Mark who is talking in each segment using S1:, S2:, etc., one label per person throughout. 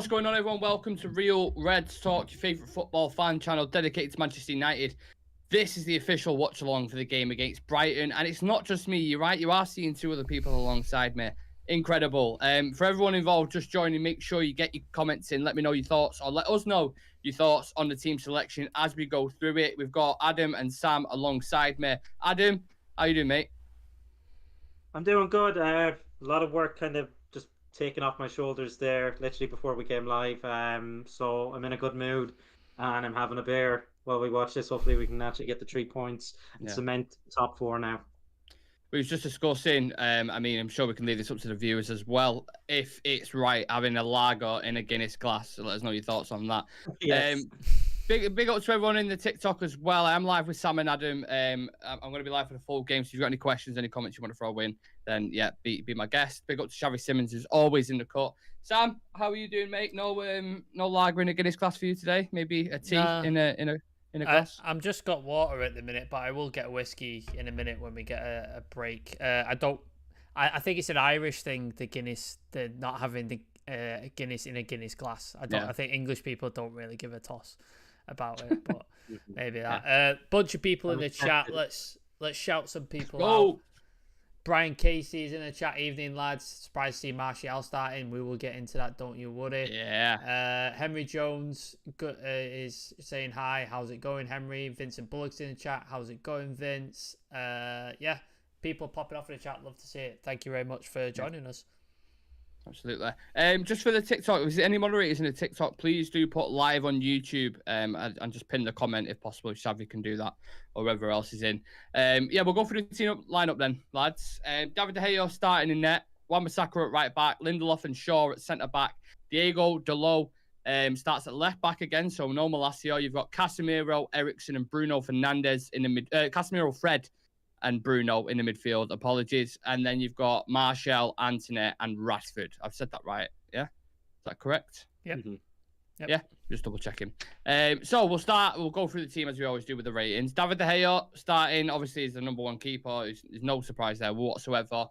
S1: What's going on, everyone? Welcome to Real Reds Talk, your favourite football fan channel dedicated to Manchester United. This is the official watch-along for the game against Brighton, and it's not just me, you're right, you are seeing two other people alongside me. Incredible. For everyone involved just joining, make sure you get your comments in, let me know your thoughts, or let us know your thoughts on the team selection as we go through it. We've got Adam and Sam alongside me. Adam, how you doing, mate?
S2: I'm doing good. A lot of work kind of just taken off my shoulders there, literally before we came live. So I'm in a good mood, and I'm having a beer while we watch this. Hopefully, we can actually get the 3 points and cement top four now.
S1: We was just discussing, I'm sure we can leave this up to the viewers as well, if it's right having a lager in a Guinness glass. So let us know your thoughts on that.
S2: Yes.
S1: Big up to everyone in the TikTok as well. I'm live with Sam and Adam. I'm going to be live for the full game. So if you've got any questions, any comments you want to throw in, then be my guest. Big up to Xavi Simmons, who's always in the cut. Sam, how are you doing, mate? No lager in a Guinness glass for you today? Maybe a tea in a glass?
S3: I'm just got water at the minute, but I will get a whiskey in a minute when we get a break. I think it's an Irish thing, the Guinness, the not having the Guinness in a Guinness glass. I think English people don't really give a toss about it, but maybe that. Bunch of people in the chat. Let's shout some people out. Brian Casey is in the chat. Evening, lads. Surprised to see Martial starting. We will get into that, don't you worry.
S1: Yeah.
S3: Henry Jones is saying hi. How's it going, Henry? Vincent Bullock's in the chat. How's it going, Vince? People popping off in the chat. Love to see it. Thank you very much for joining us.
S1: Absolutely. Just for the TikTok, if there's any moderators in the TikTok, please do put live on YouTube and just pin the comment if possible, if Xavi can do that, or whoever else is in. We'll go through the team lineup then, lads. David De Gea starting in net, Wan-Bissaka at right back, Lindelof and Shaw at centre back, Diego Dalot starts at left back again, so no Malacio. You've got Casemiro, Eriksen and Bruno Fernandes in the mid. Casemiro, Fred and Bruno in the midfield, apologies. And then you've got Martial, Antony, and Rashford. I've said that right, yeah? Is that correct?
S3: Yep.
S2: Mm-hmm.
S3: Yep.
S1: Yeah, just double checking. So we'll go through the team as we always do with the ratings. David De Gea starting, obviously, is the number one keeper. There's no surprise there whatsoever.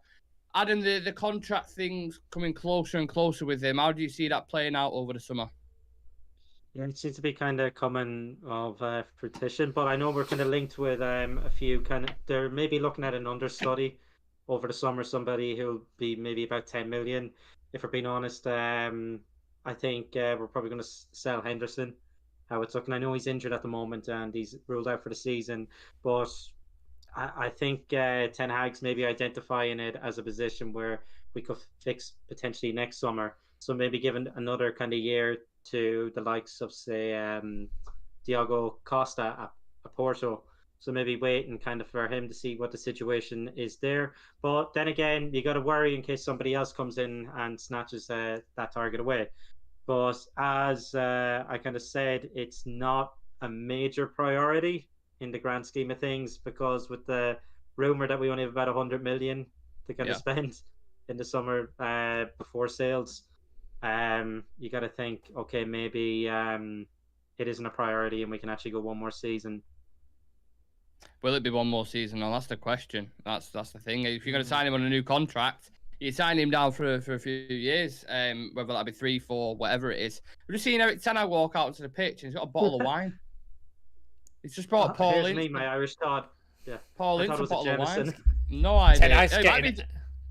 S1: Adam, the contract thing's coming closer and closer with him. How do you see that playing out over the summer?
S2: Yeah, it seems to be kind of coming of fruition, but I know we're kind of linked with a few they're maybe looking at an understudy over the summer, somebody who'll be maybe about 10 million. If we're being honest, I think we're probably going to sell Henderson. How it's looking, I know he's injured at the moment and he's ruled out for the season, but I think Ten Hag's maybe identifying it as a position where we could fix potentially next summer. So maybe given another kind of year to the likes of, say, Diogo Costa at Porto. So maybe waiting kind of for him to see what the situation is there. But then again, you got to worry in case somebody else comes in and snatches that target away. But as I kind of said, it's not a major priority in the grand scheme of things, because with the rumor that we only have about 100 million to kind of spend in the summer before sales, you got to think, okay, maybe it isn't a priority and we can actually go one more season.
S1: Will it be one more season? No, that's the question. That's the thing. If you're going to sign him on a new contract, you sign him down for a few years, whether that be 3, 4, whatever it is. We've just seen Erik Ten Hag walk out to the pitch and he's got a bottle of wine. He's just brought Paul
S2: Here's
S1: in.
S2: me, my Irish cod. Yeah.
S1: Paul Ince, a bottle of wine. No idea.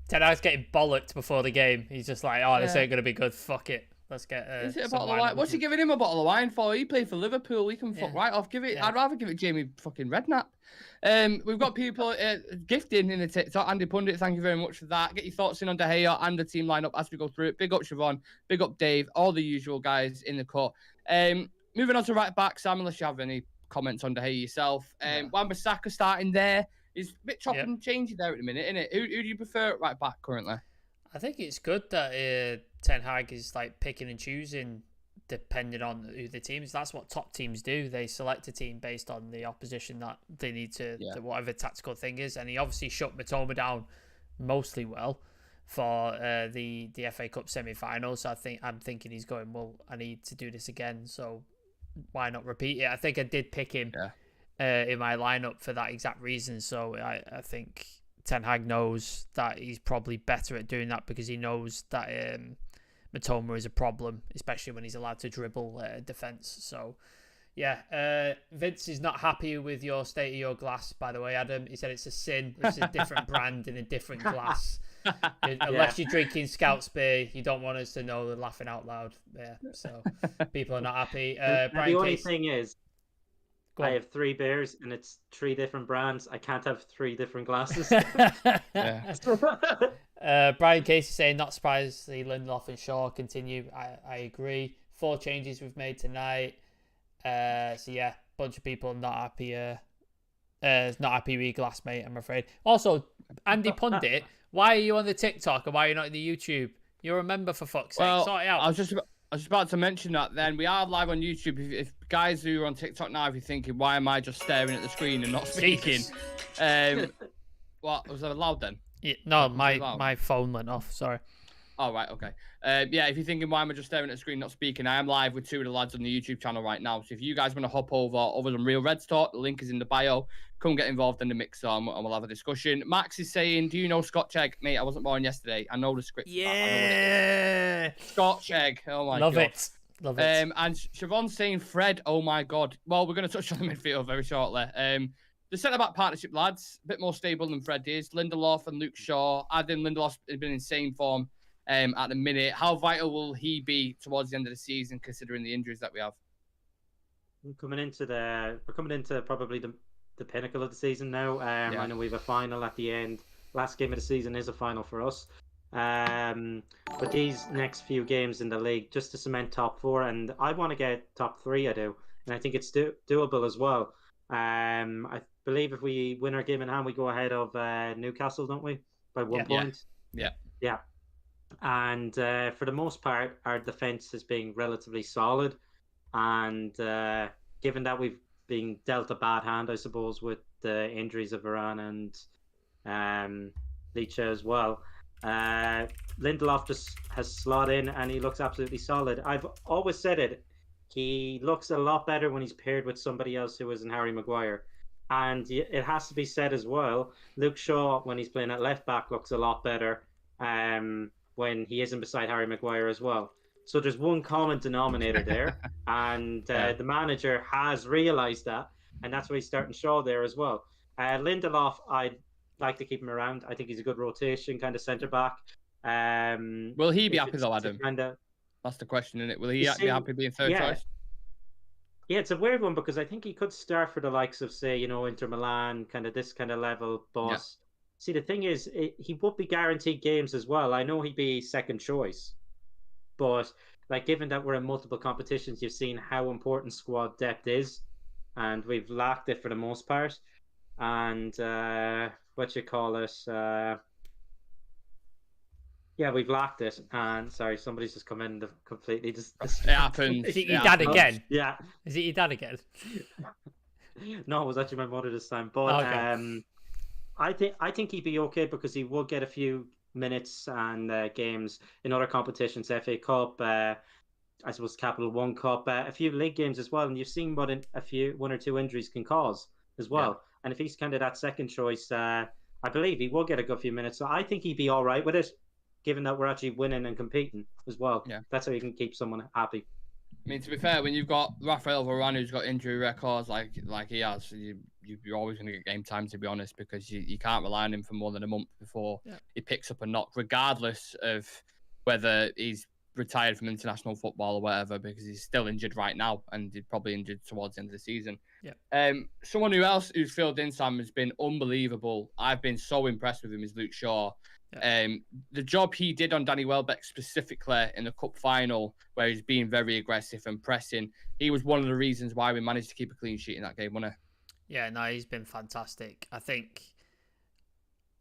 S3: Ten Hag's getting bollocked before the game. He's just like, this ain't going to be good. Fuck it. Let's get
S1: is it a bottle of wine? What's he giving him a bottle of wine for? He played for Liverpool. He can fuck right off. I'd rather give it Jamie fucking Redknapp. We've got people gifting in the TikTok. Andy Pundit, thank you very much for that. Get your thoughts in on De Gea and the team lineup as we go through it. Big up Siobhan, big up Dave, all the usual guys in the cut. Moving on to right back, Sam, unless you have any comments on De Gea yourself. Wan-Bissaka starting there. It's a bit chopping and changing there at the minute, isn't it? Who do you prefer at right back currently?
S3: I think it's good that Ten Hag is like picking and choosing depending on who the team is. That's what top teams do. They select a team based on the opposition that they need to, whatever tactical thing is. And he obviously shut Matoma down mostly well for the FA Cup semi-final. So I'm thinking he's going, well, I need to do this again. So why not repeat it? I think I did pick him in my lineup for that exact reason. So I think Ten Hag knows that he's probably better at doing that because he knows that Matoma is a problem, especially when he's allowed to dribble defence. So, yeah, Vince is not happy with your state of your glass, by the way, Adam. He said it's a sin. It's a different brand in a different glass. Unless you're drinking Scout's beer, you don't want us to know they're laughing out loud. Yeah, so people are not happy.
S2: The only thing is, I have 3 beers and it's 3 different brands. I can't have 3 different glasses.
S3: Brian Casey saying, not surprised the Lindelof and Shaw continue. I agree. 4 changes we've made tonight. So yeah, bunch of people not happy. Not happy with your glass, mate, I'm afraid. Also, Andy Pundit, why are you on the TikTok and why are you not in the YouTube? You're a member, for fuck's sake. Sort it out.
S1: I was just about to mention that then. We are live on YouTube. If guys who are on TikTok now, if you're thinking, why am I just staring at the screen and not speaking? What, was that loud then?
S3: Yeah, no, my phone went off, sorry.
S1: Oh, right, okay. Yeah, if you're thinking, why am I just staring at the screen, not speaking, I am live with 2 of the lads on the YouTube channel right now. So if you guys want to hop over than Real Reds Talk, the link is in the bio. Come get involved in the mix and we'll have a discussion. Max is saying, do you know Scotch Egg? Mate, I wasn't born yesterday. I know the script.
S3: Yeah.
S1: Scotch Egg. Oh, my
S3: God.
S1: Love it. And Siobhan's saying Fred. Oh, my God. Well, we're going to touch on the midfield very shortly. The centre-back partnership, lads, a bit more stable than Fred is. Lindelof and Luke Shaw. Adam Lindelof has been in insane form at the minute. How vital will he be towards the end of the season, considering the injuries that we have?
S2: We're coming into probably the pinnacle of the season now. I know we have a final at the end. Last game of the season is a final for us. But these next few games in the league, just to cement top 4, and I want to get top 3, I do. And I think it's doable as well. I believe if we win our game in hand, we go ahead of Newcastle, don't we? By 1 point. Yeah. And for the most part, our defence has been relatively solid. And given that we've been dealt a bad hand, I suppose, with the injuries of Varane and Licha as well, Lindelof just has slotted in and he looks absolutely solid. I've always said it. He looks a lot better when he's paired with somebody else who isn't Harry Maguire. And it has to be said as well, Luke Shaw, when he's playing at left back, looks a lot better when he isn't beside Harry Maguire as well. So there's one common denominator there. And the manager has realised that. And that's why he's starting Shaw there as well. Lindelof, I'd like to keep him around. I think he's a good rotation kind of centre-back.
S1: Will he be happy though, Adam? That's the question, isn't it? Will he be happy being third choice?
S2: Yeah, it's a weird one because I think he could start for the likes of, say, Inter Milan, kind of this kind of level. But see, the thing is, he would be guaranteed games as well. I know he'd be second choice, but like given that we're in multiple competitions, you've seen how important squad depth is, and we've lacked it for the most part. And we've lacked it. And sorry, somebody's just come in completely. It
S1: happens.
S3: Is it your dad again?
S2: Yeah.
S3: Is it your dad again?
S2: No, it was actually my mother this time. But I think he'd be okay because he will get a few minutes and games in other competitions, FA Cup, I suppose Capital One Cup, a few league games as well. And you've seen what 1 or 2 injuries can cause as well. Yeah. And if he's kind of that second choice, I believe he will get a good few minutes. So I think he'd be all right with it, given that we're actually winning and competing as well. Yeah. That's how you can keep someone happy.
S1: I mean, to be fair, when you've got Rafael Varane who's got injury records like he has, you're always going to get game time, to be honest, because you can't rely on him for more than a month before he picks up a knock, regardless of whether he's retired from international football or whatever, because he's still injured right now and he's probably injured towards the end of the season. Yeah. Someone who's filled in, Sam, has been unbelievable. I've been so impressed with him is Luke Shaw. The job he did on Danny Welbeck specifically in the cup final, where he's being very aggressive and pressing, he was one of the reasons why we managed to keep a clean sheet in that game, wasn't he?
S3: Yeah, no, he's been fantastic. I think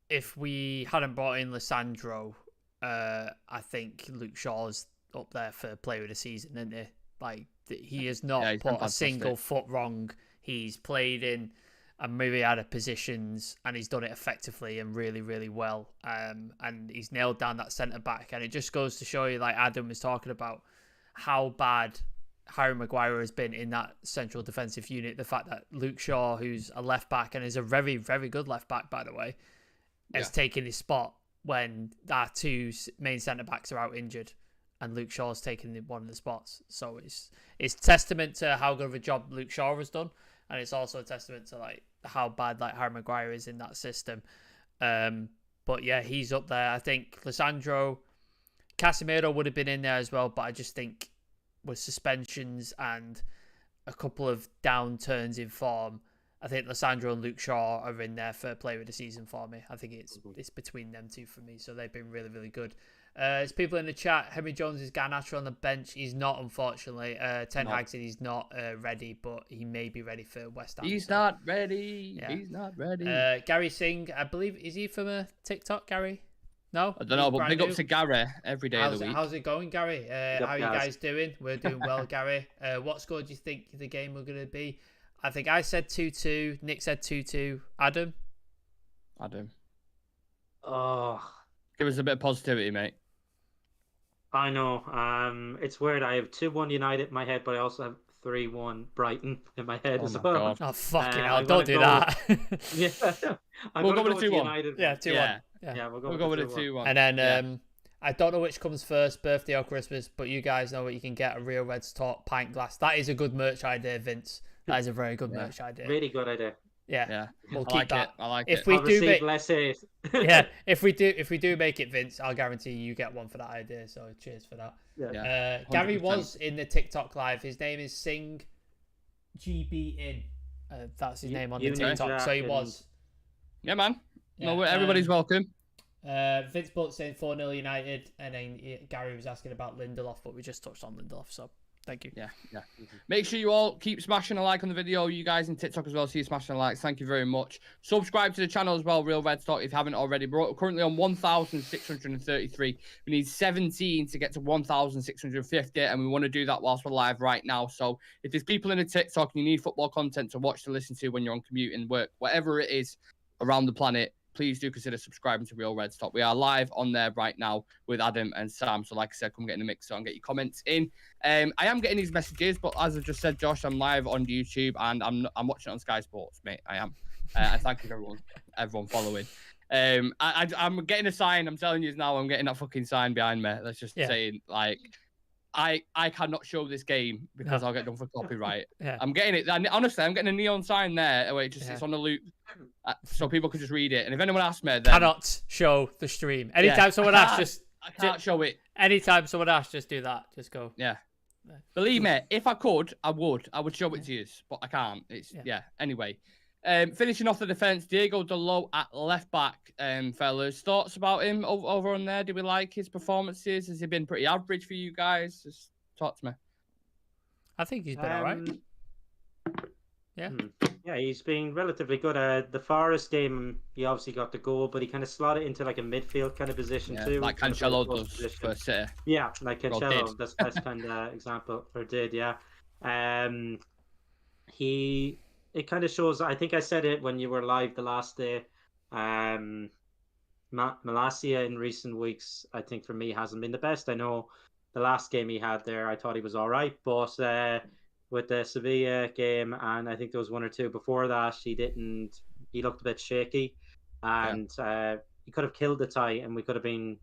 S3: if we hadn't brought in Lissandro, I think Luke Shaw's up there for player of the season, isn't he? Like, he has not put a single foot wrong. He's played in a myriad of positions and he's done it effectively and really, really well. And he's nailed down that centre back. And it just goes to show you, like Adam was talking about, how bad Harry Maguire has been in that central defensive unit. The fact that Luke Shaw, who's a left back and is a very, very good left back, by the way, has taken his spot when our 2 main centre backs are out injured. and Luke Shaw's taken one of the spots. So it's testament to how good of a job Luke Shaw has done, and it's also a testament to like how bad like Harry Maguire is in that system. But yeah, he's up there. I think Lisandro, Casemiro would have been in there as well, but I just think with suspensions and a couple of downturns in form, I think Lisandro and Luke Shaw are in there for player of the season for me. I think it's between them two for me. So they've been really, really good. There's people in the chat. Henry Jones is Garnacho on the bench. He's not, unfortunately. Ten Hag said he's not ready, but he may be ready for West Ham.
S1: He's not ready. Yeah. He's not ready.
S3: Gary Singh, I believe, is he from a TikTok, Gary? No?
S1: I don't know, but big up to Gary every day of the week.
S3: How's it going, Gary? How are you guys doing? We're doing well, Gary. What score do you think the game we're going to be? I think I said 2-2. Nick said 2-2. Adam?
S2: Oh.
S1: Give us a bit of positivity, mate.
S2: I know. It's weird. I have 2-1 United in my head, but I also have 3-1 Brighton in my head as well.
S3: God. Oh, fucking hell. Don't do that.
S2: Yeah.
S1: We'll go with 2-1.
S3: Yeah, 2-1.
S2: Yeah,
S1: we'll go with a 2-1.
S3: And then I don't know which comes first, birthday or Christmas, but you guys know what you can get, a Real Reds Talk pint glass. That is a good merch idea, Vince. That is a very good merch idea.
S2: Really good idea.
S3: Yeah. We'll
S1: I
S3: keep that.
S1: I like
S3: if
S1: it.
S3: we
S2: I'll
S3: do
S2: receive less hate.
S3: Yeah, if we do make it, Vince, I'll guarantee you get one for that idea. So cheers for that.
S2: Yeah.
S3: Gary was in the TikTok live. His name is Sing GB In. That's his name on the TikTok. So he was.
S1: Yeah, man. No, everybody's welcome.
S3: Vince Butt saying 4-0 United, and then Gary was asking about Lindelof, but we just touched on Lindelof, so thank you.
S1: Yeah. Make sure you all keep smashing a like on the video. You guys in TikTok as well, see you smashing a like. Thank you very much. Subscribe to the channel as well, Real Red Stock, if you haven't already. We're currently on 1,633. We need 17 to get to 1,650, and we want to do that whilst we're live right now. So if there's people in the TikTok and you need football content to watch, to listen to when you're on commute and work, whatever it is around the planet, please do consider subscribing to Real Red Stock. We are live on there right now with Adam and Sam. So like I said, come get in the mix and get your comments in. I am getting these messages, but as I just said, Josh, I'm live on YouTube and I'm watching it on Sky Sports, mate. I am. I thank you everyone following. I'm getting a sign. I'm telling you now, I'm getting that fucking sign behind me. That's just saying, like, I cannot show this game because I'll get done for copyright. I'm getting it. Honestly, I'm getting a neon sign there. Where it's on the loop, so people can just read it. And if anyone asks me, then
S3: cannot show the stream. Anytime someone asks,
S1: I can't show it.
S3: Anytime someone asks, just do that. Just go.
S1: Yeah. Believe me, if I could, I would. I would show it to you, but I can't. It's Anyway. Finishing off the defence, Diego Dalot at left back. Fellas, thoughts about him over on there? Do we like his performances? Has he been pretty average for you guys? Just talk to me.
S3: I think he's been all right.
S2: Yeah, he's been relatively good. The Forest game, he obviously got the goal, but he kind of slotted into like a midfield kind of position too.
S1: Like Cancelo does for City.
S2: Yeah, like Cancelo. That's kind of example, or did, yeah. It kind of shows, I think I said it when you were live the last day, Malacia in recent weeks, I think for me hasn't been the best. I know the last game he had there, I thought he was all right, but with the Sevilla game, and I think there was one or two before that, he looked a bit shaky, and he could have killed the tie, and we could have been,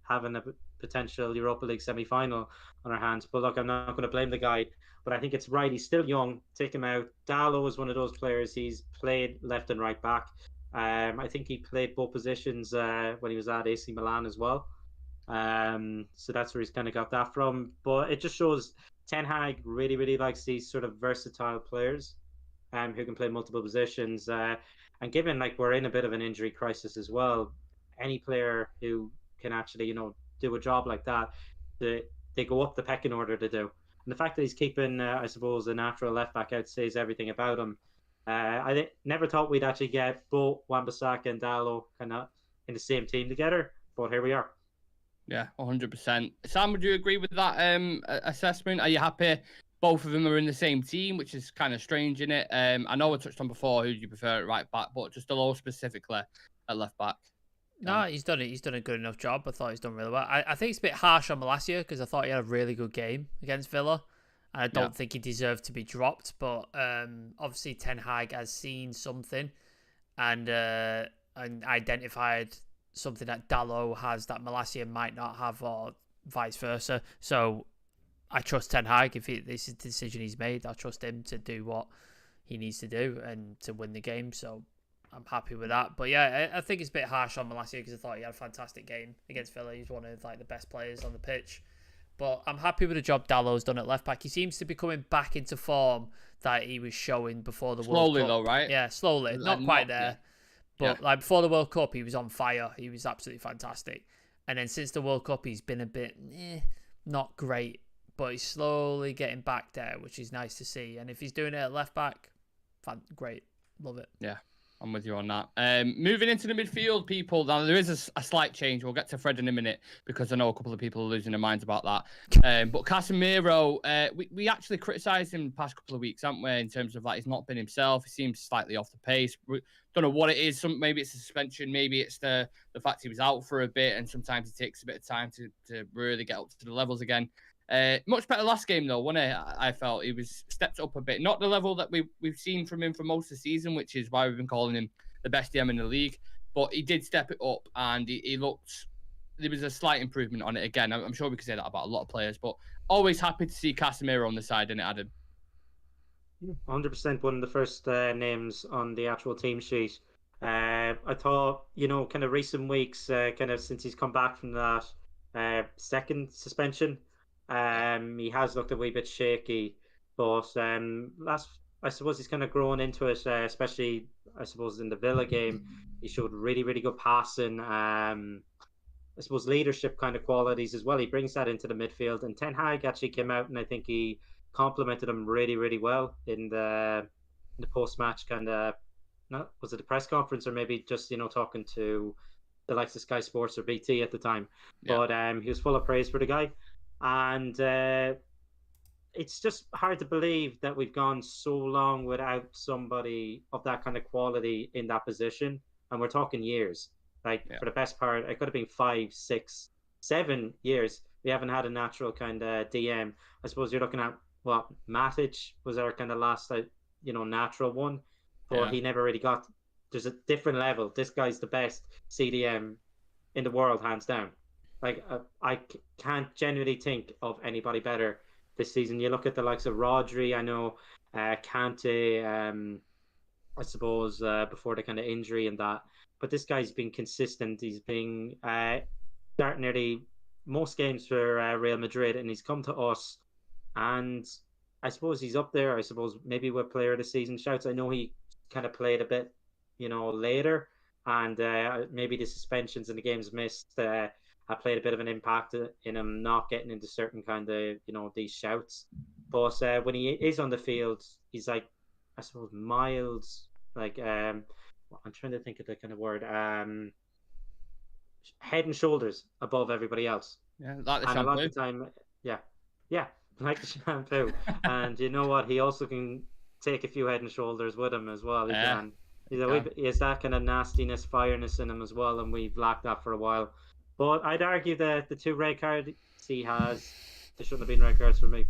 S2: having a potential Europa League semi-final on our hands. But look, I'm not going to blame the guy, but I think it's right. He's still young. Take him out. Dalot is one of those players. He's played left and right back. I think he played both positions when he was at AC Milan as well. So that's where he's kind of got that from. But it just shows Ten Hag really, really likes these sort of versatile players who can play multiple positions. And given like we're in a bit of an injury crisis as well, any player who can actually, do a job like that, they go up the pecking order to do. And the fact that he's keeping, I suppose, a natural left back out says everything about him. I never thought we'd actually get both Wan-Bissaka and Dalot kind of in the same team together, but here we are.
S1: Yeah, 100%. Sam, would you agree with that assessment? Are you happy both of them are in the same team, which is kind of strange, isn't it? I know I touched on before who you prefer at right back, but just Dalot specifically at left back.
S3: No, he's done it. He's done a good enough job. I thought he's done really well. I think it's a bit harsh on Malacia because I thought he had a really good game against Villa. And I don't think he deserved to be dropped. But obviously Ten Hag has seen something and identified something that Dalot has that Malacia might not have, or vice versa. So I trust Ten Hag. If this is the decision he's made, I trust him to do what he needs to do and to win the game. So I'm happy with that. But yeah, I think it's a bit harsh on Malacia because I thought he had a fantastic game against Villa. He's one of like the best players on the pitch. But I'm happy with the job Dallow's done at left back. He seems to be coming back into form that he was showing before the World Cup.
S1: Slowly though, right?
S3: Yeah, slowly. Not quite there.
S1: Yeah.
S3: But like before the World Cup, he was on fire. He was absolutely fantastic. And then since the World Cup, he's been a bit not great. But he's slowly getting back there, which is nice to see. And if he's doing it at left back, great. Love it.
S1: Yeah. I'm with you on that. Moving into the midfield, people. Now there is a slight change. We'll get to Fred in a minute because I know a couple of people are losing their minds about that. But Casemiro, we actually criticised him the past couple of weeks, haven't we? In terms of like he's not been himself. He seems slightly off the pace. Don't know what it is. Maybe it's the suspension. Maybe it's the fact he was out for a bit, and sometimes it takes a bit of time to really get up to the levels again. Much better last game though, wasn't it? I felt he was stepped up a bit. Not the level that we've seen from him for most of the season, which is why we've been calling him the best DM in the league. But he did step it up, and he looked. There was a slight improvement on it again. I'm sure we could say that about a lot of players, but always happy to see Casemiro on the side, isn't it, Adam?
S2: 100% one of the first names on the actual team sheet. I thought, kind of recent weeks, kind of since he's come back from that second suspension. He has looked a wee bit shaky, but I suppose he's kind of grown into it, especially I suppose in the Villa game. He showed really, really good passing. I suppose leadership kind of qualities as well. He brings that into the midfield, and Ten Hag actually came out and I think he complimented him really, really well in the post-match kind of. Was it the press conference or maybe just talking to the likes of Sky Sports or BT at the time? Yeah. But he was full of praise for the guy. And it's just hard to believe that we've gone so long without somebody of that kind of quality in that position. And we're talking years. For the best part, it could have been 5, 6, 7 years. We haven't had a natural kind of DM. I suppose you're looking at Matic was our kind of last, natural one. But he never really got. There's a different level. This guy's the best CDM in the world, hands down. I can't genuinely think of anybody better this season. You look at the likes of Rodri, I know, Kante, I suppose, before the kind of injury and that. But this guy's been consistent. He's been starting nearly most games for Real Madrid, and he's come to us. And I suppose he's up there. I suppose maybe with player of the season shouts. I know he kind of played a bit, later. And maybe the suspensions and the games missed I played a bit of an impact in him not getting into certain kind of, these shouts. But when he is on the field, he's like, I suppose, miles, I'm trying to think of the kind of word, head and shoulders above everybody else.
S1: Yeah, like the
S2: and
S1: shampoo.
S2: A lot of the time, yeah, like the shampoo. And you know what? He also can take a few head and shoulders with him as well. He can. He has that kind of nastiness, fireness in him as well, and we've lacked that for a while. But I'd argue that the 2 red cards he has, there shouldn't have been red cards for me.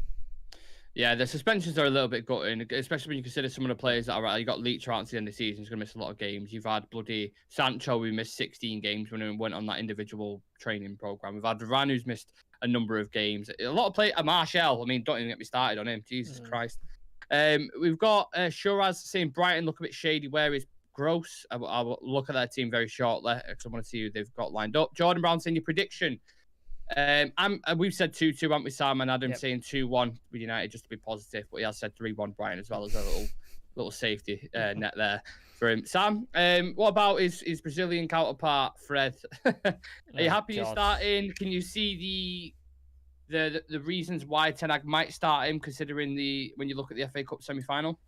S1: Yeah, the suspensions are a little bit gutting, especially when you consider some of the players that are right. You got Leach right at the end of the season; he's going to miss a lot of games. You've had bloody Sancho, who missed 16 games when he went on that individual training program. We've had Varane, who's missed a number of games. A lot of players. Martial, don't even get me started on him. Jesus Christ. We've got Shiraz saying Brighton look a bit shady. Where is Gross? I'll look at that team very shortly because I want to see who they've got lined up. Jordan Brown saying your prediction. We've said 2-2, haven't we, Sam? And Adam saying 2-1 with United just to be positive, but he has said 3-1 Brighton as well as a little safety net there for him. Sam, what about his Brazilian counterpart, Fred? Are you happy he's starting? Can you see the reasons why Ten Hag might start him, considering when you look at the FA Cup semi-final?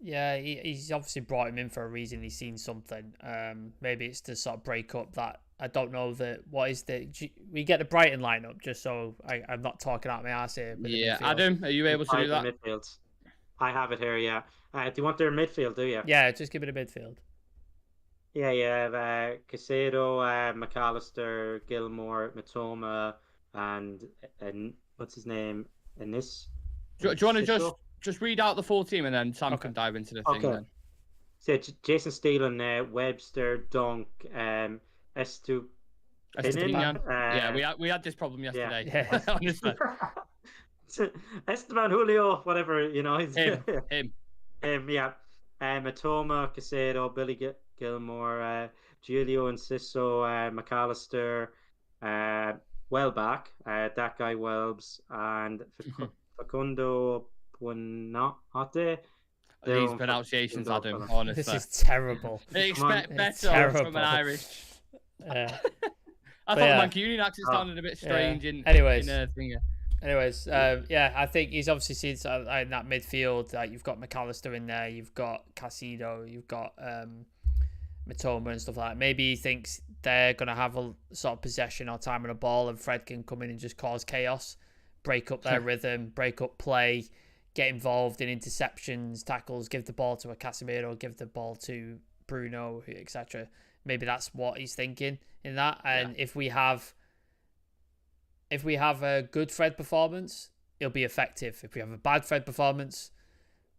S3: Yeah, he's obviously brought him in for a reason. He's seen something. Maybe it's to sort of break up that. I don't know we get the Brighton lineup just so I'm not talking out my ass here.
S1: Yeah, Adam, are you able to do that?
S2: Midfield. I have it here. Yeah. Do you want their midfield? Do you?
S3: Yeah, just give it a midfield.
S2: Yeah. Caicedo, McAllister, Gilmore, Matoma, and what's his name? Enis.
S1: Do you want to just read out the full team and then Sam can dive into the thing then?
S2: So Jason Steele, Webster, Dunk,
S1: Esteban. We had this problem yesterday.
S3: Yeah.
S1: Honestly.
S2: Esteban, Julio, whatever,
S1: Him.
S2: Yeah. Matoma, Casado, Billy Gilmore, Julio Enciso, McAllister, Welbeck, that guy Welbs, and Facundo Buonanotte.
S1: These pronunciations, Adam, honestly.
S3: This is terrible.
S1: Expect better from an Irish.
S3: Yeah.
S1: I thought the Mancunian accent sounded a bit strange.
S3: Anyways, I think he's obviously seen in that midfield. You've got McAllister in there. You've got Casido. You've got Matoma and stuff like that. Maybe he thinks they're going to have a sort of possession or time on the ball, and Fred can come in and just cause chaos, break up their rhythm, break up play, get involved in interceptions, tackles, give the ball to a Casemiro, give the ball to Bruno, etc. Maybe that's what he's thinking in that. And if we have a good Fred performance, it'll be effective. If we have a bad Fred performance,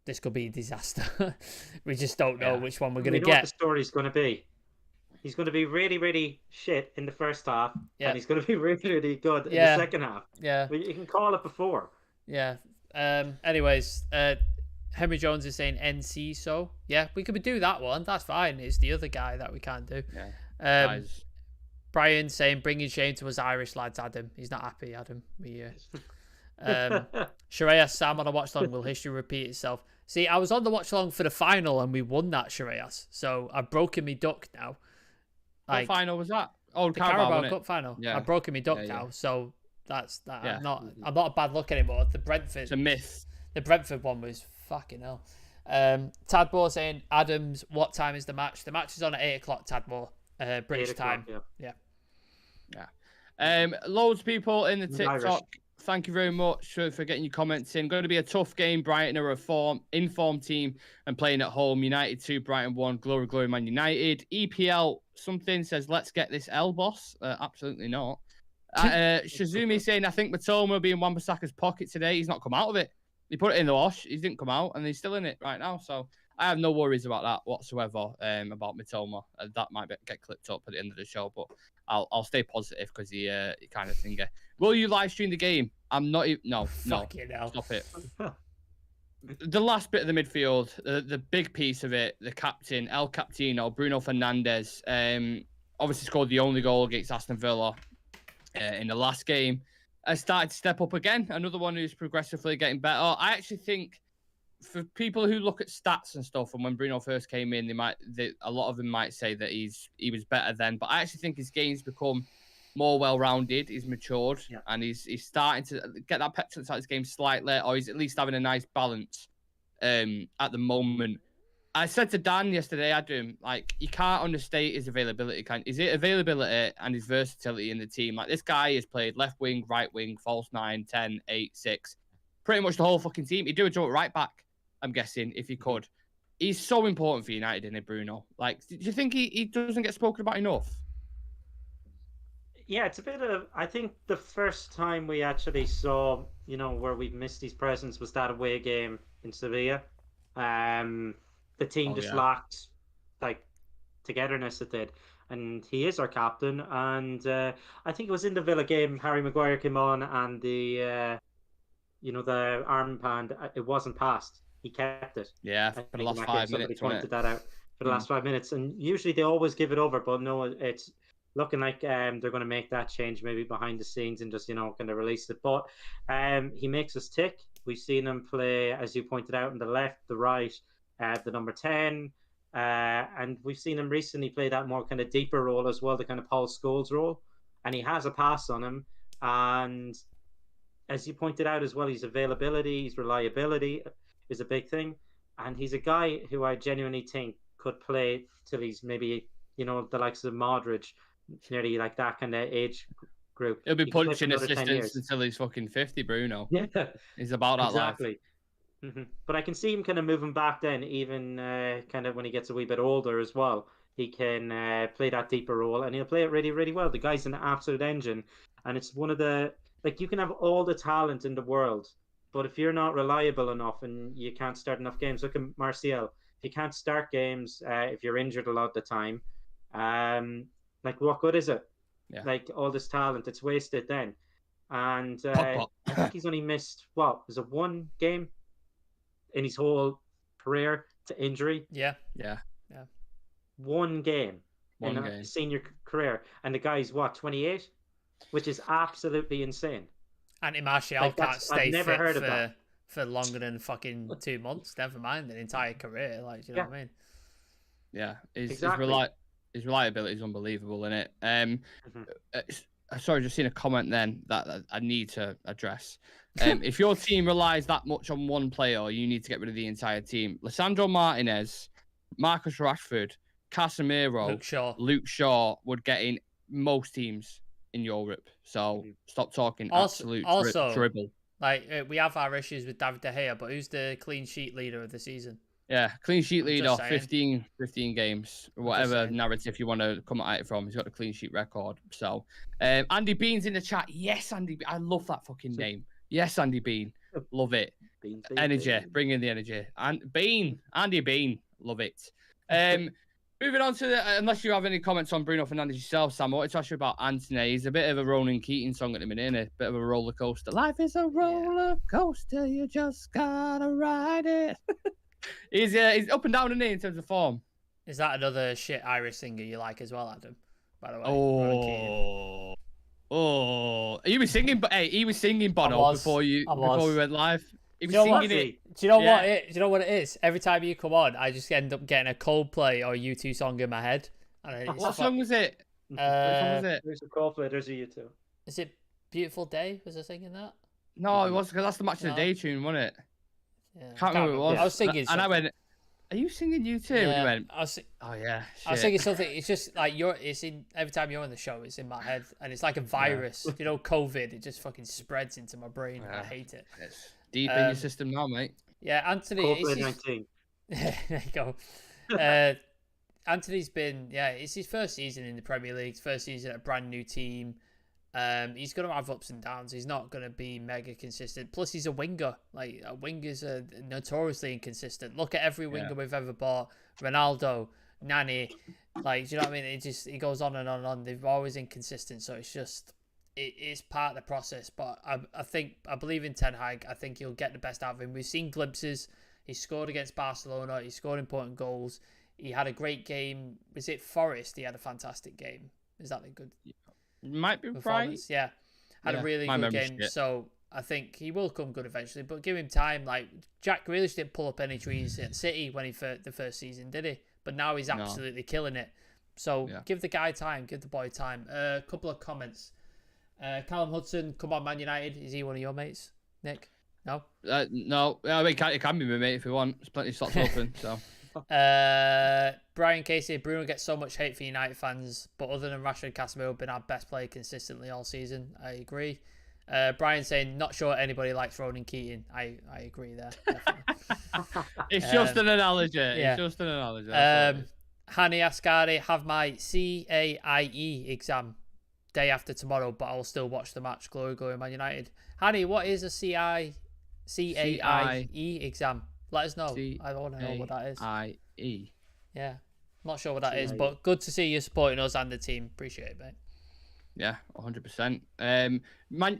S3: this could be a disaster. We just don't know which one we're going to get.
S2: What the story's going to be. He's going to be really, really shit in the first half, and he's going to be really, really good in the second half.
S3: Yeah,
S2: but you can call it before.
S3: Yeah. Anyways, Henry Jones is saying NC, so yeah, we could do that one. That's fine. It's the other guy that we can't do.
S1: Yeah.
S3: Brian saying bringing shame to us Irish lads. Adam, he's not happy. Adam, Sharia Sam on a watch along. Will history repeat itself? See, I was on the watch along for the final and we won that, Sharias. So I've broken me duck now.
S1: What final was that? Oh,
S3: the Carabao Cup final.
S1: Yeah.
S3: I've broken me duck now. So that's that. Yeah. I'm not a bad look anymore. The Brentford.
S1: It's a myth.
S3: The Brentford one was fucking hell. Tadmore saying, Adams, what time is the match? The match is on at 8:00, Tadmore, British time. Yeah.
S1: Loads of people in the TikTok. Irish. Thank you very much for getting your comments in. Going to be a tough game. Brighton are a informed team and playing at home. United 2, Brighton 1. Glory, glory, Man United. EPL something says, let's get this L, boss. Absolutely not. Shizumi saying, I think Matoma will be in Wan-Bissaka's pocket today. He's not come out of it. He put it in the wash. He didn't come out, and he's still in it right now. So I have no worries about that whatsoever. About Matoma, that might get clipped up at the end of the show, but I'll stay positive because he kind of thingy. Will you live stream the game? I'm not. No. Stop it. The last bit of the midfield, the big piece of it, the captain, El Capitino, Bruno Fernandes, obviously scored the only goal against Aston Villa in the last game. Has started to step up again. Another one who's progressively getting better. I actually think for people who look at stats and stuff, and when Bruno first came in, a lot of them might say that he was better then. But I actually think his game's become more well-rounded. He's matured, and he's starting to get that petulance out of his game slightly, or he's at least having a nice balance at the moment. I said to Dan yesterday, Adam, like, you can't understate his availability. Is it availability and his versatility in the team? Like, this guy has played left wing, right wing, false 9, 10, 8, 6. Pretty much the whole fucking team. He'd do a job right back, I'm guessing, if he could. He's so important for United, isn't he, Bruno? Like, do you think he doesn't get spoken about enough?
S2: Yeah, it's a bit of... I think the first time we actually saw, where we missed his presence was that away game in Sevilla. The team lacked, togetherness, it did. And he is our captain. And I think it was in the Villa game, Harry Maguire came on and the armband, it wasn't passed. He kept it.
S1: Yeah, for the last 5 minutes.
S2: Somebody pointed that out for the last 5 minutes. And usually they always give it over, but no, it's looking like they're going to make that change maybe behind the scenes and just, kind of release it. But he makes us tick. We've seen him play, as you pointed out, on the left, the right, the number 10. And we've seen him recently play that more kind of deeper role as well, the kind of Paul Scholes role. And he has a pass on him. And as you pointed out as well, his availability, his reliability is a big thing. And he's a guy who I genuinely think could play till he's maybe, the likes of Modric, nearly like that kind of age group.
S1: He'll be punching assistants until he's fucking 50, Bruno.
S2: Yeah.
S1: He's about that
S2: exactly.
S1: life.
S2: Mm-hmm. But I can see him kind of moving back then, even kind of when he gets a wee bit older as well. He can play that deeper role, and he'll play it really, really well. The guy's an absolute engine, and it's one of the... you can have all the talent in the world, but if you're not reliable enough and you can't start enough games, look at Martial. If you can't start games, if you're injured a lot of the time, what good is it? like all this talent, it's wasted then. And
S1: Pogba.
S2: I think he's only missed was it one game in his whole career to injury?
S3: Yeah.
S2: One game in
S1: One
S2: a
S1: game.
S2: senior career, and the guy's 28, which is absolutely insane.
S3: Anthony Martial
S2: Like,
S3: can't
S2: I've
S3: stay
S2: never
S3: fit
S2: heard of that.
S3: for longer than fucking 2 months. Never mind an entire career. Like, do you know what I mean?
S1: Yeah,
S2: Exactly.
S1: his reliability is unbelievable, isn't it?
S2: Mhm.
S1: Sorry, just seen a comment then that I need to address. If your team relies that much on one player, you need to get rid of the entire team. Lisandro Martinez, Marcus Rashford, Casemiro, Luke Shaw would get in most teams in Europe. So stop talking absolute dribble.
S3: Like, we have our issues with David De Gea, but who's the clean sheet leader of the season?
S1: Yeah, clean sheet
S3: I'm
S1: leader,
S3: just saying.
S1: 15 games, whatever narrative you want to come at it from. He's got a clean sheet record. So, Andy Bean's in the chat. Yes, Andy. I love that fucking name. Yes, Andy Bean. Love it.
S2: Bean.
S1: Bring in the energy. And Andy Bean. Love it. Moving on to unless you have any comments on Bruno Fernandes yourself, Sam, I wanted to ask you about Anthony. He's a bit of a Ronan Keating song at the minute, isn't it? A bit of a roller coaster. Life is a roller coaster. You just gotta ride it. He's up and down, isn't he, in terms of form?
S3: Is that another shit Irish singer you like as well, Adam? By the way.
S1: He was singing, but hey, he was singing Bono before we went live. He was singing it.
S3: Do you know what? Do you know what it is? Every time you come on, I just end up getting a Coldplay or U2 song in my head. And
S1: what song was it? What song was it?
S2: There's a Coldplay. There's a U2.
S3: Is it "Beautiful Day"? Was I singing that?
S1: No, it was because that's the Match of the Day tune, wasn't it?
S3: Yeah.
S1: Can't remember what it was.
S3: I was singing,
S1: and I went, "Are you singing U2?"
S3: Yeah,
S1: And you went,
S3: "Oh
S1: yeah." Shit.
S3: I was thinking something. It's just like it's in every time you're on the show. It's in my head, and it's like a virus. You know, COVID. It just fucking spreads into my brain. I hate it.
S1: It's deep in your system now, mate.
S3: Yeah, Anthony.
S2: COVID-19.
S3: There you go. Anthony's been it's his first season in the Premier League. First season at a brand new team. He's going to have ups and downs. He's not going to be mega consistent. Plus, he's a winger. Like, wingers are notoriously inconsistent. Look at every winger we've ever bought. Ronaldo, Nani. Like, do you know what I mean? It goes on and on and on. They're always inconsistent. So it's just, it's part of the process. But I believe in Ten Hag. I think he'll get the best out of him. We've seen glimpses. He scored against Barcelona. He scored important goals. He had a great game. Was it Forest? He had a fantastic game. Is that a good...
S1: Might be right.
S3: Yeah. Had a really good game. So I think he will come good eventually, but give him time. Like, Jack Grealish didn't pull up any trees at City when the first season, did he? But now he's absolutely killing it. So give the guy time. Give the boy time. A couple of comments. Callum Hudson, come on, Man United. Is he one of your mates, Nick? No?
S1: No. I mean, it can be my mate if you want. There's plenty of slots open, so...
S3: Brian Casey, Bruno gets so much hate for United fans, but other than Rashford and Casemiro have been our best player consistently all season. I agree. Brian saying not sure anybody likes Ronan Keating. I agree there.
S1: It's just an analogy. It's just an analogy.
S3: Hani Ascari, have my CAIE exam day after tomorrow, but I'll still watch the match. Glory, glory, Man United. Hani, what is a CAIE exam? Let us know. I want to know what that is.
S1: CAIE.
S3: Yeah. Not sure what that is, but good to see you supporting us and the team. Appreciate it, mate.
S1: Yeah, 100%.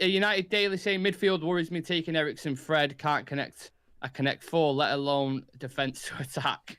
S1: United Daily saying midfield worries me. Taking Eriksen, Fred can't connect. I connect 4, let alone defense to attack.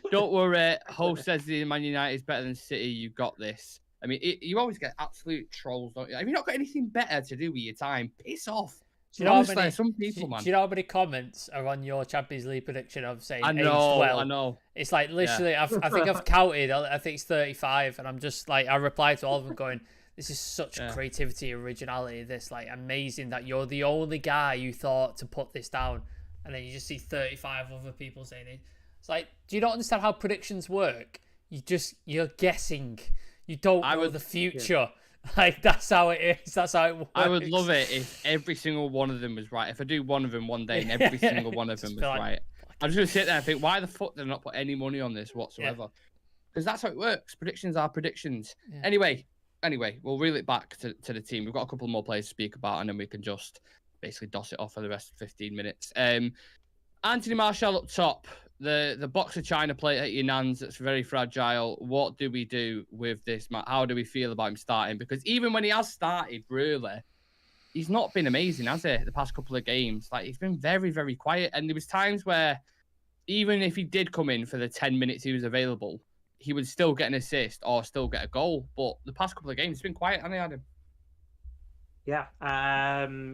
S1: Don't worry. Ho says the Man United is better than City. You got this. I mean, you always get absolute trolls, don't you? Have you not got anything better to do with your time? Piss off.
S3: Do you know how many, some people, man. Do you know how many comments are on your Champions League prediction of saying aged well?
S1: I know.
S3: It's like literally, I think I've counted. I think it's 35, and I'm just like, I reply to all of them going, "This is such creativity, originality. This like amazing that you're the only guy you thought to put this down." And then you just see 35 other people saying it. It's like, do you not understand how predictions work? You're guessing. You don't know the future. Yeah. Like, that's how it is. That's how it works.
S1: I would love it if every single one of them was right. If I do one of them one day and every single one of them was right. I'm just going to sit there and think, why the fuck did I not put any money on this whatsoever? Because that's how it works. Predictions are predictions. Yeah. Anyway, we'll reel it back to the team. We've got a couple more players to speak about, and then we can just basically doss it off for the rest of 15 minutes. Anthony Martial up top. the box of China plate at your nan's that's very fragile. What do we do with this, Matt? How do we feel about him starting? Because even when he has started, really, he's not been amazing, has he? The past couple of games, like he's been very, very quiet. And there was times where even if he did come in for the 10 minutes he was available, he would still get an assist or still get a goal. But the past couple of games, he's been quiet, hasn't he, Adam?
S2: Yeah,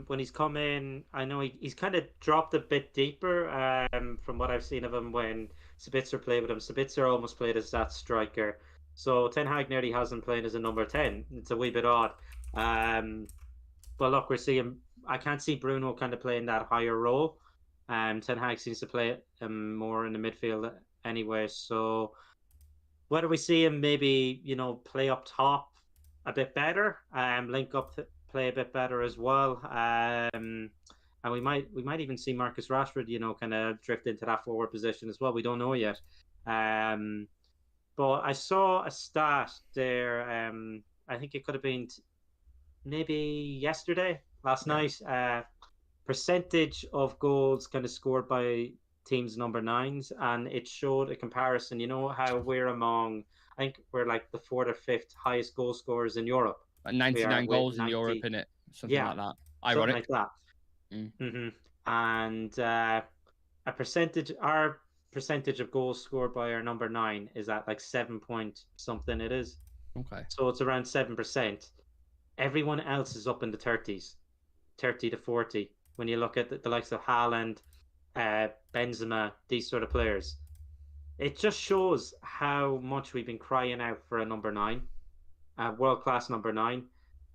S2: when he's come in, I know he's kind of dropped a bit deeper from what I've seen of him when Sabitzer played with him. Sabitzer almost played as that striker. So Ten Hag nearly has him playing as a number 10. It's a wee bit odd. But look, we're seeing, I can't see Bruno kind of playing that higher role. Ten Hag seems to play more in the midfield anyway. So whether we see him maybe, play up top a bit better, link up play a bit better as well. And we might even see Marcus Rashford, kind of drift into that forward position as well. We don't know yet. But I saw a stat there. I think it could have been maybe last night. Percentage of goals kind of scored by teams number 9s, and it showed a comparison. You know how we're among, I think we're like the 4th or 5th highest goal scorers in Europe.
S1: 99 goals in Europe, innit? Something like that. Ironic.
S2: Something like that. Mm-hmm. And our percentage of goals scored by our number 9 is at like 7 point something it is.
S1: Okay.
S2: So it's around 7%. Everyone else is up in the 30s, 30 to 40. When you look at the likes of Haaland, Benzema, these sort of players, it just shows how much we've been crying out for a number 9, a world-class number 9,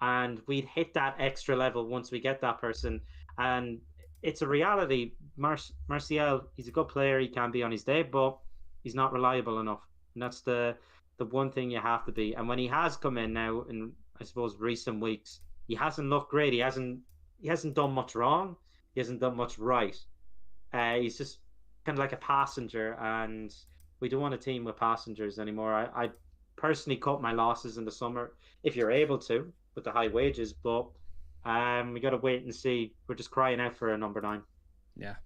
S2: and we'd hit that extra level once we get that person. And it's a reality. Martial, he's a good player, he can be on his day, but he's not reliable enough, and that's the one thing you have to be. And when he has come in now in, I suppose, recent weeks, he hasn't looked great. He hasn't done much wrong. He hasn't done much right. He's just kind of like a passenger, and we don't want a team with passengers anymore. I personally cut my losses in the summer, if you're able to, with the high wages, but we got to wait and see. We're just crying out for a number 9.
S1: Yeah.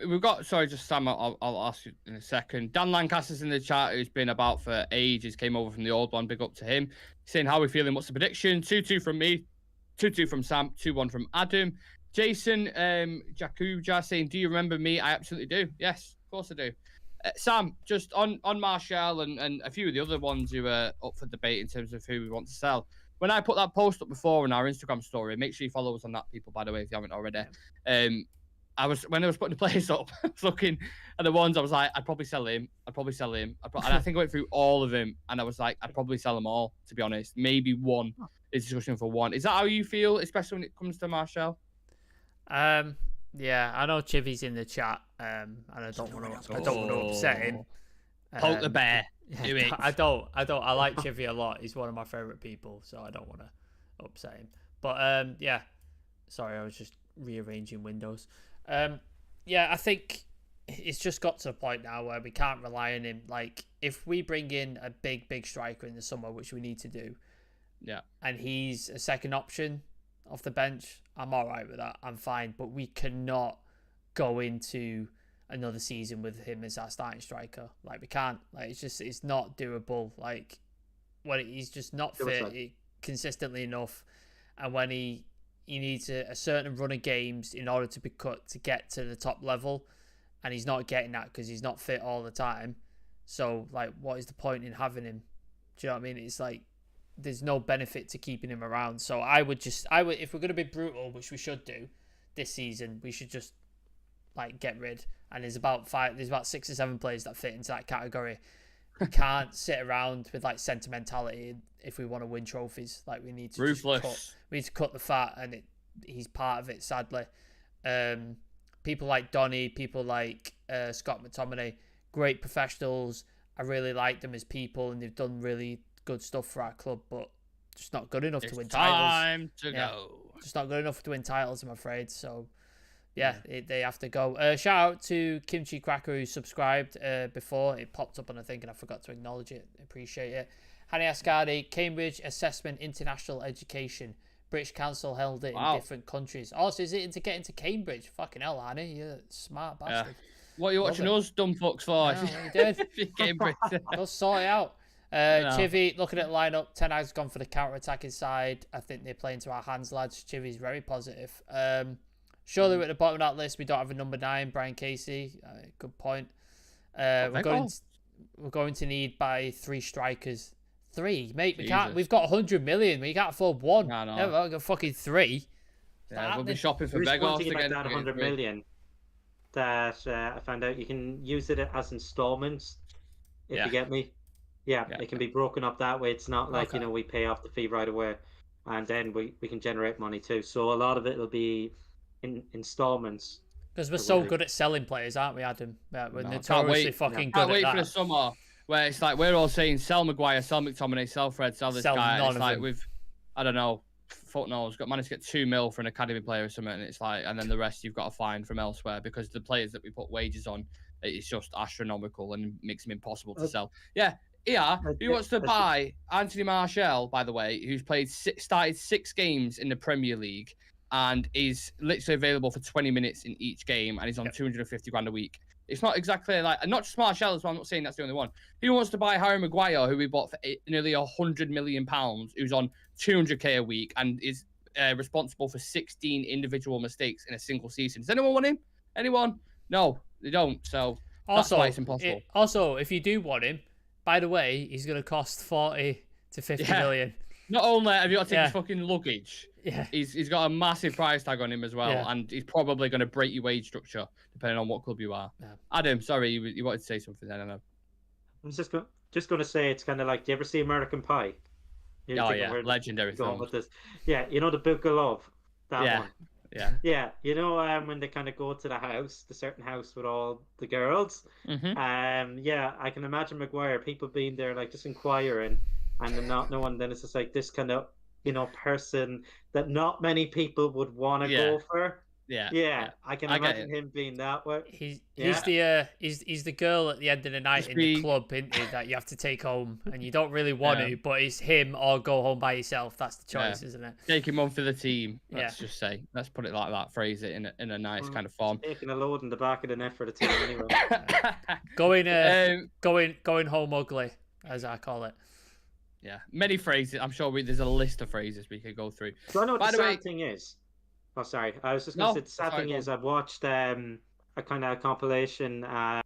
S1: We've got, sorry, just Sam, I'll ask you in a second. Dan Lancaster's in the chat, who's been about for ages, came over from the old one. Big up to him. Saying, how are we feeling? What's the prediction? 2-2 from me, 2-2 from Sam, 2-1 from Adam. Jason Jakuja saying, do you remember me? I absolutely do. Yes, of course I do. Sam, just on Martial and a few of the other ones who are up for debate in terms of who we want to sell. When I put that post up before in our Instagram story, make sure you follow us on that, people, by the way, if you haven't already. When I was putting the players up, I was looking at the ones, I was like, I'd probably sell him. And I think I went through all of them, and I was like, I'd probably sell them all, to be honest. Maybe one is discussion for one. Is that how you feel, especially when it comes to Martial?
S3: Yeah, I know Chivy's in the chat, and I don't want to upset him.
S1: Poke the bear. Do it.
S3: I don't. I like Chivy a lot. He's one of my favorite people, so I don't want to upset him. But yeah, sorry, I was just rearranging windows. Yeah, I think it's just got to a point now where we can't rely on him. Like, if we bring in a big striker in the summer, which we need to do,
S1: yeah,
S3: and he's a second option off the bench, I'm all right with that. I'm fine. But we cannot go into another season with him as our starting striker. Like, we can't. Like, it's not doable. Like, when he's just not fit consistently enough, and when he needs a certain run of games in order to be cut to get to the top level, and he's not getting that because he's not fit all the time. So, like, what is the point in having him? Do you know what I mean? It's like, there's no benefit to keeping him around. So I would, if we're going to be brutal, which we should do this season, we should just like get rid. And there's about 6 or 7 players that fit into that category. We can't sit around with like sentimentality if we want to win trophies. Like, we need to
S1: ruthless.
S3: We need to cut the fat, and he's part of it, sadly. People like Donny, people like Scott McTominay, great professionals. I really like them as people, and they've done really good stuff for our club, but just not good enough to win titles.
S1: Time to go.
S3: Just not good enough to win titles, I'm afraid. So, yeah, they have to go. Shout out to Kimchi Cracker, who subscribed before. It popped up on a thing, and I forgot to acknowledge it. Appreciate it. Hani Ascari, Cambridge Assessment International Education. British Council held it in different countries. Oh, so is it to get into Cambridge? Fucking hell, Hani. You're a smart bastard.
S1: What are you watching us dumb fucks for?
S3: No, what you doing?
S1: Cambridge.
S3: Go sort it out. Chivy, looking at lineup, Ten Hag's gone for the counter-attacking side. I think they play into our hands, lads. Chivy's very positive. Surely we're at the bottom of that list. We don't have a number 9, Brian Casey. Good point. We're going to need by 3 strikers. 3, mate. We can't. We've got 100 million. We can't afford 1.
S1: No.
S3: Never got fucking 3.
S1: Yeah, we'll be shopping for
S2: Begos
S1: Begos
S2: about
S1: again.
S2: that 100 million that I found out you can use it as installments. If you get me. Yeah, it can be broken up that way. It's not like, we pay off the fee right away and then we can generate money too. So a lot of it will be in installments.
S3: Because we're so good at selling players, aren't we, Adam? We're notoriously fucking good at that.
S1: Can't wait for the summer where it's like we're all saying sell Maguire, sell McTominay, sell Fred, sell this guy. It's like I don't know, fuck knows, managed to get 2 mil for an academy player or something, and it's like, and then the rest you've got to find from elsewhere because the players that we put wages on, it's just astronomical and makes them impossible to sell. Yeah. Yeah, who wants to buy Anthony Martial, by the way, who's started 6 games in the Premier League and is literally available for 20 minutes in each game and he's on 250 grand a week? It's not exactly like, and not just Martial as well, I'm not saying that's the only one. Who wants to buy Harry Maguire, who we bought for nearly £100 million, who's on 200k a week and is responsible for 16 individual mistakes in a single season? Does anyone want him? Anyone? No, they don't. So that's why it's impossible.
S3: Also, if you do want him, by the way, he's going to cost 40 to 50 million.
S1: Not only have you got to take his fucking luggage,
S3: Yeah.
S1: He's got a massive price tag on him as well, and he's probably going to break your wage structure depending on what club you are. Yeah. Adam, sorry, you wanted to say something then, I know.
S2: I was just going to say, it's kind of like, do you ever see American Pie?
S1: Legendary film.
S2: Yeah, you know the Book of Love? That one.
S1: Yeah.
S2: Yeah, you know when they kind of go to the house, the certain house with all the girls.
S1: Mm-hmm.
S2: Yeah, I can imagine Maguire, people being there like just inquiring, and then not knowing. Then it's just like this kind of person that not many people would want to go for. Yeah. I can imagine him being that way.
S3: He's the girl at the end of the night in the club, isn't he, that you have to take home, and you don't really want to, but it's him or go home by yourself. That's the choice, isn't it?
S1: Take him on for the team. Let's just say. Let's put it like that. Phrase it in a nice kind of form.
S2: Taking a load in the back of the net for the team anyway.
S3: Going home ugly, as I call it.
S1: Yeah, many phrases. I'm sure there's a list of phrases we could go through.
S2: So I know what the sad thing is. Oh, sorry. I was just going to say the sad thing is I've watched a kind of compilation of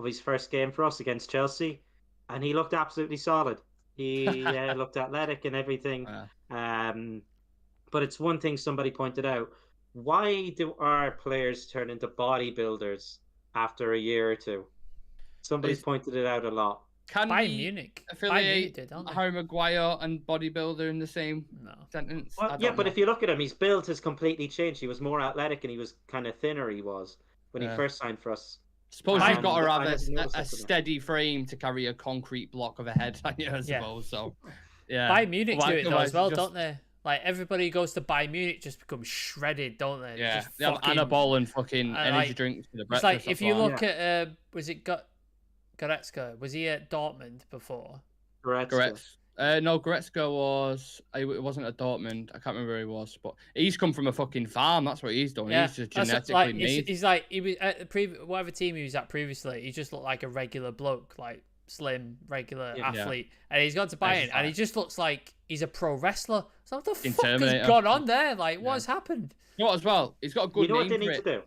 S2: his first game for us against Chelsea, and he looked absolutely solid. He looked athletic and everything. But it's one thing somebody pointed out. Why do our players turn into bodybuilders after a year or two? Somebody's pointed it out a lot.
S1: Can
S3: Bayern Munich
S1: affiliate Harry Maguire and bodybuilder in the same sentence?
S2: Well, but if you look at him, his build has completely changed. He was more athletic and he was kind of thinner. He was when he first signed for us.
S1: Suppose you've got to have a steady frame to carry a concrete block of a head, I suppose. So,
S3: Bayern Munich do it though as well, don't they? Like everybody goes to Bayern Munich just becomes shredded, don't they?
S1: Yeah, they have anabol and fucking energy drinks for the breakfast.
S3: It's like if you look at Goretzka, was he at Dortmund before?
S2: Goretzka.
S1: No, Goretzka was. It wasn't at Dortmund. I can't remember where he was, but he's come from a fucking farm. That's what he's done.
S3: Yeah,
S1: he's just genetically made.
S3: He's like he was at whatever team he was at previously. He just looked like a regular bloke, like slim, regular athlete, and he's gone to Bayern, and he just looks like he's a pro wrestler. So what the fuck has gone on there? Like, what has happened?
S1: You know what, as well? He's got a good name
S2: what they need to do?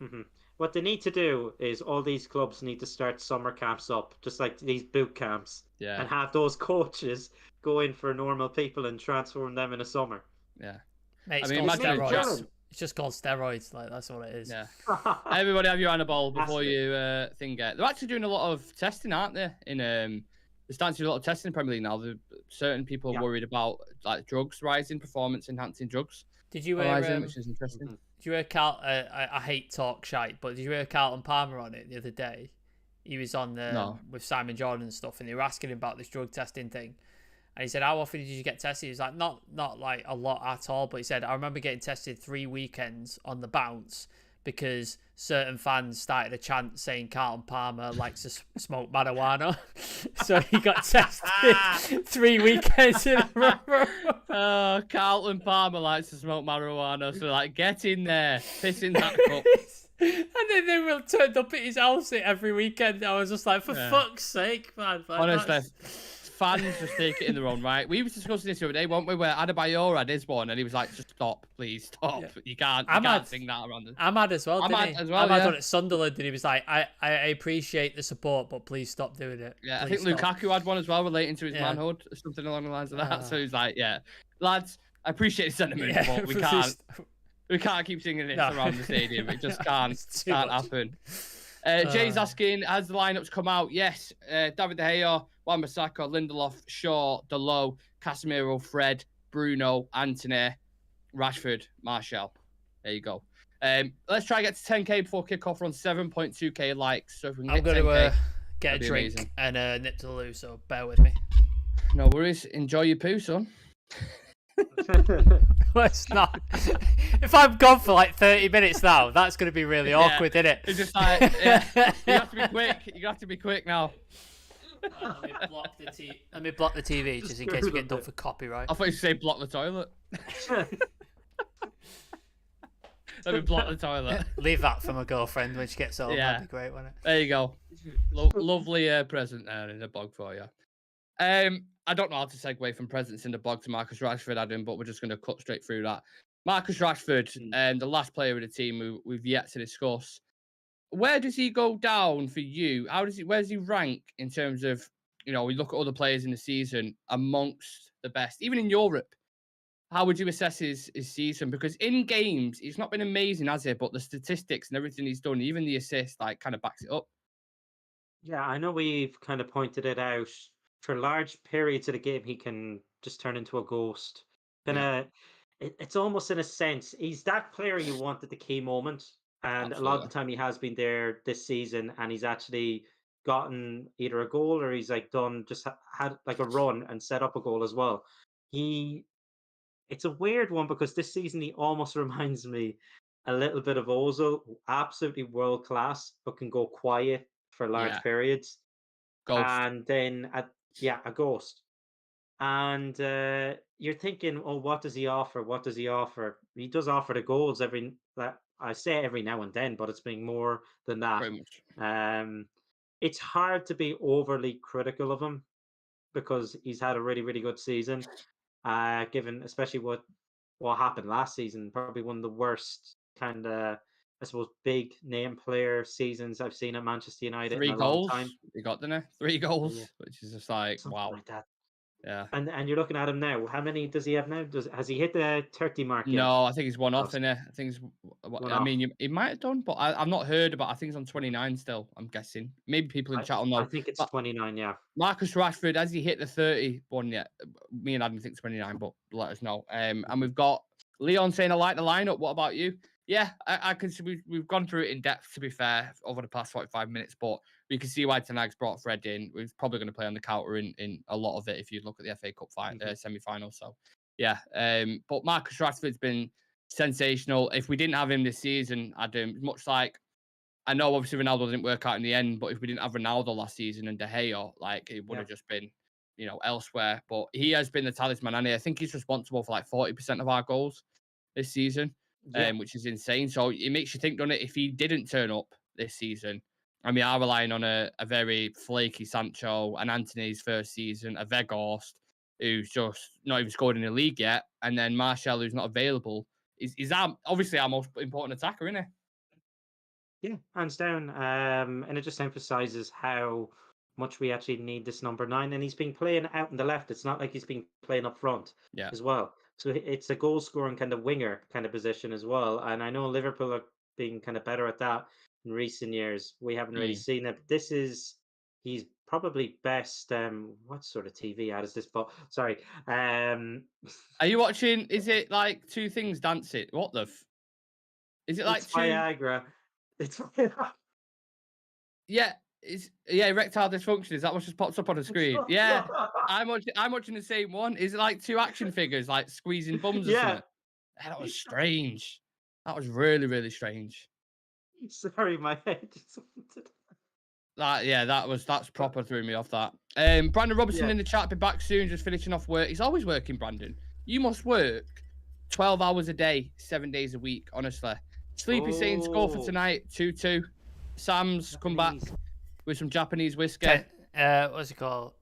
S2: Mm-hmm. What they need to do is all these clubs need to start summer camps up, just like these boot camps, and have those coaches go in for normal people and transform them in the summer.
S3: Yeah, mate, it's just called steroids. Like that's what it is.
S1: Yeah. Everybody have your anabol before you think it. They're actually doing a lot of testing, aren't they? They're starting to do a lot of testing in the Premier League now. Certain people are worried about like drugs rising, performance enhancing drugs.
S3: Did you hear? Which is interesting. Did you hear I hate talk shite, but did you hear Carlton Palmer on it the other day? He was on with Simon Jordan and stuff, and they were asking him about this drug testing thing. And he said, "How often did you get tested?" He was like, "Not like a lot at all." But he said, "I remember getting tested 3 weekends on the bounce because certain fans started a chant saying Carlton Palmer likes to smoke marijuana." So he got tested 3 weekends in a row.
S1: Carlton Palmer likes to smoke marijuana. So like, get in there, piss in that cup.
S3: And then they will turned up at his house every weekend. I was just like, for fuck's sake, man. Like,
S1: honestly, fans just take it in their own right. We were discussing this the other day, weren't we? Where Adebayor had his one, and he was like, "Just stop, please stop. Yeah. You can't sing that around."
S3: Ahmad as well.
S1: Ahmad as well.
S3: Ahmad on at Sunderland, and he was like, "I appreciate the support, but please stop doing it."
S1: Yeah, I think Lukaku had one as well, relating to his manhood, or something along the lines of that. So he's like, "Yeah, lads, I appreciate the sentiment, but we can't." We can't keep singing this around the stadium. It just can't happen. Jay's asking, has the lineups come out? Yes. David De Gea, Wan-Bissaka, Lindelof, Shaw, Dalot, Casemiro, Fred, Bruno, Antony, Rashford, Martial. There you go. Let's try and get to 10k before kickoff. We're on 7.2k likes. So if we can
S3: I'm going to get a drink
S1: amazing.
S3: and nip to the loo, so bear with me.
S1: No worries. Enjoy your poo, son.
S3: Well, it's not. If I'm gone for like 30 minutes now, that's going to be really awkward, isn't it?
S1: It's just like, you have to be quick. You have to be quick now.
S3: Let me block the TV just in case we get done for copyright.
S1: I thought you say block the toilet. Let me block the toilet.
S3: Leave that for my girlfriend when she gets home. That'd be great, wouldn't it?
S1: There you go. Lovely present there in the bog for you. I don't know how to segue from presents in the bog to Marcus Rashford, Adam, but we're just going to cut straight through that. Marcus Rashford, the last player of the team we've yet to discuss. Where does he go down for you? Where does he rank in terms of, we look at other players in the season amongst the best, even in Europe? How would you assess his season? Because in games, he's not been amazing, has he? But the statistics and everything he's done, even the assist, kind of backs it up.
S2: Yeah, I know we've kind of pointed it out. For large periods of the game, he can just turn into a ghost. It's almost in a sense, he's that player you want at the key moment. And a lot of the time he has been there this season, and he's actually gotten either a goal or he's had like a run and set up a goal as well. It's a weird one because this season he almost reminds me a little bit of Ozil, absolutely world class, but can go quiet for large periods.
S1: Ghost.
S2: And then a ghost. And you're thinking, oh, what does he offer? What does he offer? He does offer the goals every now and then, but it's been more than that.
S1: Very much.
S2: It's hard to be overly critical of him because he's had a really, really good season. Given especially what happened last season, probably one of the worst kind of, I suppose, big name player seasons I've seen at Manchester United.
S1: 3
S2: in a
S1: goals.
S2: long time.
S1: He got there. 3 goals, which is just like
S2: Something
S1: wow.
S2: like that.
S1: Yeah.
S2: And you're looking at him now. How many does he have now? Has he hit the 30 mark yet?
S1: No, I think he's one off in it. I think he might have done, but I've not heard about. I think he's on 29 still. I'm guessing. Maybe people in chat will know.
S2: I think it's 29. Yeah.
S1: Marcus Rashford, has he hit the 31 yet? Me and Adam think 29, but let us know. And we've got Leon saying I like the lineup. What about you? Yeah, I can see we've gone through it in depth, to be fair, over the past 45 minutes, but we can see why Ten Hag's brought Fred in. We're probably going to play on the counter in a lot of it if you look at the FA Cup semi-final. So, yeah. But Marcus Rashford's been sensational. If we didn't have him this season, much like, I know obviously Ronaldo didn't work out in the end, but if we didn't have Ronaldo last season and De Gea, it would have just been, elsewhere. But he has been the talisman, and I think he's responsible for 40% of our goals this season. Which is insane. So it makes you think, doesn't it, if he didn't turn up this season, and we are relying on a very flaky Sancho, and Antony's first season, a Weghorst, who's just not even scored in the league yet, and then Martial, who's not available, is obviously our most important attacker, isn't he?
S2: Yeah, hands down. And it just emphasises how much we actually need this number 9. And he's been playing out on the left. It's not like he's been playing up front as well. So it's a goal scoring kind of winger kind of position as well. And I know Liverpool are being kind of better at that in recent years. We haven't really seen it. But he's probably best. What sort of TV ad is this? But sorry.
S1: Are you watching? Is it like Two Things Dancing? What the? Is it like
S2: it's Viagra? It's
S1: yeah. Erectile dysfunction. Is that what just pops up on the screen? Yeah, I'm watching the same one. Is it like 2 action figures like squeezing bums or something? That was strange. That was really, really strange.
S2: Sorry, my head.
S1: That's proper threw me off that. Brandon Robertson in the chat, be back soon, just finishing off work. He's always working, Brandon. You must work 12 hours a day, 7 days a week, honestly. Sleepy saying score for
S2: Oh.
S1: tonight 2-2. Sam's come back
S2: Japanese.
S1: with some Japanese whiskey.
S3: What's it called?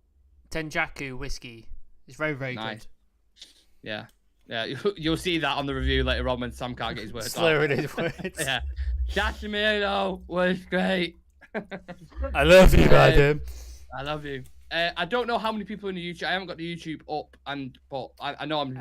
S3: Tenjaku whiskey. It's very, very
S1: Nice.
S3: good.
S1: Yeah. Yeah, you'll see that on the review later on when Sam can't get his words out.
S3: Slurring his words.
S1: Yeah. Sashimi was great.
S3: I love you, madam.
S1: I love you. I don't know how many people in the YouTube. I haven't got the YouTube up, but I know I'm.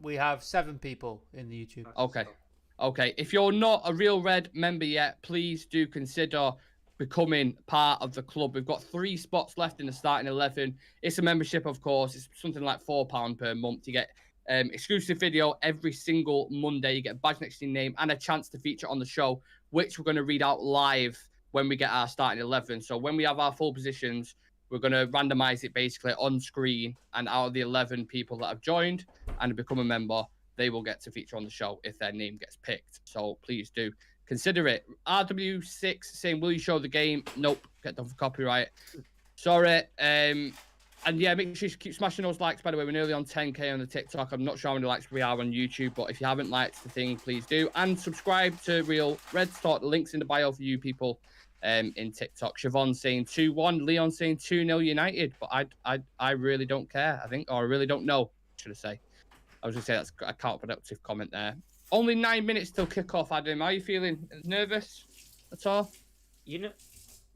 S3: We have 7 people in the YouTube.
S1: Okay. If you're not a Real Red member yet, please do consider becoming part of the club. We've got 3 spots left in the starting 11. It's a membership, of course. It's something like £4 per month. You get exclusive video every single Monday. You get a badge next to your name and a chance to feature on the show, which we're going to read out live when we get our starting 11. So when we have our full positions, we're going to randomize it basically on screen, and out of the 11 people that have joined and become a member, they will get to feature on the show if their name gets picked. So please do consider it. RW6 saying, will you show the game? Nope, get done for copyright. Sorry. And yeah, make sure you keep smashing those likes. By the way, we're nearly on 10k on the TikTok. I'm not sure how many likes we are on YouTube, but if you haven't liked the thing, please do. And subscribe to Real Red Talk. The link's in the bio for you people in TikTok. Siobhan saying 2-1. Leon saying 2-0 United. But I really don't care, I think. Or I really don't know, should I say. I was going to say that's a counterproductive comment there. Only 9 minutes till kick-off, Adam. Are you feeling nervous at all?
S2: You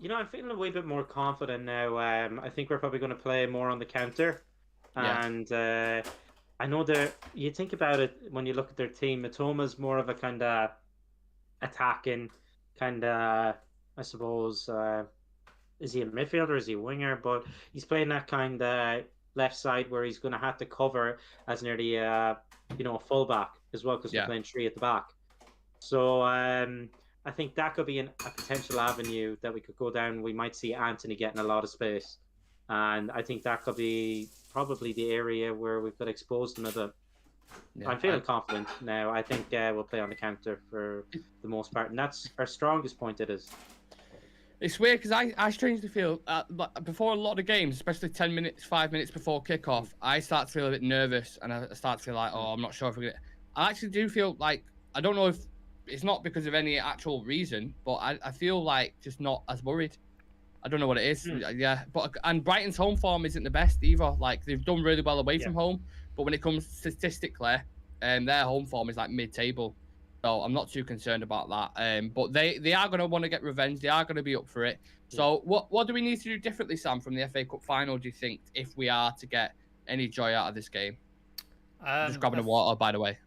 S2: know, I'm feeling a wee bit more confident now. I think we're probably going to play more on the counter.
S1: Yeah.
S2: And I know you think about it when you look at their team, Matoma's more of a kind of attacking, kind of, I suppose, is he a midfielder, is he a winger? But he's playing that kind of left side where he's going to have to cover as nearly, a fullback as well, because we're playing 3 at the back. So, I think that could be a potential avenue that we could go down. We might see Anthony getting a lot of space. And I think that could be probably the area where we've got exposed him a bit. Yeah, I'm feeling confident now. I think we'll play on the counter for the most part. And that's our strongest point, it is.
S1: It's weird because I strangely feel before a lot of games, especially 10 minutes, 5 minutes before kickoff, I start to feel a bit nervous and I start to feel like, I'm not sure if we're going to... I actually do feel like, I don't know if it's not because of any actual reason, but I feel like just not as worried. I don't know what it is. Yeah, and Brighton's home form isn't the best either. Like, they've done really well away from home, but when it comes statistically, their home form is like mid-table. So I'm not too concerned about that. But they are going to want to get revenge. They are going to be up for it. So what do we need to do differently, Sam, from the FA Cup final, do you think, if we are to get any joy out of this game? Just grabbing a water, by the way.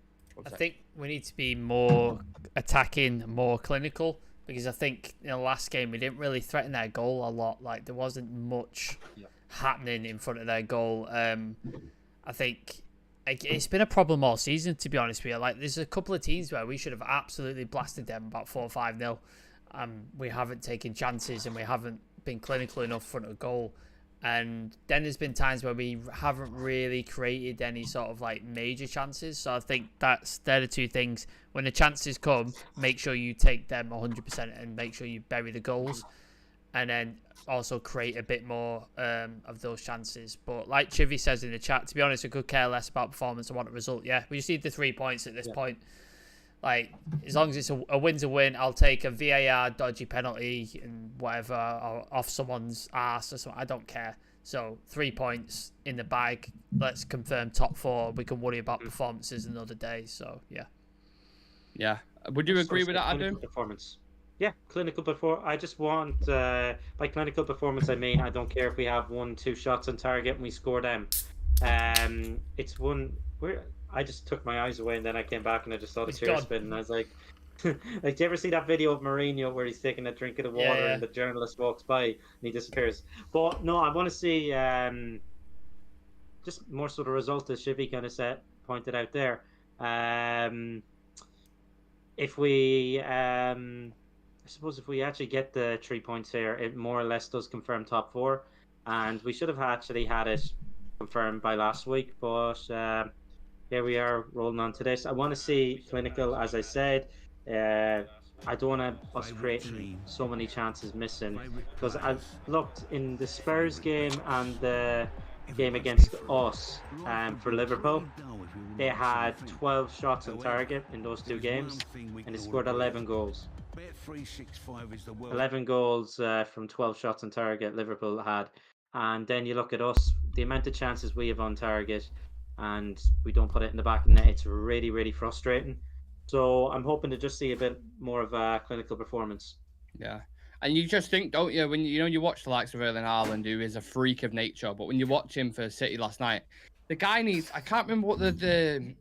S3: I think we need to be more attacking, more clinical, because I think in the last game we didn't really threaten their goal a lot. Like, there wasn't much happening in front of their goal. I think it's been a problem all season, to be honest with you. Like, there's a couple of teams where we should have absolutely blasted them about 4 or 5-0. We haven't taken chances and we haven't been clinical enough in front of goal. And then there's been times where we haven't really created any sort of like major chances. So I think they're the 2 things. When the chances come, make sure you take them 100% and make sure you bury the goals. And then also create a bit more of those chances. But like Chivy says in the chat, to be honest, I could care less about performance and want a result. Yeah, we just need the 3 points at this point. Like, as long as it's a win's a win, I'll take a VAR dodgy penalty and whatever, or off someone's ass or something. I don't care. So 3 points in the bag. Let's confirm top 4. We can worry about performances another day. So yeah. Yeah.
S1: Would you agree with that, Adam?
S2: Performance. Yeah, clinical performance. I just want, by clinical performance, I mean, I don't care if we have 1-2 shots on target and we score them. It's one where I just took my eyes away and then I came back and I just saw the chair spin and I was like, like, do you ever see that video of Mourinho where he's taking a drink of the water and the journalist walks by and he disappears? But no, I want to see just more sort of result as Shivy kind of pointed out there. If we, I suppose if we actually get the 3 points here, it more or less does confirm top 4, and we should have actually had it confirmed by last week, but here we are rolling on to this. I want to see clinical, as I said. I don't want us creating so many chances missing, because I've looked in the Spurs game and the game against us for Liverpool. They had 12 shots on target in those 2 games, and they scored 11 goals. 11 goals from 12 shots on target Liverpool had. And then you look at us, the amount of chances we have on target, and we don't put it in the back of the net. It's really, really frustrating. So I'm hoping to just see a bit more of a clinical performance.
S1: Yeah. And you just think, don't you, when you watch the likes of Erling Haaland, who is a freak of nature, but when you watch him for City last night, the guy needs, I can't remember what the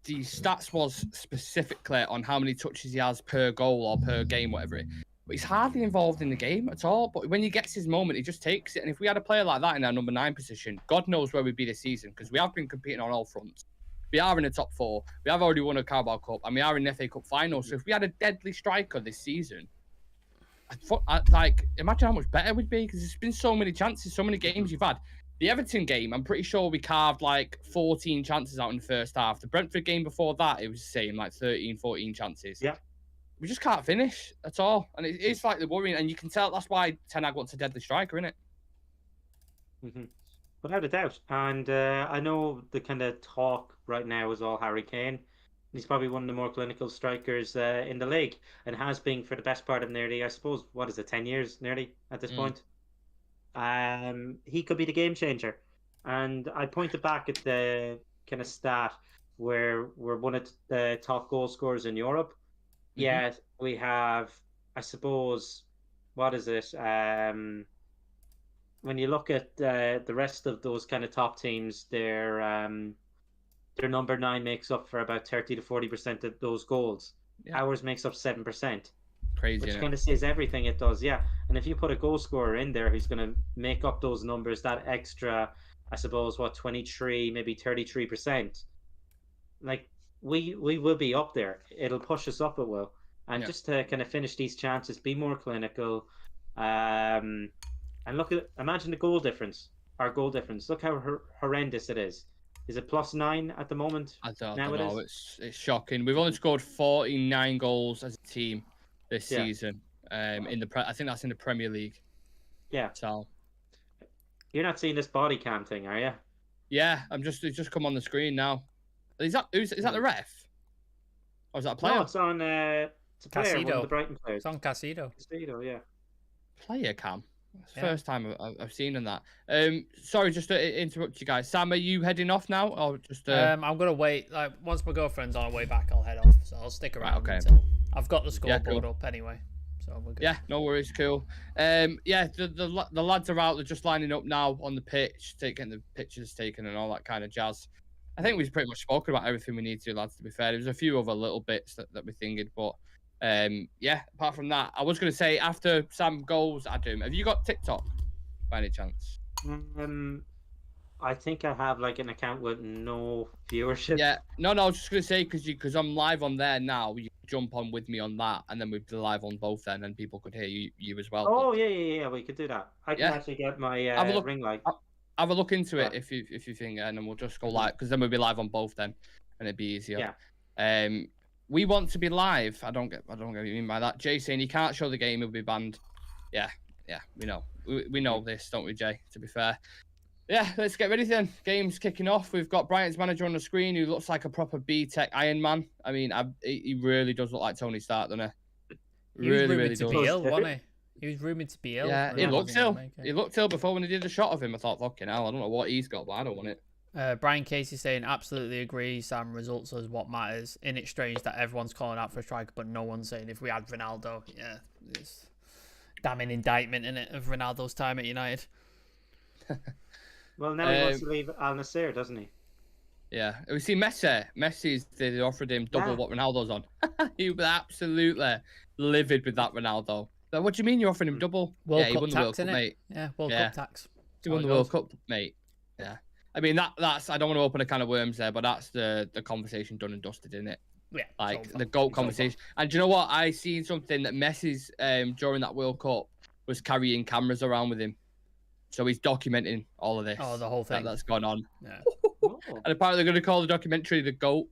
S1: stats was specifically on how many touches he has per goal or per game, whatever it is. But he's hardly involved in the game at all. But when he gets his moment, he just takes it. And if we had a player like that in our number 9 position, God knows where we'd be this season, because we have been competing on all fronts. We are in the top 4. We have already won a Carabao Cup, and we are in the FA Cup final. So if we had a deadly striker this season, imagine how much better we'd be, because there's been so many chances, so many games you've had. The Everton game, I'm pretty sure we carved like 14 chances out in the first half. The Brentford game before that, it was the same, like 13, 14 chances.
S2: Yeah.
S1: We just can't finish at all. And it's like the worrying, and you can tell that's why Ten Hag wants a deadly striker, isn't it?
S2: Mm-hmm. Without a doubt. And I know the kind of talk right now is all Harry Kane. He's probably one of the more clinical strikers in the league, and has been for the best part of nearly, I suppose, 10 years nearly at this point. He could be the game changer. And I pointed back at the kind of stat where we're one of the top goal scorers in Europe. Mm-hmm. Yeah, we have, I suppose, what is it? When you look at the rest of those kind of top teams, their number 9 makes up for about 30 to 40% of those goals. Yeah. Ours makes up 7%.
S1: Crazy,
S2: which kind of says everything it does, yeah. And if you put a goal scorer in there who's going to make up those numbers, that extra, I suppose, 23, maybe 33%, like we will be up there. It'll push us up, it will. And just to kind of finish these chances, be more clinical, and imagine the goal difference, our goal difference. Look how horrendous it is. Is it +9 at the moment?
S1: I don't know. It's shocking. We've only scored 49 goals as a team this season. I think that's in the Premier League.
S2: Yeah.
S1: So
S2: you're not seeing this body cam thing, are you?
S1: Yeah, it's just come on the screen now. Is that the ref? Or is that a player?
S2: No, it's on it's a player, one of the Brighton players.
S3: It's on Casido.
S2: Casido, yeah.
S1: Player cam. It's the first time I've seen that. Sorry, just to interrupt you guys. Sam, are you heading off now, or just?
S3: I'm gonna wait. Like once my girlfriend's on her way back, I'll head off. So I'll stick around until I've got the scoreboard up anyway. So we're good.
S1: Yeah, no worries, cool. The lads are out. They're just lining up now on the pitch, taking the pictures taken and all that kind of jazz. I think we've pretty much spoken about everything we need to, lads. To be fair, there's a few other little bits that we thinking, but. Apart from that, I was going to say after Sam goes, Adam, have you got TikTok by any chance?
S2: I think I have like an account with no viewership.
S1: Yeah, no, I was just going to say because I'm live on there now. You jump on with me on that, and then we'd be live on both then, and people could hear you as well.
S2: Oh yeah, we could do that. I can actually get my ring light.
S1: Have a look into it if you think, and then we'll just go live because then we'll be live on both then, and it'd be easier. Yeah. We want to be live. I don't get what you mean by that. Jay saying he can't show the game, he'll be banned. Yeah, we know. We know this, don't we, Jay? To be fair. Yeah, let's get ready then. Game's kicking off. We've got Brighton's manager on the screen who looks like a proper B-Tech Iron Man. I mean, he really does look like Tony Stark, doesn't he?
S3: He was rumoured to be ill, wasn't he? He was rumoured to be ill.
S1: Yeah, he looked ill. He looked ill before when he did the shot of him. I thought, fucking hell, I don't know what he's got, but I don't want it.
S3: Brian Casey saying, absolutely agree, Sam, results is what matters. Isn't it strange that everyone's calling out for a striker, but no one's saying if we had Ronaldo? Yeah, it's damning indictment, isn't it, of Ronaldo's time at United.
S2: Well, now he wants to leave Al Nassr, doesn't he?
S1: Yeah. We see Messi, they offered him double what Ronaldo's on. He was absolutely livid with that Ronaldo. But what do you mean you're offering him double?
S3: World
S1: Cup
S3: he won the World
S1: Cup, mate.
S3: Yeah, World Cup tax.
S1: He won the World Cup, mate. Yeah. I mean, that's I don't want to open a can of worms there, but that's the conversation done and dusted, isn't it?
S3: Yeah.
S1: Like the GOAT conversation. And do you know what? I seen something that Messi's during that World Cup was carrying cameras around with him. So he's documenting all of this.
S3: Oh, the whole thing.
S1: That's gone on.
S3: Yeah.
S1: And apparently they're going to call the documentary The GOAT.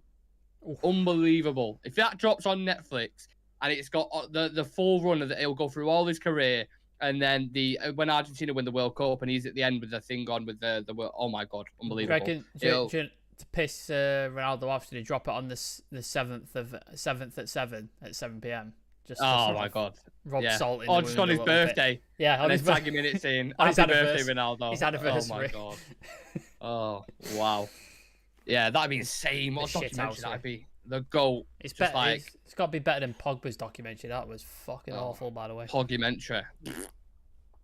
S1: Unbelievable. If that drops on Netflix and it's got the full run of it, it'll go through all his career And then when Argentina win the World Cup, and he's at the end with the thing on with the oh my god, unbelievable!
S3: Reckon, to piss Ronaldo off, should he drop it on the 7th at 7 p.m. Just
S1: oh my god,
S3: rub salt in.
S1: Oh, just on his birthday.
S3: Bit. Yeah,
S1: on his tag him in it saying happy birthday, Ronaldo.
S3: His anniversary.
S1: Oh my god. Oh wow. Yeah, that'd be insane. What documentary that'd be? The GOAT.
S3: It's better. Like, it's got to be better than Pogba's documentary. That was fucking awful, by the way.
S1: Poggymentary.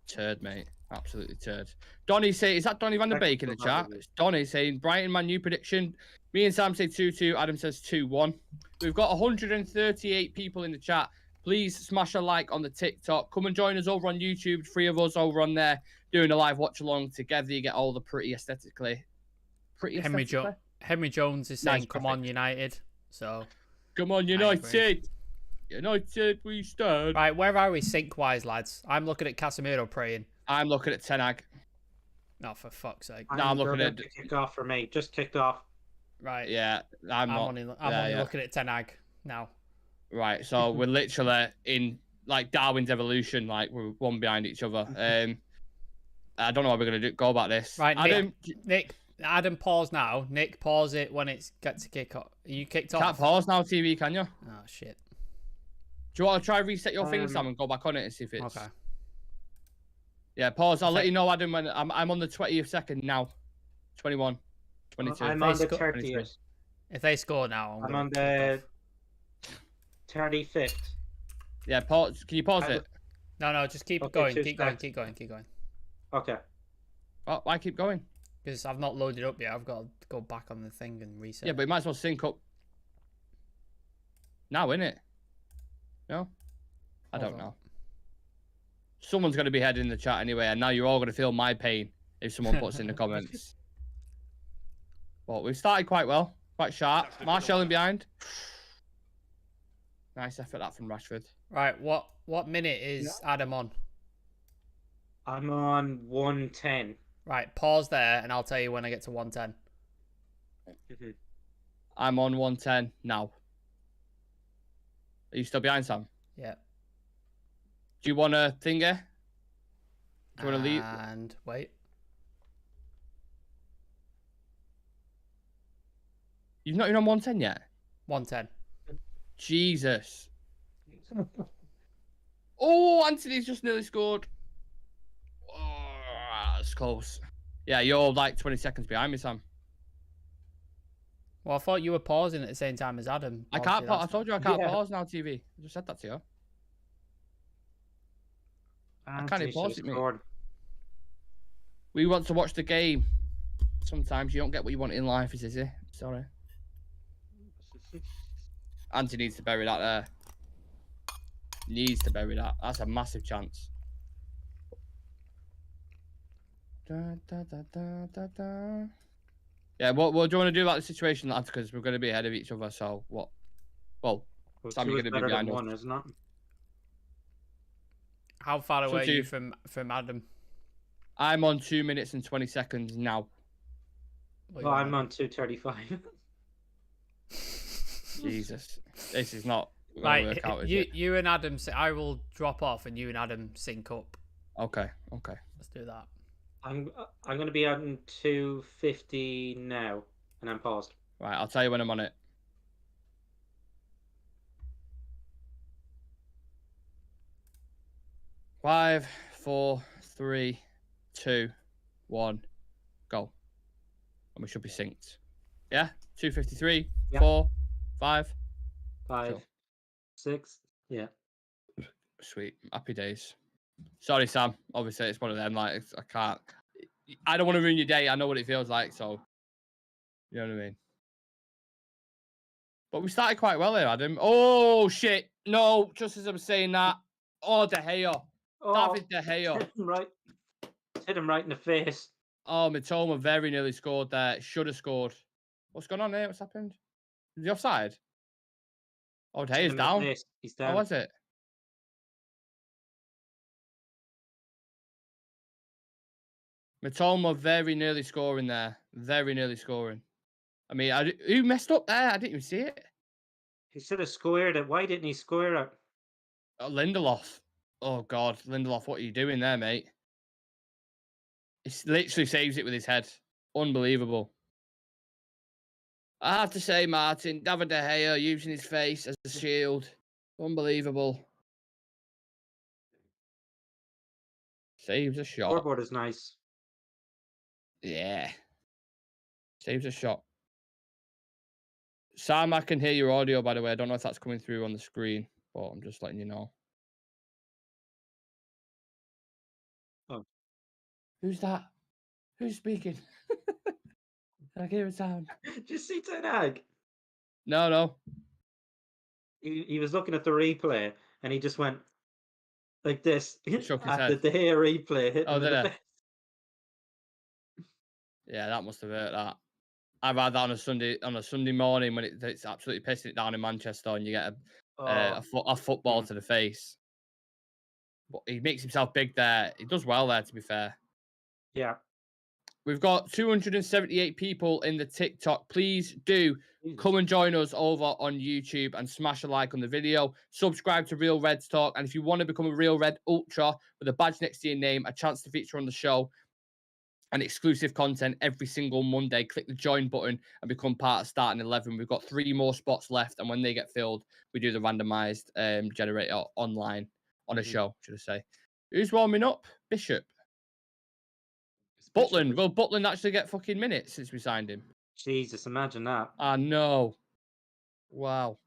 S1: Turd, mate. Absolutely turd. Donny say, is that Donny Van der Beek in the chat? It's Donny saying Brighton Man U prediction. Me and Sam say 2-2. Adam says 2-1. We've got 138 people in the chat. Please smash a like on the TikTok. Come and join us over on YouTube. 3 of us over on there doing a live watch along together. You get all the pretty aesthetically.
S3: Henry Jones is saying, "Come on, United." So,
S1: come on, United. United, we stand.
S3: Right, where are we sync-wise, lads? I'm looking at Casemiro praying.
S1: I'm looking at Ten Hag.
S3: No, for fuck's sake.
S1: I'm looking at
S2: kick off for me. Just kicked off.
S3: Right.
S1: Yeah, I'm
S3: only looking at Ten Hag now.
S1: Right, so we're literally in like Darwin's evolution, like we're one behind each other. I don't know what we're gonna go about this.
S3: Right, Adam, pause now. Nick, pause it when it's got to kick off. Are you kicked off?
S1: Can't pause now, TV, can you?
S3: Oh shit.
S1: Do you want to try reset your thing, Sam, and go back on it and see if it's
S3: okay?
S1: Yeah, pause. I'll let you know, Adam, when I'm on the 20th second now. 21, 22.
S2: I'm on the 30th.
S3: If they score now,
S2: I'm on the 35th.
S1: Yeah, pause. Can you pause it?
S3: No, just keep going. Keep going.
S2: Okay.
S1: Oh, why keep going?
S3: Because I've not loaded up yet. I've got to go back on the thing and reset.
S1: Yeah, but it might as well sync up now, innit? No? I don't know. Someone's going to be heading in the chat anyway, and now you're all going to feel my pain if someone puts in the comments. But we've started quite well. Quite sharp. Marshall in behind. Nice effort that from Rashford.
S3: Right, what minute is Adam on?
S2: I'm on 110.
S3: Right, pause there, and I'll tell you when I get to 110.
S1: I'm on 110 now. Are you still behind, Sam?
S3: Yeah.
S1: Do you want a thinger? Do you want to leave?
S3: And wait.
S1: You've not even on 110 yet?
S3: 110.
S1: Jesus. Oh, Anthony's just nearly scored. Oh, that's close. Yeah, you're like 20 seconds behind me, Sam.
S3: Well, I thought you were pausing at the same time as Adam.
S1: I can't pause. I told you I can't pause now, TV. I just said that to you. I can't even pause it, mate. We want to watch the game. Sometimes you don't get what you want in life, is it? Sorry. Anthony needs to bury that there. Needs to bury that. That's a massive chance. Da, da, da, da, da, da. Yeah, what do you want to do about the situation, lads? Because we're going to be ahead of each other. So what? Well, Sam, you're going to be behind us.
S2: One, isn't it?
S3: How far away are you from Adam?
S1: I'm on 2 minutes and 20 seconds now.
S2: Well, I'm on 2:35.
S1: Jesus, this is not
S3: right.
S1: Work out,
S3: you and Adam. I will drop off, and you and Adam sync up.
S1: Okay.
S3: Let's do that.
S2: I'm going to be on 2:50 now, and I'm paused.
S1: Right, I'll tell you when I'm on it. Five, 4, 3, 2, 1, go. And we should be synced. Yeah? 2:53,
S2: yeah.
S1: 4, 5.
S2: 5, 6. Yeah.
S1: Sweet. Happy days. Sorry, Sam. Obviously, it's one of them. Like, I don't want to ruin your day. I know what it feels like, so. You know what I mean? But we started quite well here, Adam. Oh, shit. No, just as I'm saying that. Oh, De Gea.
S2: Oh,
S1: David De Gea.
S2: Hit him right in the face.
S1: Oh, Mitoma very nearly scored there. Should have scored. What's going on there? What's happened? Is he offside? Oh, De Gea's down.
S2: He's down.
S1: Oh, was it? Mitoma very nearly scoring there. Very nearly scoring. I mean, who messed up there? I didn't even see it.
S2: He should have squared it. Why didn't he square it?
S1: Lindelof. Oh God, Lindelof, what are you doing there, mate? He literally saves it with his head. Unbelievable. I have to say, Martin, David De Gea using his face as a shield. Unbelievable. Saves a shot.
S2: Scoreboard is nice.
S1: Yeah. Saves a shot. Sam, I can hear your audio, by the way. I don't know if that's coming through on the screen, but I'm just letting you know.
S2: Oh.
S1: Who's that? Who's speaking? Can I hear a sound?
S2: Did you see Ten Hag?
S1: No.
S2: He was looking at the replay and he just went like this
S1: Shook his
S2: at the
S1: head.
S2: De Gea replay, hitting
S1: Oh,
S2: him in
S1: did
S2: the
S1: I?
S2: face.
S1: Yeah, that must have hurt that. I've had that on a Sunday morning when it's absolutely pissing it down in Manchester, and you get a football to the face. But he makes himself big there. He does well there, to be fair.
S2: Yeah.
S1: We've got 278 people in the TikTok. Please do come and join us over on YouTube and smash a like on the video. Subscribe to Real Reds Talk. And if you want to become a Real Red Ultra with a badge next to your name, a chance to feature on the show, and exclusive content every single Monday, click the join button and become part of Starting 11. We've got 3 more spots left. And when they get filled, we do the randomized generator online on a show, should I say. Who's warming up? Bishop. Butland. Will Butland actually get fucking minutes since we signed him?
S2: Jesus, imagine that.
S1: I know. Wow.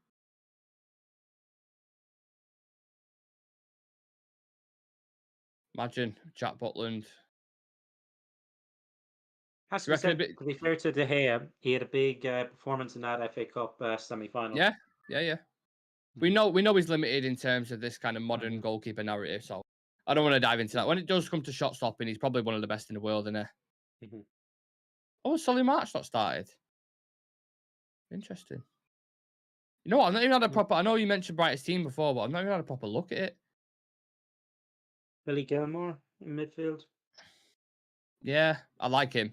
S1: Imagine Jack Butland.
S2: Has to be said, to be fair to De Gea, he had a big performance in that FA Cup semi-final.
S1: Yeah. We know he's limited in terms of this kind of modern goalkeeper narrative, so I don't want to dive into that. When it does come to shot stopping, he's probably one of the best in the world, isn't he? Oh, Solly March not started. Interesting. You know what? I've not even had a proper. I know you mentioned Brighton's team before, but I've not even had a proper look at it.
S2: Billy Gilmore in midfield.
S1: Yeah, I like him.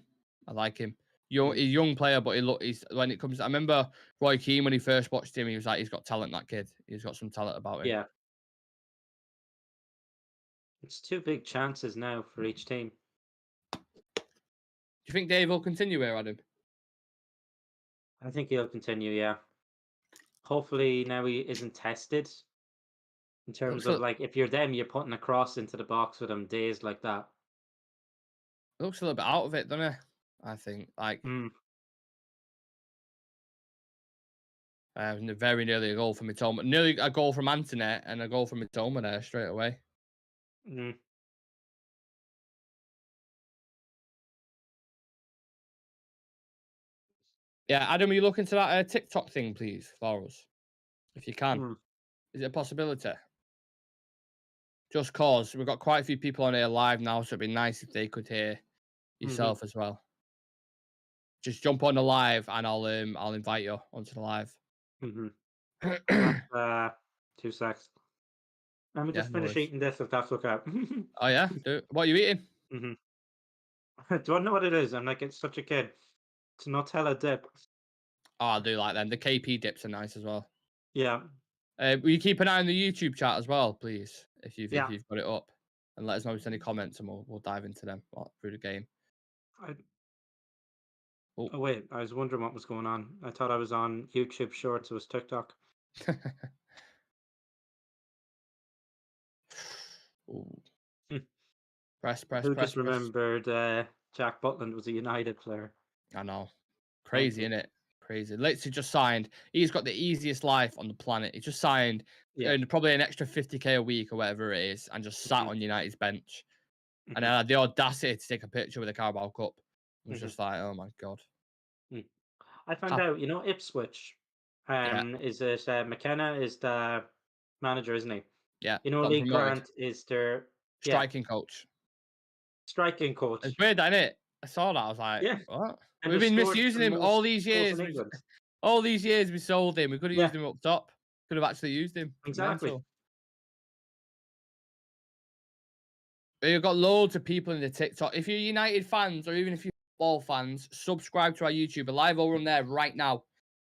S1: He's a young player, but he's when it comes. I remember Roy Keane when he first watched him. He was like, he's got talent. That kid. He's got some talent about him.
S2: Yeah. It's 2 big chances now for each team.
S1: Do you think Dave will continue here, Adam?
S2: I think he'll continue, yeah. Hopefully now he isn't tested in terms of like if you're them, you're putting a cross into the box with him days like that.
S1: It looks a little bit out of it, doesn't it? I think very nearly a goal from Mitoma. Nearly a goal from Antonet and a goal from Mitoma there straight away. Yeah, Adam, will you look into that TikTok thing, please, for us? If you can. Is it a possibility? Just cause we've got quite a few people on here live now, so it'd be nice if they could hear yourself as well. Just jump on the live and I'll invite you onto the live.
S2: 2 seconds. Let me just finish eating this if that's okay.
S1: Oh yeah? What are you eating?
S2: Do I know what it is? I'm like, it's such a kid. It's Nutella dip.
S1: Oh, I do like them. The KP dips are nice as well.
S2: Yeah.
S1: Will you keep an eye on the YouTube chat as well, please? If you've got it up, and let us know if there's any comments, and we'll dive into them through the game.
S2: Oh wait, I was wondering what was going on. I thought I was on YouTube Shorts. It was TikTok.
S1: Press.
S2: Who just remembered Jack Butland was a United player?
S1: I know. Crazy, innit? Crazy. Literally just signed. He's got the easiest life on the planet. He just signed probably an extra 50k a week or whatever it is, and just sat on United's bench. And then had the audacity to take a picture with the Carabao Cup. It was just like, oh my god.
S2: I found out, Ipswich is it McKenna is the manager, isn't he?
S1: Yeah.
S2: Lee Grant is their
S1: striking coach.
S2: Striking coach.
S1: It's weird, isn't it? I saw that. I was like, what?
S2: And
S1: we've been misusing him all these years. All these years we sold him. We could have used him up top. Could have actually used him.
S2: Exactly.
S1: We've got loads of people in the TikTok. If you're United fans or even if you're football fans, subscribe to our YouTube. We're live over on there right now.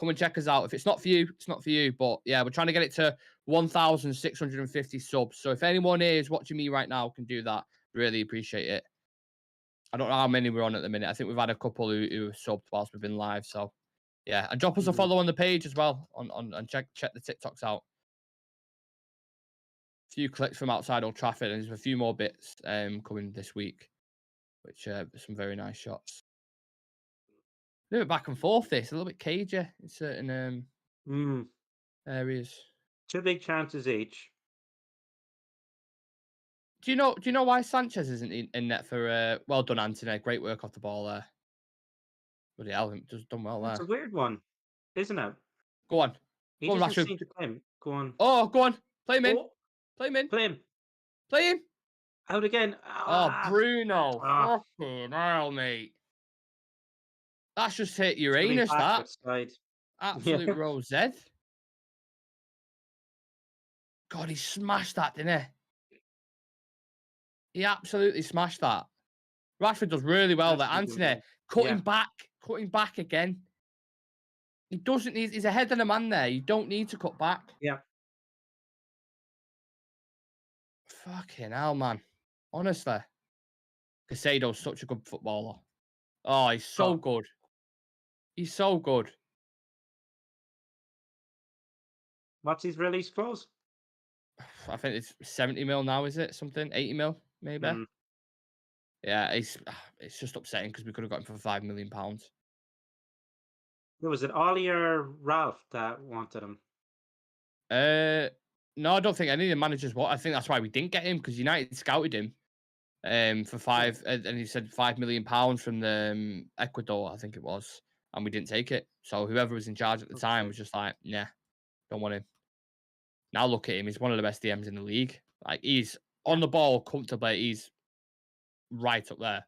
S1: Come and check us out. If it's not for you, it's not for you. But yeah, we're trying to get it to 1,650 subs. So if anyone is watching me right now can do that, really appreciate it. I don't know how many we're on at the minute. I think we've had a couple who have subbed whilst we've been live. So yeah, and drop us a follow on the page as well and check the TikToks out. A few clicks from outside Old Trafford, and there's a few more bits coming this week, which some very nice shots. A little bit back and forth. This a little bit cagey in certain areas.
S2: 2 big chances each.
S1: Do you know why Sanchez isn't in net for? Well done, Anthony. Great work off the ball there. Bloody hell, just done well there.
S2: It's a weird one, isn't it?
S1: Go on.
S2: He
S1: Go on,
S2: doesn't
S1: Rashford.
S2: seem to play him. Go on.
S1: Oh, go on. Play him in.
S2: Oh,
S1: Play him in.
S2: play him.
S1: Play him.
S2: Out again.
S1: Oh, Bruno. Fucking hell, mate. That's just hit Uranus, that.
S2: Side.
S1: Absolute
S2: Yeah.
S1: rosette. God, he smashed that, didn't he? He absolutely smashed that. Rashford does really well there. Anthony, cutting back again. He doesn't need, he's ahead of the man there. You don't need to cut back.
S2: Yeah.
S1: Fucking hell, man. Honestly. Casado's such a good footballer. Oh, he's so good. He's so good.
S2: What's his release clause?
S1: I think it's 70 mil now, is it? Something? 80 mil, maybe? Yeah, it's just upsetting because we could have got him for £5 million.
S2: Was it Ollie or Ralph that wanted him?
S1: No, I don't think any of the managers want. I think that's why we didn't get him, because United scouted him for five, and he said £5 million from the Ecuador, I think it was, and we didn't take it. So whoever was in charge at the time was just like, nah, don't want him. Now look at him; he's one of the best DMs in the league. Like, he's on the ball comfortably. He's right up there.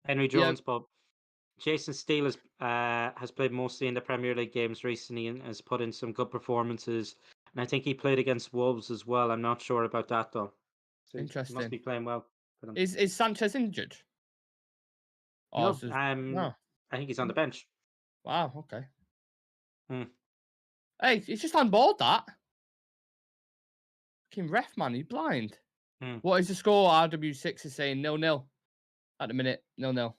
S2: Henry Jones, Bob. Jason Steele has played mostly in the Premier League games recently and has put in some good performances. And I think he played against Wolves as well. I'm not sure about that though. So
S1: Interesting.
S2: He must be playing well for them.
S1: Is Sanchez injured?
S2: No, I think he's on the bench.
S1: Wow. Okay. Hey, he's just on board that. Fucking ref, man. He's blind. What is the score? RW6 is saying 0-0 at the minute. 0-0.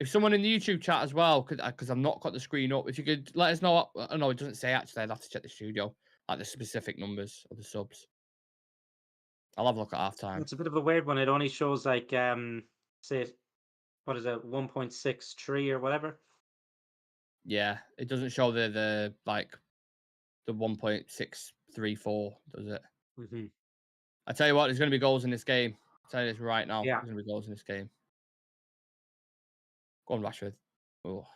S1: If someone in the YouTube chat as well, because I've not got the screen up, if you could let us know. Oh, no, it doesn't say actually. I'd have to check the studio, like the specific numbers of the subs. I'll have a look at halftime.
S2: It's a bit of a weird one. It only shows like say, what is it, 1.63 or whatever.
S1: Yeah, it doesn't show the 1.634, does it? I tell you what, there's going to be goals in this game. I'll tell you this right now.
S2: Yeah.
S1: There's going to be goals in this game. Go on, Rashford. Oh,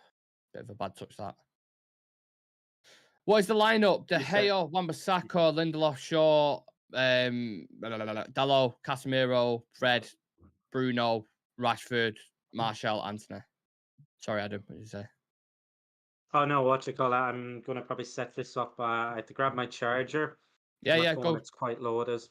S1: bit of a bad touch, that. What is the lineup? De Gea, Wan-Bissaka, Lindelof, Shaw, Dalot, Casemiro, Fred, Bruno, Rashford, Martial, Anthony. Sorry, Adam, what did you say?
S2: Oh no, what you call that? I'm gonna probably set this up. I have to grab my charger.
S1: Yeah,
S2: phone,
S1: go.
S2: It's quite low. It is.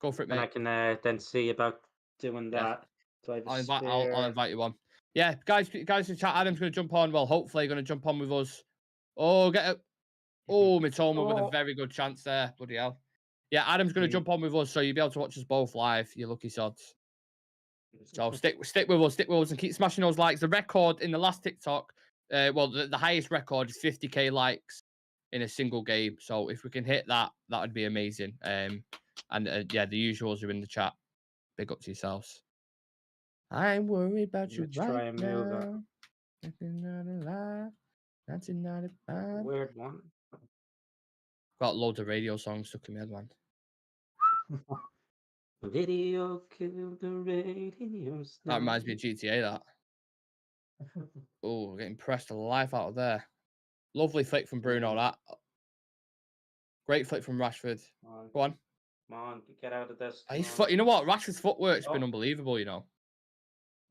S1: Go for it, mate.
S2: And I can then see about doing that. So
S1: I'll invite you on. Yeah, guys in chat. Adam's going to jump on. Well, hopefully, going to jump on with us. Oh, get it. Oh, Mitoma with a very good chance there. Bloody hell. Yeah, Adam's going to jump on with us, so you'll be able to watch us both live. You lucky sods. So stick with us, and keep smashing those likes. The record in the last TikTok, the highest record is 50k likes in a single game. So if we can hit that, that would be amazing. And yeah, the usuals are in the chat. Big up to yourselves. I'm worried about you right now. 1995.
S2: Weird one.
S1: Got loads of radio songs stuck in my head, man.
S2: Video killed the radio.
S1: That reminds me of GTA, that. Oh, getting pressed the life out of there. Lovely flick from Bruno, that. Great flick from Rashford. Go on.
S2: Come on, get out of this.
S1: You know what? Rashford's footwork's been unbelievable, you know.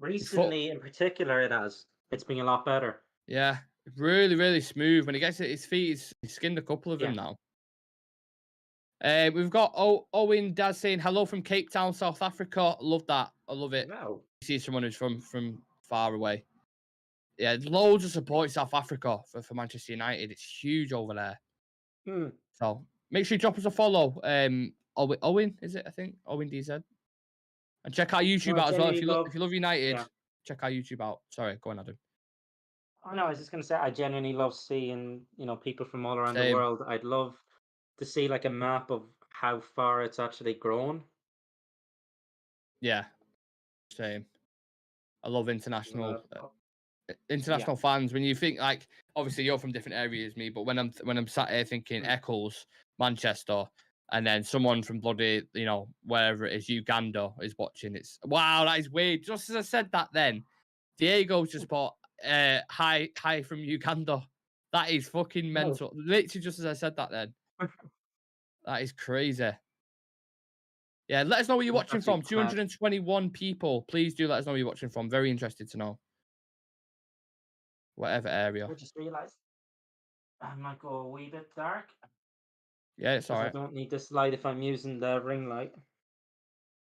S2: Recently, in particular, it has. It's been a lot better.
S1: Yeah, really, really smooth. When he gets at his feet, he's skinned a couple of them now. We've got Owen Daz saying hello from Cape Town, South Africa. Love that. I love it.
S2: Wow.
S1: See someone who's from far away. Yeah, loads of support in South Africa for Manchester United. It's huge over there. So make sure you drop us a follow. Owen, is it? I think Owen DZ. And check our YouTube out as well. If you love United, check our YouTube out. Sorry, go on, Adam.
S2: Oh no, I was just gonna say I genuinely love seeing people from all around the world. I'd love to see like a map of how far it's actually grown.
S1: Yeah, same. I love international
S2: Yeah.
S1: fans. When you think like, obviously you're from different areas, me, but when I'm sat here thinking Eccles, Manchester, and then someone from bloody wherever it is, Uganda is watching. It's wow, that is weird. Just as I said that, then Diego just put hi from Uganda. That is fucking mental. Literally just as I said that, then that is crazy. Yeah, let us know where you're watching from. 221 people. Please do let us know where you're watching from. Very interested to know. Whatever area.
S2: I just realised I might go a wee bit dark.
S1: Yeah, it's alright.
S2: I don't need this light if I'm using the ring light.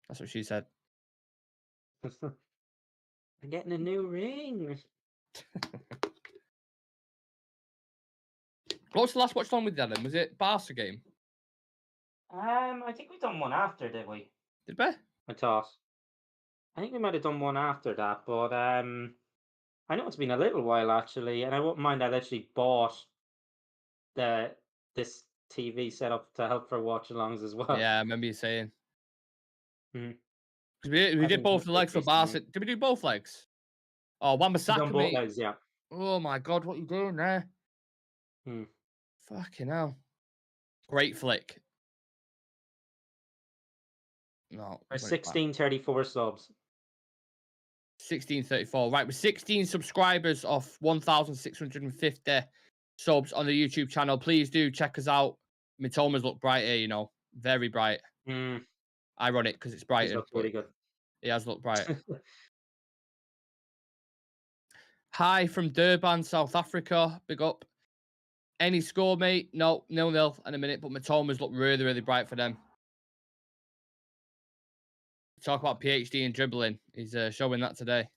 S1: That's what she said.
S2: I'm getting a new ring.
S1: What's the last watch on with Adam? Was it Barca game?
S2: I think we done one after, did we?
S1: Did we?
S2: I thought. I think we might have done one after that, but I know it's been a little while actually, and I wouldn't mind. I actually bought this TV setup to help for watch-alongs as well.
S1: Yeah, I remember you saying.
S2: Mhm.
S1: We did both the legs for Barca. Did we do both legs? Oh, one was Saka,
S2: both legs, yeah.
S1: Oh my god, what are you doing there? Fucking hell. Great flick. No.
S2: 1634 subs.
S1: 1634. Right, with 16 subscribers off 1,650 subs on the YouTube channel. Please do check us out. Mitoma's look bright here, very bright. Ironic because it's Brighton.
S2: He looks pretty good.
S1: He has looked bright. Hi from Durban, South Africa. Big up. Any score, mate? No, 0-0 in a minute, but Mitoma's look really, really bright for them. Talk about PhD and dribbling. He's showing that today.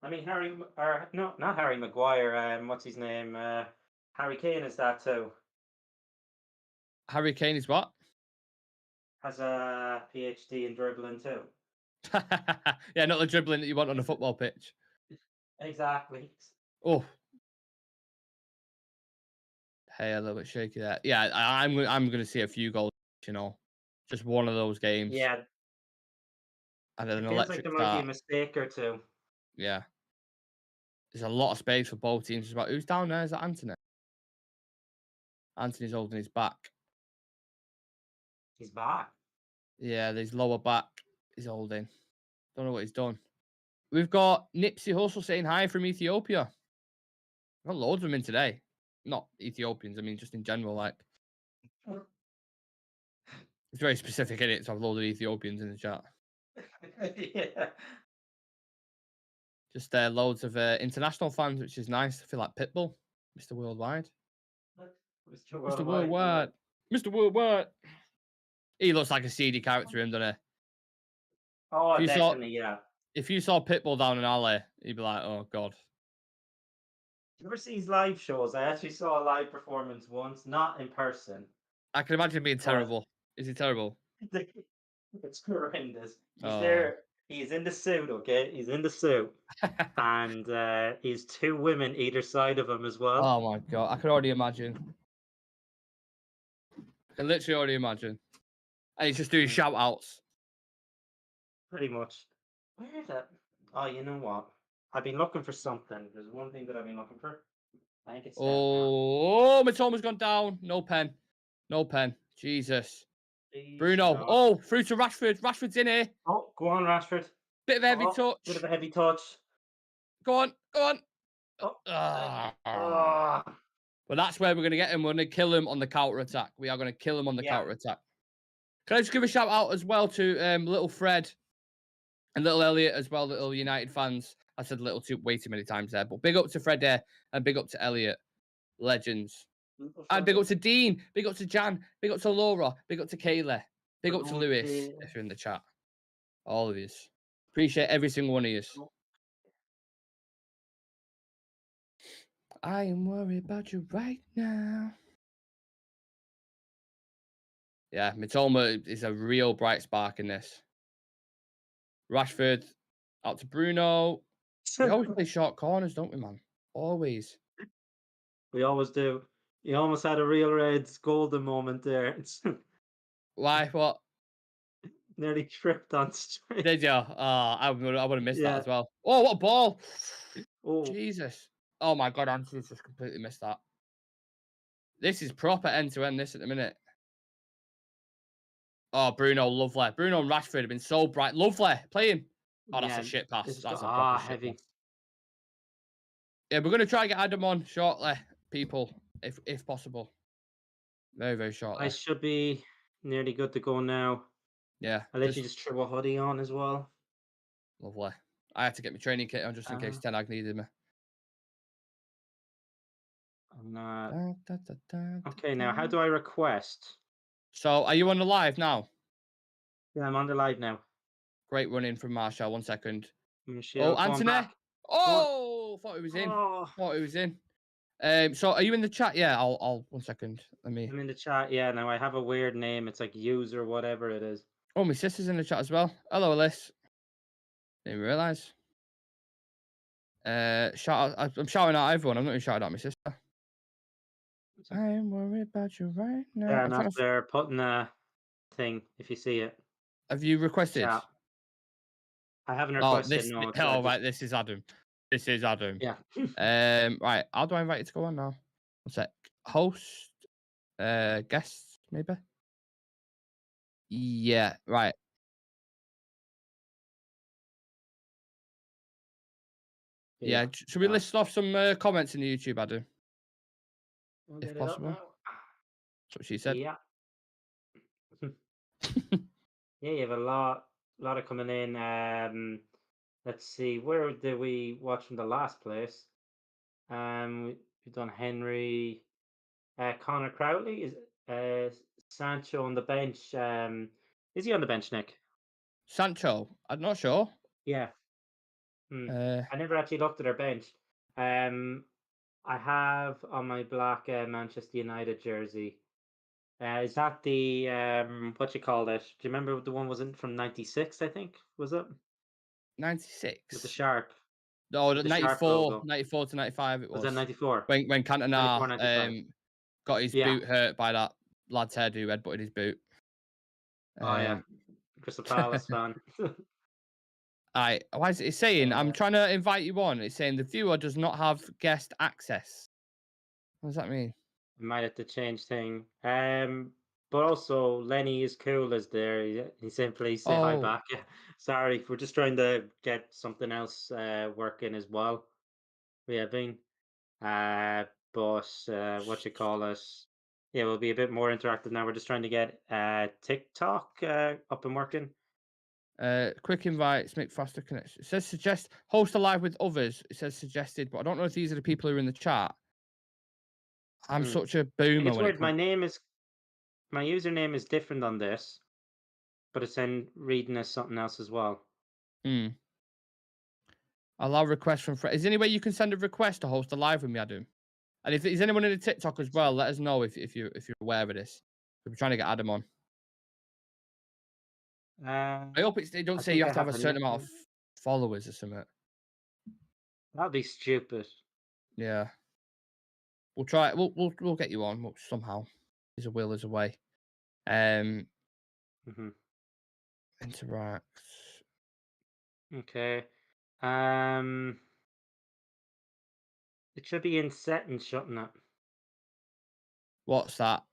S2: I mean, not Harry Maguire. What's his name? Harry Kane is that too.
S1: Harry Kane is what?
S2: Has a PhD in dribbling too.
S1: Yeah, not the dribbling that you want on a football pitch.
S2: Exactly.
S1: Oh. Hey, a little bit shaky there. Yeah, I'm going to see a few goals, just one of those games.
S2: Yeah.
S1: And then
S2: it feels like there might be a mistake or two.
S1: Yeah. There's a lot of space for both teams. Who's down there? Is that Anthony? Anthony's holding his back.
S2: He's back?
S1: Yeah, his lower back is holding. Don't know what he's done. We've got Nipsey Hussle saying hi from Ethiopia. I've got loads of them in today. Not Ethiopians, I mean, just in general, like. It's very specific, in it, to have loads of Ethiopians in the chat.
S2: Yeah.
S1: Just loads of international fans, which is nice. I feel like Pitbull, Mr. Worldwide. Mr. Worldwide. Mr. Worldwide. He looks like a seedy character, him, doesn't he?
S2: Oh, definitely, yeah.
S1: If you saw Pitbull down in alley, you'd be like, oh, God.
S2: You ever see his live shows? I actually saw a live performance once, not in person.
S1: I can imagine being terrible. Is he terrible?
S2: It's horrendous. He's there. He's in the suit, okay? He's in the suit. And he's two women either side of him as well.
S1: Oh, my God. I can already imagine. I can literally already imagine. And he's just doing shout-outs.
S2: Pretty much. Where is that? Oh, you know what? I've been looking for something. There's one thing that I've been looking for. I think it's
S1: Mitoma's gone down. No pen. No pen. Jesus. Bruno. No. Oh, through to Rashford. Rashford's in here.
S2: Oh, go on, Rashford.
S1: Bit of a heavy touch.
S2: Bit of a heavy touch.
S1: Go on. Go on.
S2: Oh.
S1: But that's where we're going to get him. We're going to kill him on the counter-attack. We are going to kill him on the counter-attack. Can I just give a shout-out as well to little Fred and little Elliot as well, little United fans. I said little way too many times there. But big up to Fred there and big up to Elliot. Legends. And big up to Dean, big up to Jan, big up to Laura, big up to Kayla, big up to Lewis, if you're in the chat. All of yous. Appreciate every single one of yous. I am worried about you right now. Yeah, Mitoma is a real bright spark in this. Rashford, out to Bruno. We always play short corners, don't we, man? Always.
S2: We always do. You almost had a real Reds golden moment there. It's
S1: Why? What?
S2: nearly tripped on straight.
S1: Did you? Oh, I would have missed that
S2: Yeah.
S1: as well. Oh, what a ball!
S2: Oh,
S1: Jesus. Oh my God, Anthony's just completely missed that. This is proper end-to-end, this at the minute. Oh, Bruno, lovely. Bruno and Rashford have been so bright. Lovely. Play him. Oh, that's
S2: yeah.
S1: a shit pass.
S2: It's
S1: That's a proper shit
S2: heavy.
S1: pass. Yeah, we're going to try and get Adam on shortly, people, if possible. Very, very shortly.
S2: I should be nearly good to go now.
S1: Yeah.
S2: I'll let you just throw a hoodie on as well.
S1: Lovely. I had to get my training kit on just in case Ten Hag needed me.
S2: Okay, now how do I request?
S1: So, are you on the live now?
S2: Yeah, I'm on the live now.
S1: Great run in from Marshall. 1 second.
S2: Michelle,
S1: Oh, Anthony. Oh, thought he was in.
S2: Oh.
S1: Thought he was in. So are you in the chat? Yeah, I'll 1 second. Let me.
S2: I'm in the chat. Yeah, now I have a weird name. It's like user whatever it is.
S1: Oh, my sister's in the chat as well. Hello, Alice. Didn't realise. Shout out. I'm shouting out everyone. I'm not even shouting out my sister. I'm worried about you right now.
S2: Yeah, and after putting a thing, if you see it.
S1: Have you requested?
S2: Chat. I haven't requested.
S1: Right. This is Adam. This is Adam.
S2: Yeah.
S1: Right. How do I invite you to go on now? 1 sec. Host. Guests, maybe. Yeah. Right. Yeah. Should we list off some comments in the YouTube, Adam? If possible. That's what she said.
S2: Yeah. Yeah, you have a lot of coming in. Let's see, where did we watch from the last place? We've done Henry, Connor Crowley is Sancho on the bench. Is he on the bench, Nick?
S1: Sancho, I'm not sure.
S2: Yeah. I never actually looked at their bench. I have on my black Manchester United jersey. Is that the what you call it? Do you remember the one wasn't from '96? I think was it
S1: 96
S2: with the sharp.
S1: No, 94 to 95 it was.
S2: Was that 94?
S1: When Cantona got his boot hurt by that lad's head who headbutted his boot.
S2: Oh yeah, Crystal Palace fan.
S1: Why is it saying I'm trying to invite you on? It's saying the viewer does not have guest access. What does that mean?
S2: I might have to change thing. But also Lenny is cool as there. He said please say hi back. Yeah. Sorry, we're just trying to get something else working as well. We have been. But what you call it? Yeah, we'll be a bit more interactive now. We're just trying to get TikTok up and working.
S1: Quick invites, make faster connection. It says suggest host a live with others. It says suggested, but I don't know if these are the people who are in the chat. I'm such a boomer.
S2: It's weird. My username is different on this, but it's in reading as something else as well.
S1: Allow requests from friends. Is there any way you can send a request to host a live with me, Adam? And if there's anyone in the TikTok as well, let us know if you're aware of this. We're trying to get Adam on. I hope they don't say you have to have a certain amount of followers or something.
S2: That'd be stupid.
S1: Yeah. We'll try. We'll get you on somehow. There's a will, there's a way. Interact.
S2: Okay. It should be in settings, shouldn't it?
S1: What's that?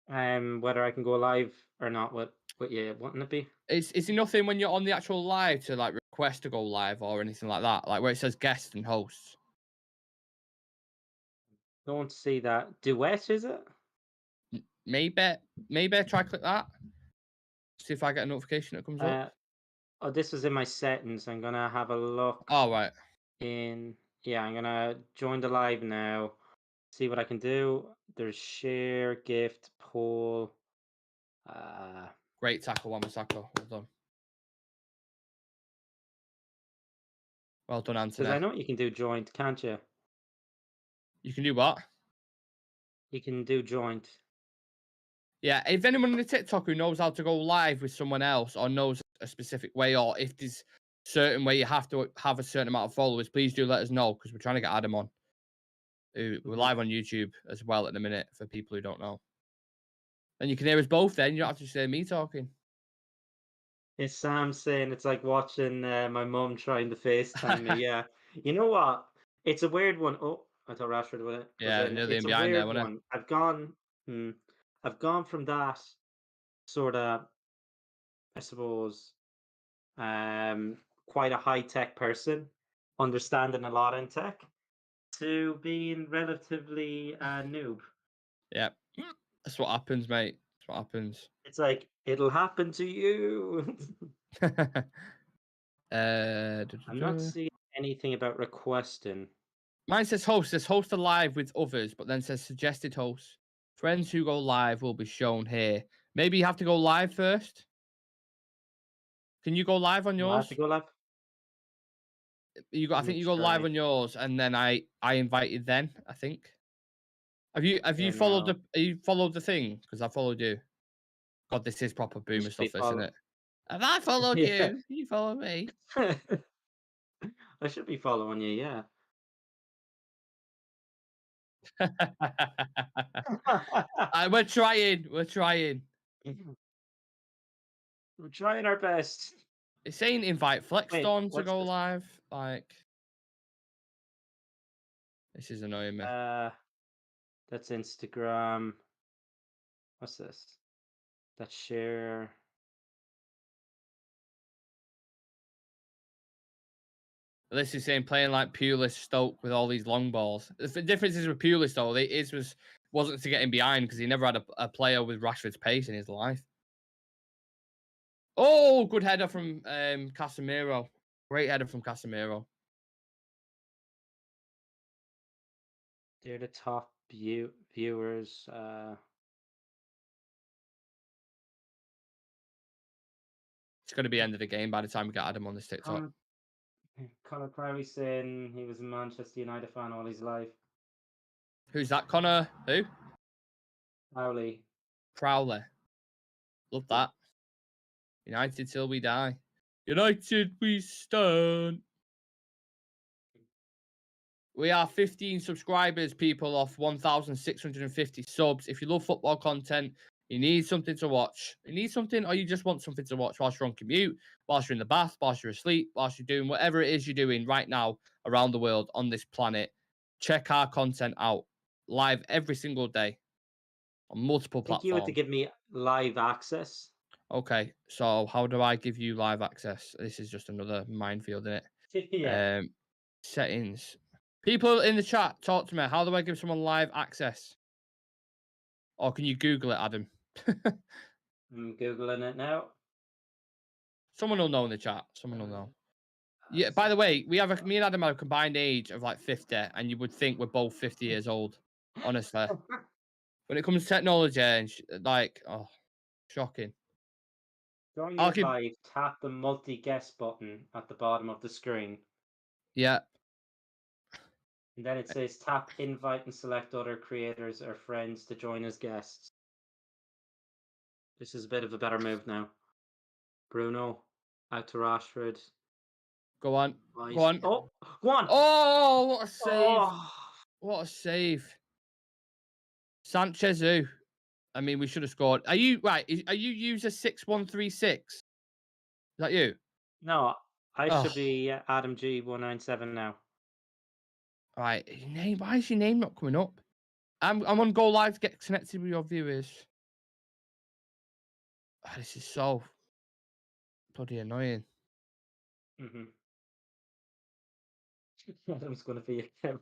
S2: Whether I can go live or not with you, wouldn't it be?
S1: Is there nothing when you're on the actual live to like request to go live or anything like that? Like where it says guest and hosts?
S2: Don't see that. Duet, is it?
S1: Maybe try click that. See if I get a notification that comes up.
S2: Oh, this was in my settings. I'm gonna have a look.
S1: Oh right.
S2: I'm gonna join the live now. see what I can do. There's share, gift, poll.
S1: Great tackle, Wan-Bissaka. Well done. Well done,
S2: Because
S1: Anthony.
S2: I know you can do joint, can't you?
S1: You can do what?
S2: You can do joint.
S1: Yeah, if anyone in the TikTok who knows how to go live with someone else or knows a specific way, or if there's a certain way you have to have a certain amount of followers, please do let us know because we're trying to get Adam on. We're live on YouTube as well at the minute for people who don't know. And you can hear us both then. You don't have to just hear me talking.
S2: It's Sam saying it's like watching my mum trying to FaceTime me. Yeah. You know what? It's a weird one. Oh, I thought Rashford was
S1: Yeah,
S2: in.
S1: nearly in
S2: It's a
S1: behind there,
S2: weird
S1: wasn't it?
S2: one. I've gone from that sort of, I suppose, quite a high-tech person, understanding a lot in tech, to being relatively noob.
S1: Yeah. That's what happens, mate. That's what happens.
S2: It's like, it'll happen to you. I'm not seeing anything about requesting.
S1: Mine says host. Says host a live with others, but then says suggested hosts. Friends who go live will be shown here. Maybe you have to go live first. Can you go live on
S2: Do I have to
S1: yours?
S2: go live?
S1: You got. I
S2: Let me
S1: think you go live
S2: try.
S1: on yours, and then I invite you. Then I think. Have you
S2: Yeah,
S1: followed
S2: no.
S1: you followed the thing? Because I followed you. God, this is proper
S2: You
S1: boomer
S2: should be
S1: stuff, isn't
S2: following.
S1: it? Have I followed
S2: Yeah.
S1: you? You follow me.
S2: I should be following you, yeah.
S1: We're trying. We're trying.
S2: We're trying our best.
S1: It's saying invite
S2: Wait,
S1: Flexstone to
S2: what's
S1: go
S2: this?
S1: live. Like, this is annoying me.
S2: That's Instagram. What's this? That's share.
S1: This is saying playing like Pulis Stoke with all these long balls. The difference is with Pulis though, wasn't to get him behind because he never had a player with Rashford's pace in his life. Oh, good header from Casemiro. Great header from Casemiro.
S2: They're the top viewers.
S1: It's going to be end of the game by the time we get Adam on this TikTok.
S2: Conor Crowley saying he was a Manchester United fan all his life.
S1: Who's that, Connor? Who?
S2: Crowley.
S1: Crowley. Love that. United till we die. United we stand. We are 15 subscribers, people, off 1,650 subs. If you love football content, you need something to watch. You need something, or you just want something to watch whilst you're on commute, whilst you're in the bath, whilst you're asleep, whilst you're doing whatever it is you're doing right now around the world on this planet. Check our content out live every single day on multiple
S2: I think you had to
S1: platforms.
S2: give me live access.
S1: Okay, so how do I give you live access? This is just another minefield, isn't it?
S2: Yeah.
S1: Settings. People in the chat, talk to me. How do I give someone live access? Or can you Google it, Adam?
S2: I'm Googling it now.
S1: Someone will know in the chat. Someone will know. Yeah, by the way, me and Adam have a combined age of like 50, and you would think we're both 50 years old, honestly. When it comes to technology, and shocking.
S2: Join us live, tap the multi-guest button at the bottom of the screen.
S1: Yeah.
S2: And then it says tap invite and select other creators or friends to join as guests. This is a bit of a better move now. Bruno, out to Rashford.
S1: Go on.
S2: Right.
S1: Go on.
S2: Oh, go on.
S1: Oh, what a save.
S2: Oh.
S1: What a save. Sanchez, who? I mean, we should have scored. Are you right? Are you user 6136? Is that you?
S2: No, I should be Adam G197 now.
S1: All right, name. Why is your name not coming up? I'm on Go Live to get connected with your viewers. Oh, this is so bloody annoying.
S2: Mm-hmm. Adam's going to be a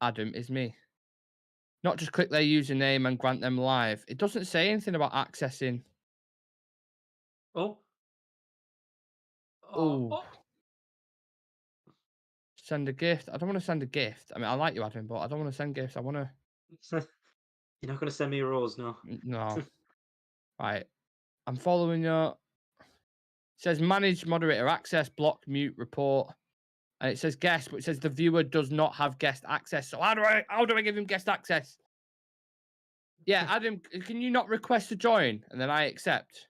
S1: Adam is me. Not just click their username and grant them live. It doesn't say anything about accessing.
S2: Oh.
S1: Oh. Send a gift. I don't want to send a gift. I mean, I like you, Adam, but I don't want to send gifts. I want to.
S2: You're not going to send me a rose, no.
S1: No. Right. I'm following you. It says manage moderator access, block, mute, report. And it says guest, but it says the viewer does not have guest access. So how do I give him guest access? Yeah, Adam, can you not request to join? And then I accept.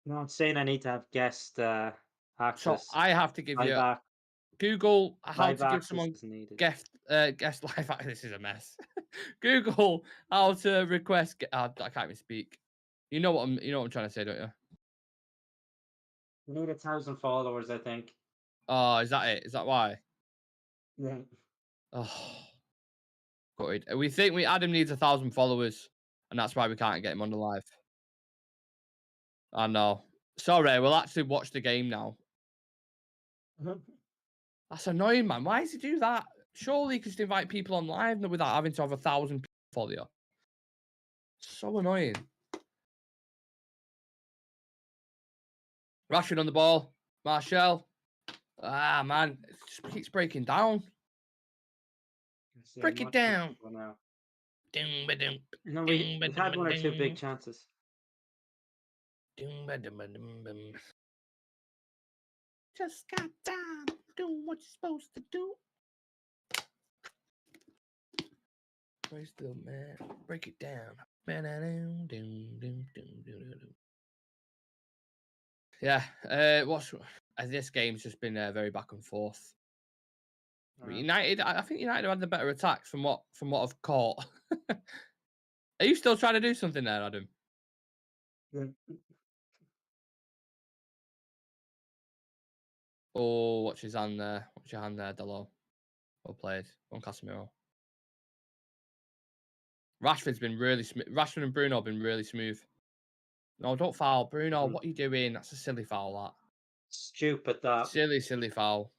S2: No, I'm saying I need to have guest
S1: So
S2: access.
S1: I have to give you Google how
S2: live
S1: to give
S2: access
S1: someone
S2: is needed.
S1: guest live access. This is a mess. Google how to request. I can't even speak. You know what I'm trying to say, don't you?
S2: You need 1,000 followers, I think.
S1: Oh, is that it? Is that why?
S2: Yeah.
S1: Oh, good. We think Adam needs 1,000 followers, and that's why we can't get him on the live. I know. Sorry, we'll actually watch the game now. That's annoying, man. Why does he do that? Surely he could just invite people on live without having to have 1,000 people follow you. So annoying. Rashford on the ball. Martial. Ah, man. It just keeps breaking down. Break it down.
S2: No, we've had one or two big chances.
S1: Just got time. Doing what you're supposed to do. Praise the man. Break it down. Yeah. This game's just been very back and forth. United, I think United had the better attacks from what I've caught. Are you still trying to do something there, Adam?
S2: Yeah.
S1: Oh, watch his hand there. Watch your hand there, Delo. Well played. On Casemiro. Rashford's been really smooth. Rashford and Bruno have been really smooth. No, don't foul. Bruno, what are you doing? That's a silly foul, that.
S2: Stupid, that.
S1: Silly foul.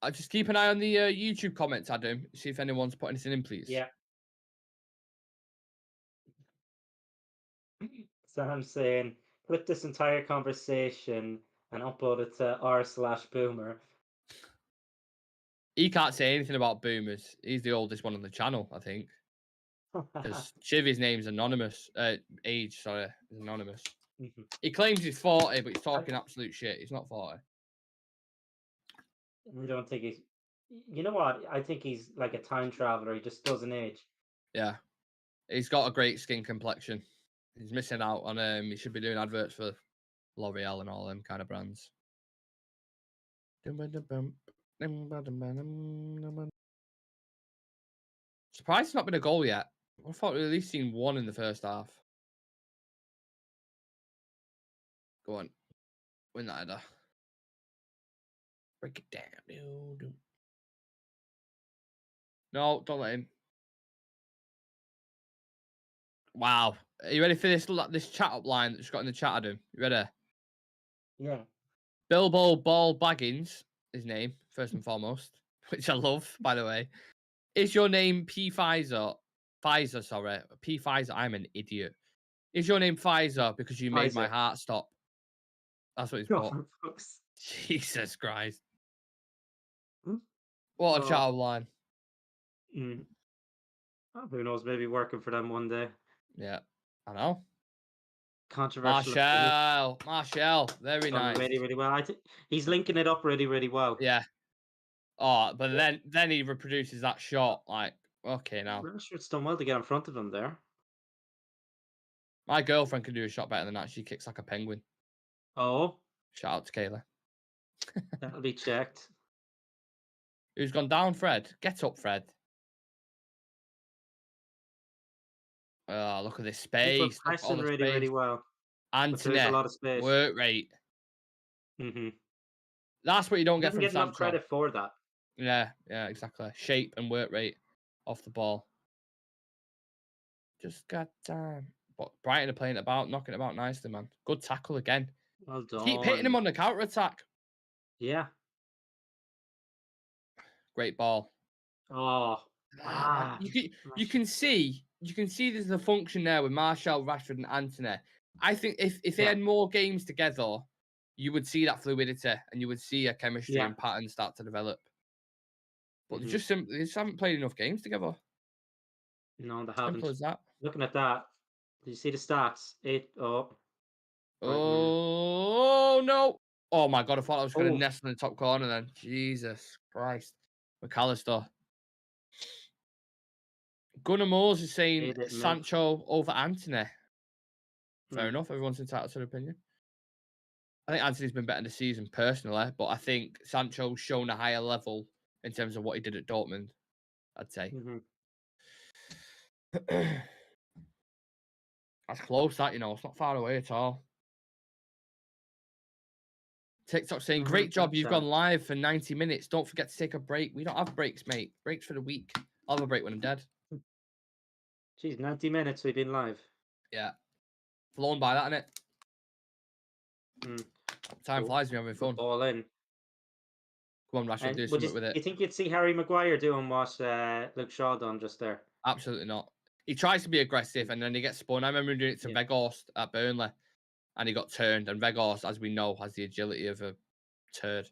S1: I just keep an eye on the YouTube comments, Adam. See if anyone's put anything in, please.
S2: Yeah. So I'm saying, clip this entire conversation and upload it to r/boomer.
S1: He can't say anything about boomers. He's the oldest one on the channel, I think. Because Chivy's name's anonymous. Age, sorry, is anonymous. He claims he's 40, but he's talking absolute shit. He's not 40.
S2: I don't think he's. You know what? I think he's like a time traveler. He just doesn't age.
S1: Yeah, he's got a great skin complexion. He's missing out on he should be doing adverts for L'Oreal and all them kind of brands. Surprised it's not been a goal yet. I thought we'd at least seen one in the first half. Go on. Win that header. Break it down. No, don't let him. Wow. Are you ready for this chat up line that's got in the chat, Adam? You ready?
S2: Yeah.
S1: Bilbo Ball Baggins, his name, first and foremost, which I love, by the way. Is your name P. Pfizer? Pfizer, sorry. P. Pfizer, I'm an idiot. Is your name Pfizer because you made my heart stop? That's what he's put. Jesus Christ. What a chat up line.
S2: Oh, who knows? Maybe working for them one day.
S1: Yeah, I know.
S2: Controversial.
S1: Martial, very nice.
S2: Really, really well. I think he's linking it up really, really well.
S1: Yeah. Oh, but then he reproduces that shot. Like, okay, now.
S2: Rashford's done well to get in front of him there.
S1: My girlfriend can do a shot better than that. She kicks like a penguin.
S2: Oh.
S1: Shout out to Kayla.
S2: That'll be checked.
S1: Who's gone down, Fred? Get up, Fred. Oh, look at this space.
S2: Pressing really, really well.
S1: Anthony,
S2: there's a lot of space.
S1: Work rate. That's what you don't get from Sancho.
S2: Enough credit for that.
S1: Yeah, exactly. Shape and work rate off the ball. Just got time. But Brighton are playing about, knocking it about nicely, man. Good tackle again.
S2: Well done.
S1: Keep hitting him on the counter attack.
S2: Yeah.
S1: Great ball.
S2: Oh.
S1: You can see there's a function there with Martial, Rashford, and Anthony. I think if they had more games together, you would see that fluidity and you would see a chemistry
S2: Yeah.
S1: and pattern start to develop. But
S2: Mhm.
S1: they just haven't played enough games together.
S2: No, they
S1: Simple
S2: haven't.
S1: as that.
S2: Looking at that, did you see the stats? Brighton.
S1: Oh no! Oh my god! I thought I was going to
S2: Oh,
S1: nestle in the top corner. Then Jesus Christ, McAllister. Gunnar Moores is saying
S2: they didn't miss.
S1: Sancho over Anthony. Fair
S2: Hmm.
S1: enough. Everyone's entitled to their opinion. I think Anthony's been better this season personally, but I think Sancho's shown a higher level in terms of what he did at Dortmund. I'd say.
S2: Hmm.
S1: That's close. That it's not far away at all. TikTok saying, great job. You've gone live for 90 minutes. Don't forget to take a break. We don't have breaks, mate. Breaks for the week. I'll have a break when I'm dead.
S2: Jeez, 90 minutes we've been live.
S1: Yeah. Flown by that, innit?
S2: Mm.
S1: Time
S2: Cool.
S1: flies when you're having fun.
S2: All in.
S1: Come on, Rashford,
S2: And
S1: do
S2: would
S1: something with it.
S2: you think you'd see Harry Maguire doing what Luke Shaw done just there?
S1: Absolutely not. He tries to be aggressive and then he gets spun. I remember him doing it to Weghorst at Burnley and he got turned. And Weghorst, as we know, has the agility of a turd.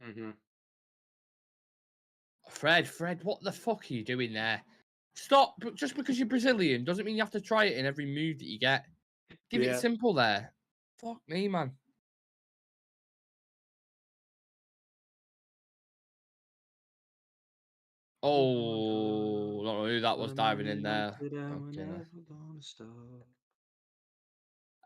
S2: Mm-hmm.
S1: Fred, what the fuck are you doing there? Stop. Just because you're Brazilian doesn't mean you have to try it in every move that you get. Give it simple there. Fuck me, man. Oh, I don't know who that was diving in there.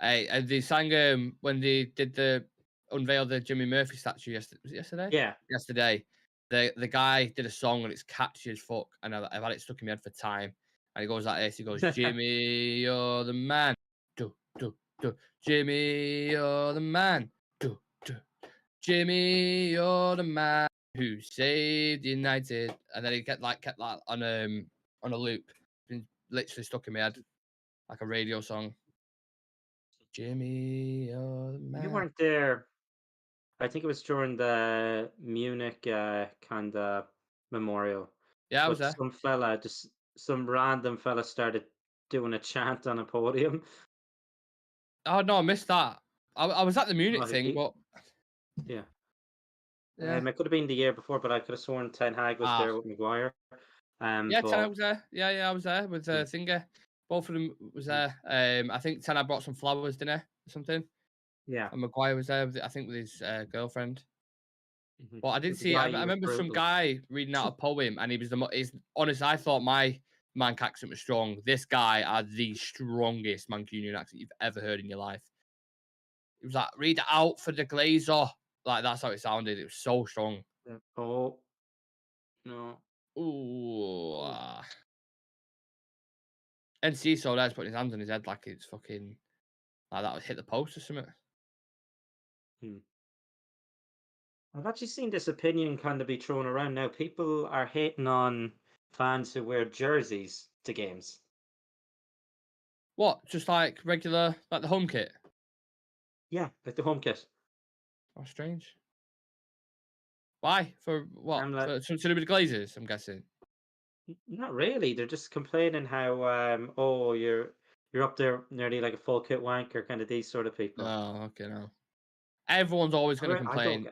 S1: Hey, they sang when they did unveil the Jimmy Murphy statue yesterday.
S2: Yeah.
S1: Yesterday, the guy did a song and it's catchy as fuck, and I've had it stuck in my head for time. And he goes like this. He goes, "Jimmy, you're the man. Do do do. Jimmy, you're the man. Do do. Jimmy, you're the man who saved United." And then he kept that on a loop, been literally stuck in my head like a radio song. Jimmy, you're the man.
S2: You weren't there. I think it was during the Munich kind of memorial.
S1: Yeah, I was
S2: But
S1: there.
S2: some random fella started doing a chant on a podium.
S1: Oh no, I missed that. I was at the Munich thing, but
S2: yeah.
S1: yeah,
S2: It could have been the year before, but I could have sworn Ten Hag was there with Maguire.
S1: Yeah, Ten Hag was there. Yeah, I was there with Thinger. Both of them was there. I think Ten Hag brought some flowers, didn't he? Or something.
S2: Yeah.
S1: And Maguire was there, I think, with his girlfriend.
S2: Mm-hmm.
S1: But I did see. I remember some guy reading out a poem, and he was honest. I thought my Manc accent was strong. This guy had the strongest Mancunian accent you've ever heard in your life. It was like, read it out for the Glazer. Like, that's how it sounded. It was so strong.
S2: Yeah. Oh. No.
S1: Ooh. NC so there's putting his hands on his head like it's fucking like that would hit the post or something.
S2: I've actually seen this opinion kind of be thrown around now. People are hating on fans who wear jerseys to games.
S1: What? Just like regular, like the home kit?
S2: Yeah, like the home kit.
S1: Oh, strange. Why? For what? For something to do with the Glazers, I'm guessing.
S2: Not really. They're just complaining how oh you're up there nearly like a full kit wanker, kind of these sort of people.
S1: Oh, okay, no. Everyone's always going to complain.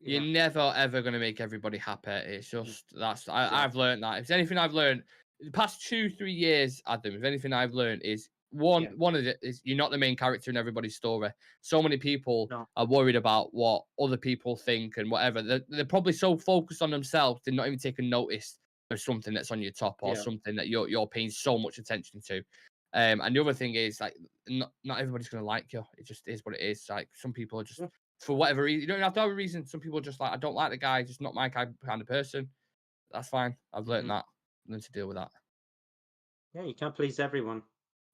S1: You're never ever going to make everybody happy. It's just I've learned that. If there's anything I've learned the past 2-3 years, Adam, if anything I've learned is one of it is you're not the main character in everybody's story. So many people are worried about what other people think and whatever. They're probably so focused on themselves they're not even taking notice of something that's on your top or something that you're paying so much attention to. And the other thing is like not everybody's gonna like you. It just is what it is. Like some people are just for whatever reason. You don't have to have a reason. Some people are just like I don't like the guy. Just not my kind of person. That's fine. I've learned that. Learned to deal with that.
S2: Yeah, you can't please everyone.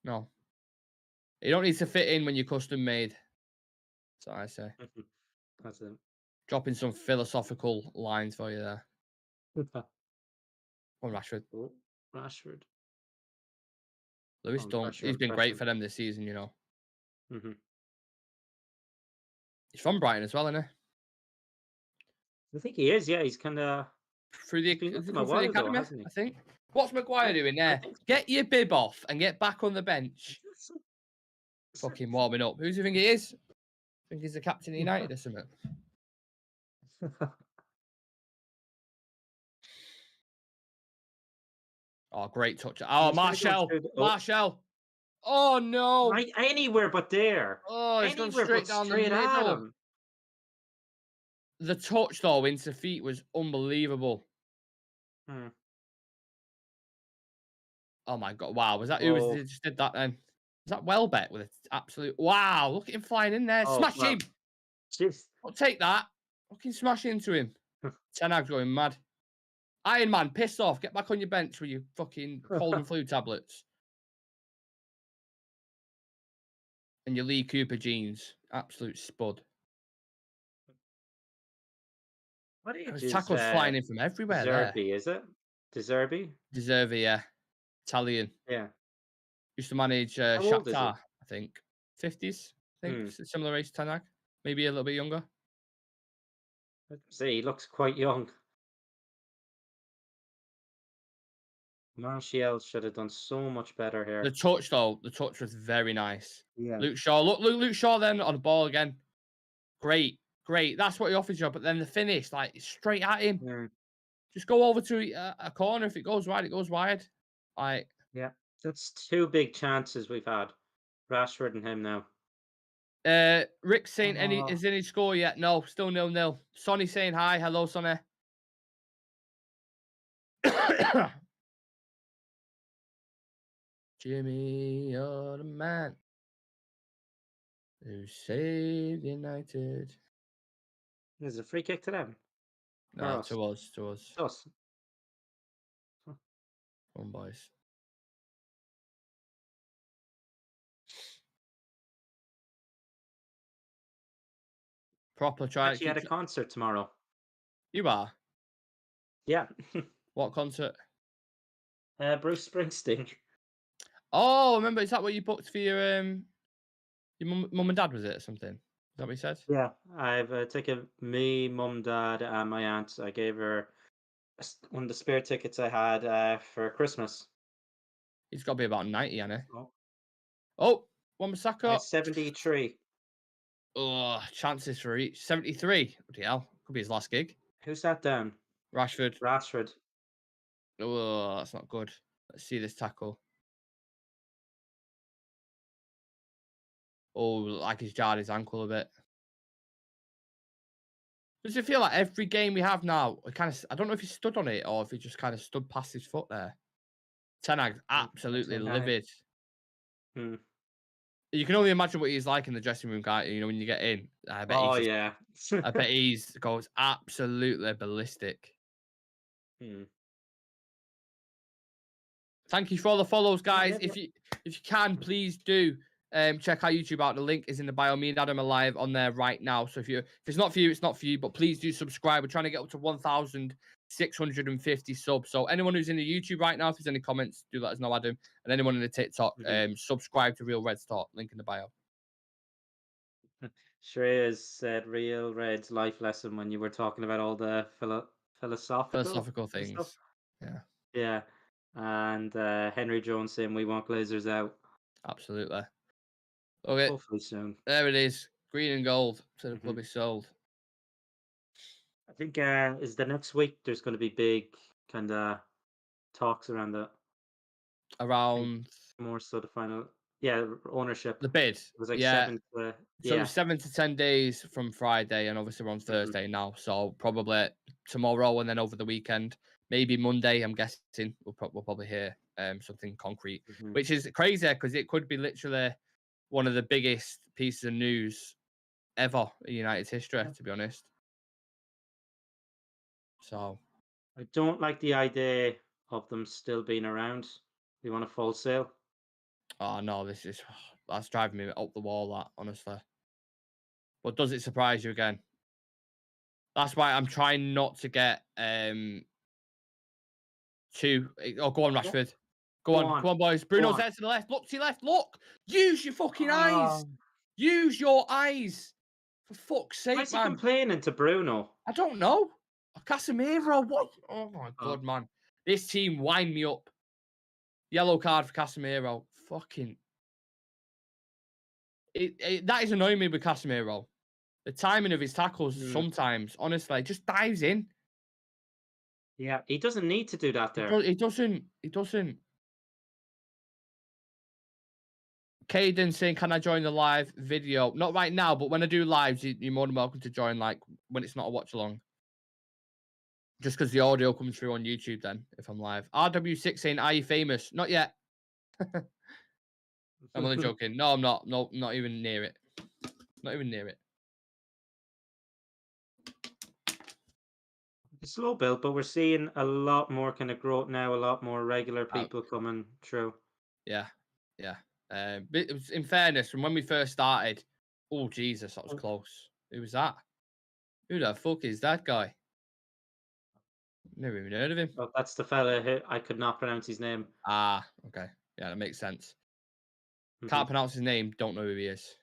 S1: No. You don't need to fit in when you're custom made. That's what I say.
S2: That's it.
S1: Dropping some philosophical lines for you there. On Rashford.
S2: Oh, Rashford.
S1: Lewis Dunk. He's been great for them this season, you know. He's from Brighton as well, isn't he?
S2: I think he is, yeah. He's kind of...
S1: Through the academy, I think. What's Maguire doing there? Get your bib off and get back on the bench. Fucking warming up. Who do you think he is? Think he's the captain of United or something? Oh, great touch. Oh,
S2: He's gonna go
S1: Marshall.
S2: through the-
S1: Marshall. Oh, no.
S2: Right, anywhere but there.
S1: Oh, it's gone
S2: Anywhere
S1: straight
S2: but
S1: down the
S2: straight at
S1: middle.
S2: him.
S1: The touch, though, into feet was unbelievable.
S2: Hmm.
S1: Oh, my God. Wow. Was that
S2: Whoa.
S1: who just did that then? Was that Welbeck with an absolute... Wow. Look at him flying in there.
S2: Oh,
S1: Smash
S2: well,
S1: him.
S2: jeez.
S1: I'll take that. Fucking smash into him. Ten Hag's going mad. Iron Man, piss off. Get back on your bench with your fucking cold and flu tablets. And your Lee Cooper jeans. Absolute spud.
S2: What age
S1: There's
S2: is
S1: tackles flying in from everywhere there.
S2: Zerbi, is it? Deserbi?
S1: Deserve, yeah. Italian.
S2: Yeah.
S1: Used to manage
S2: How old is he?
S1: Shakhtar, I think. 50s, I think. Similar age to Ten Hag. Maybe a little bit younger.
S2: See, he looks quite young. Martial should have done so much better here.
S1: The touch, though, the touch was very nice.
S2: Yeah.
S1: Luke Shaw. Look, Luke Shaw then on the ball again. Great. That's what he offers you. But then the finish, like, straight at him.
S2: Yeah.
S1: Just go over to a corner. If it goes wide, it goes wide. Like,
S2: Yeah. That's two big chances we've had. Rashford and him now.
S1: Rick saying
S2: Oh.
S1: is any score yet? No, still 0-0. Sonny saying hi. Hello, Sonny. Jimmy, you're the man who saved United.
S2: There's a free kick to them. Or
S1: No,
S2: us.
S1: to us.
S2: Us.
S1: Come on, boys. Proper try.
S2: Actually, at a concert tomorrow.
S1: You are?
S2: Yeah.
S1: What concert?
S2: Bruce Springsteen.
S1: Oh, remember, is that what you booked for your mum and dad, was it, or something? Is that what you said?
S2: Yeah, I've taken me, mum, dad, and my aunt. I gave her one of the spare tickets I had for Christmas.
S1: He's got to be about 90, hasn't he?
S2: Oh,
S1: Oh, Wan-Bissaka.
S2: 73.
S1: Oh, chances for each. 73. Bloody hell. Could be his last gig.
S2: Who's that down?
S1: Rashford.
S2: Rashford.
S1: Oh, that's not good. Let's see this tackle. Oh, like he's jarred his ankle a bit. Does it feel like every game we have now, I don't know if he stood on it or if he just kind of stood past his foot there. Ten Hag's absolutely
S2: Ten Hag.
S1: livid.
S2: Hmm.
S1: You can only imagine what he's like in the dressing room, can't you? You know, when you get in. I bet
S2: Yeah.
S1: I bet he's goes absolutely ballistic.
S2: Hmm.
S1: Thank you for all the follows, guys.
S2: Yeah.
S1: If you can, please do check our YouTube out. The link is in the bio. Me and Adam are live on there right now. So if it's not for you, it's not for you. But please do subscribe. We're trying to get up to 1,650 subs. So anyone who's in the YouTube right now, if there's any comments, do let us know, Adam. And anyone in the TikTok, subscribe to Real Red Talk. Link in the bio.
S2: Shreya said Real Red's life lesson when you were talking about all the philosophical
S1: things.
S2: stuff.
S1: Yeah.
S2: Yeah. And Henry Jones saying we want Glazers out.
S1: Absolutely. Okay.
S2: Hopefully soon.
S1: There it is. Green and gold to the club is sold.
S2: I think is the next week there's going to be big kind of talks around that.
S1: Around
S2: more so the final, ownership.
S1: The bid.
S2: It was like
S1: 7
S2: to,
S1: So it was 7 to 10 days from Friday, and obviously we're on Thursday now. So probably tomorrow and then over the weekend, maybe Monday. I'm guessing we'll probably hear something concrete, which is crazy because it could be literally one of the biggest pieces of news ever in United's history, to be honest. So
S2: I don't like the idea of them still being around. They want a full sale.
S1: Oh no, that's driving me up the wall. That honestly, but does it surprise you again? That's why I'm trying not to get two. Oh, go on, Rashford. Go on, come on, boys. Bruno's there to the left. Look to your left. Look. Use your fucking eyes. Use your eyes. For fuck's sake,
S2: Why is he
S1: man.
S2: complaining to Bruno?
S1: I don't know. Casemiro. What? Oh my god, man. This team wind me up. Yellow card for Casemiro. Fucking. That is annoying me with Casemiro. The timing of his tackles sometimes, honestly, just dives in.
S2: Yeah, he doesn't need to do that there.
S1: He doesn't. Caden saying, "Can I join the live video? Not right now, but when I do lives, you're more than welcome to join. Like when it's not a watch along, just because the audio comes through on YouTube. Then if I'm live, RW6 saying, "Are you famous? Not yet." I'm only joking. No, I'm not. No, not even near it. Not even near it.
S2: It's slow build, but we're seeing a lot more kind of growth now. A lot more regular people coming through.
S1: Yeah. But it was, in fairness, from when we first started, oh Jesus, that was close. Who was that? Who the fuck is that guy? Never even heard of him.
S2: Oh, that's the fella who I could not pronounce his name.
S1: Ah, okay. Yeah, that makes sense. Can't pronounce his name, don't know who he is.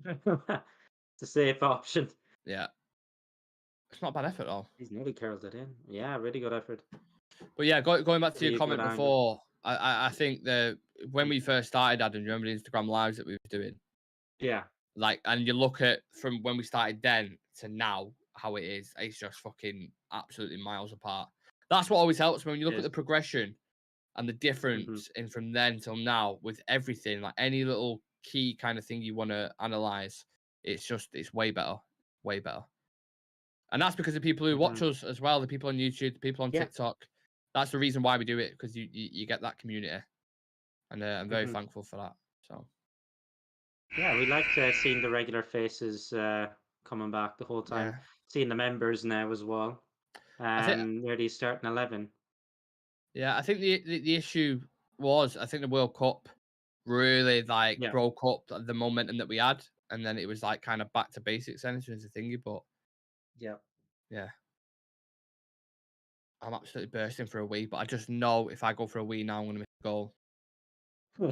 S2: It's a safe option.
S1: Yeah. It's not bad effort, though.
S2: He's nearly curled it in. Yeah, really good effort.
S1: But yeah, going back to
S2: Really
S1: your comment
S2: good
S1: before, I think that when we first started, Adam, remember the Instagram lives that we were doing?
S2: Yeah.
S1: Like, and you look at from when we started then to now, how it is, it's just fucking absolutely miles apart. That's what always helps when you look at the progression and the difference in from then till now with everything, like any little key kind of thing you want to analyze, it's way better. And that's because the people who watch us as well, the people on YouTube, the people on TikTok. That's the reason why we do it, because you get that community, and I'm very thankful for that. So
S2: yeah, we like seeing the regular faces coming back the whole time. Seeing the members now as well. Nearly starting 11.
S1: Yeah, I think the issue was, I think the World Cup really broke up the momentum that we had, and then it was like kind of back to basics then, so it's a thingy. But yeah, I'm absolutely bursting for a wee, but I just know if I go for a wee now, I'm gonna miss a goal.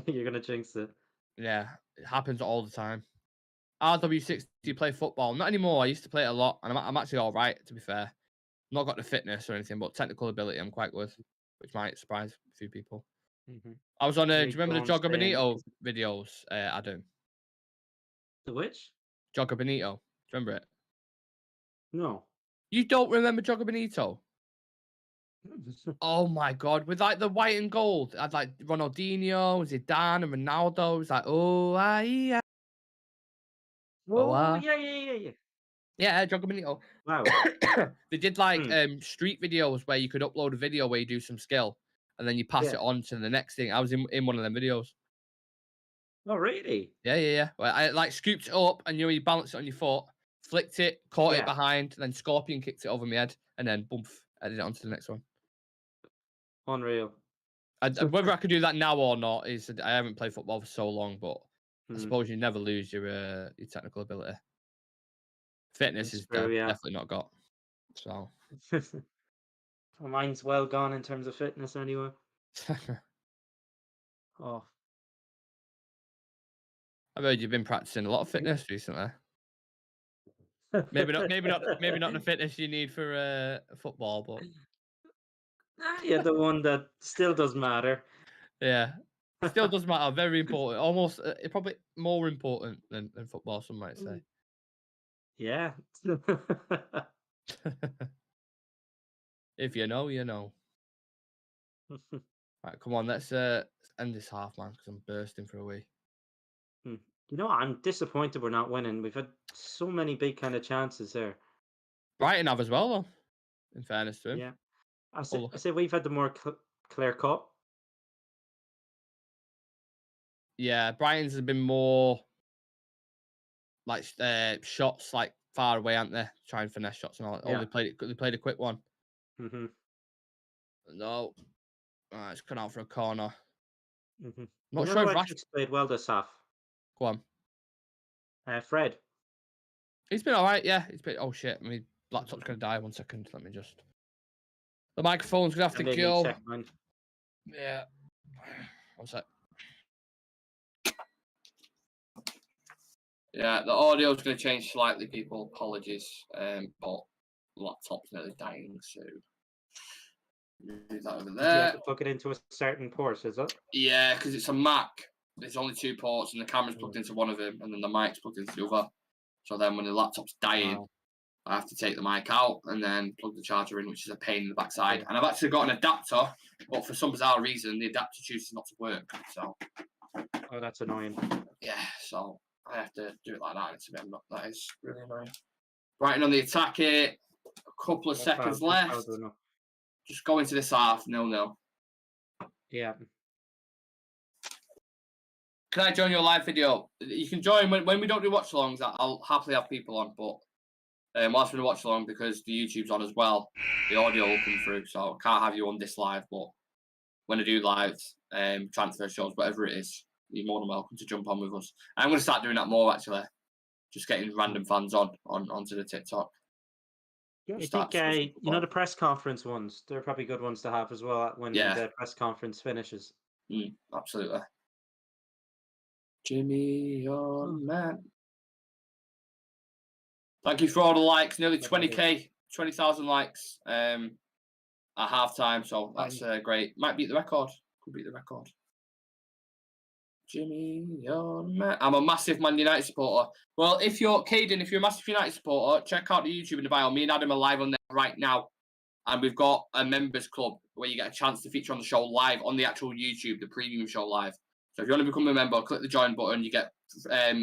S2: You're gonna jinx it.
S1: Yeah, it happens all the time. RW6, do you play football? Not anymore. I used to play it a lot, and I'm actually all right, to be fair. Not got the fitness or anything, but technical ability, I'm quite good, which might surprise a few people. I was on. Do you remember the Jogger Benito videos, Adam?
S2: The which?
S1: Jogger Benito. Do you remember it?
S2: No.
S1: You don't remember Jogger Benito? Oh my god! With like the white and gold, I had like Ronaldinho, Zidane, and Ronaldo. It was like, yeah.
S2: Yeah.
S1: Yeah, Jogger Benito.
S2: Wow.
S1: They did like street videos where you could upload a video where you do some skill, and then you pass it on to the next thing. I was in one of them videos.
S2: Oh, really?
S1: Yeah. Well, I like scooped it up, and you balance it on your foot, flicked it, caught it behind, and then Scorpion kicked it over my head, and then boom, added it onto the next one.
S2: Unreal.
S1: Whether I could do that now or not is, I haven't played football for so long, but I suppose you never lose your technical ability. Fitness is definitely not got. So
S2: mine's well gone in terms of fitness anyway. Oh.
S1: I've heard you've been practicing a lot of fitness recently. Maybe not the fitness you need for football, but
S2: yeah, the one that still does matter.
S1: Yeah, still does matter. Very important. Almost probably more important than football, some might say.
S2: Yeah.
S1: If you know, you know. Right, come on, let's end this half, man, because I'm bursting for a wee.
S2: You know, I'm disappointed we're not winning. We've had so many big kind of chances there.
S1: Brighton have as well, though. In fairness to him.
S2: Yeah, I say we've had the more clear cut.
S1: Yeah, Brighton's have been more like shots like far away, aren't they? Try and finesse shots and all that. Oh, they played a quick one. No. It's come out for a corner. Not sure if Rashford
S2: played well this half.
S1: Go on.
S2: Fred.
S1: He's been all right, yeah. He's been. Oh shit! My laptop's gonna die. 1 second. Let me just. The microphone's gonna have to go. Yeah. 1 sec. Yeah, the audio's gonna change slightly, people. Apologies. But laptop's nearly dying, so do that over there.
S2: You have to plug it into a certain port, is it?
S1: Yeah, because it's a Mac. There's only 2 ports, and the camera's plugged into one of them, and then the mic's plugged into the other. So then when the laptop's dying, I have to take the mic out and then plug the charger in, which is a pain in the backside. And I've actually got an adapter, but for some bizarre reason, the adapter chooses not to work. So.
S2: Oh, that's annoying.
S1: Yeah, so I have to do it like that. That is really annoying. Brighton on the attack here. A couple of seconds left. Just go into this half, 0-0.
S2: Yeah.
S1: Can I join your live video? You can join when we don't do watch-alongs. I'll happily have people on, but whilst we do watch-along, because the YouTube's on as well, the audio will come through, so I can't have you on this live, but when I do live transfer shows, whatever it is, you're more than welcome to jump on with us. I'm going to start doing that more, actually. Just getting random fans onto the TikTok.
S2: Yeah, I think, the press conference ones, they're probably good ones to have as well when the press conference finishes.
S1: Absolutely. Jimmy, your man. Thank you for all the likes. Nearly 20k, 20,000 likes at halftime. So that's great. Might beat the record. Could beat the record. Jimmy, your man. I'm a massive Man United supporter. Well, if you're a massive United supporter, check out the YouTube in the bio. Me and Adam are live on there right now. And we've got a members club where you get a chance to feature on the show live on the actual YouTube, the premium show live. So if you want to become a member, click the join button. You get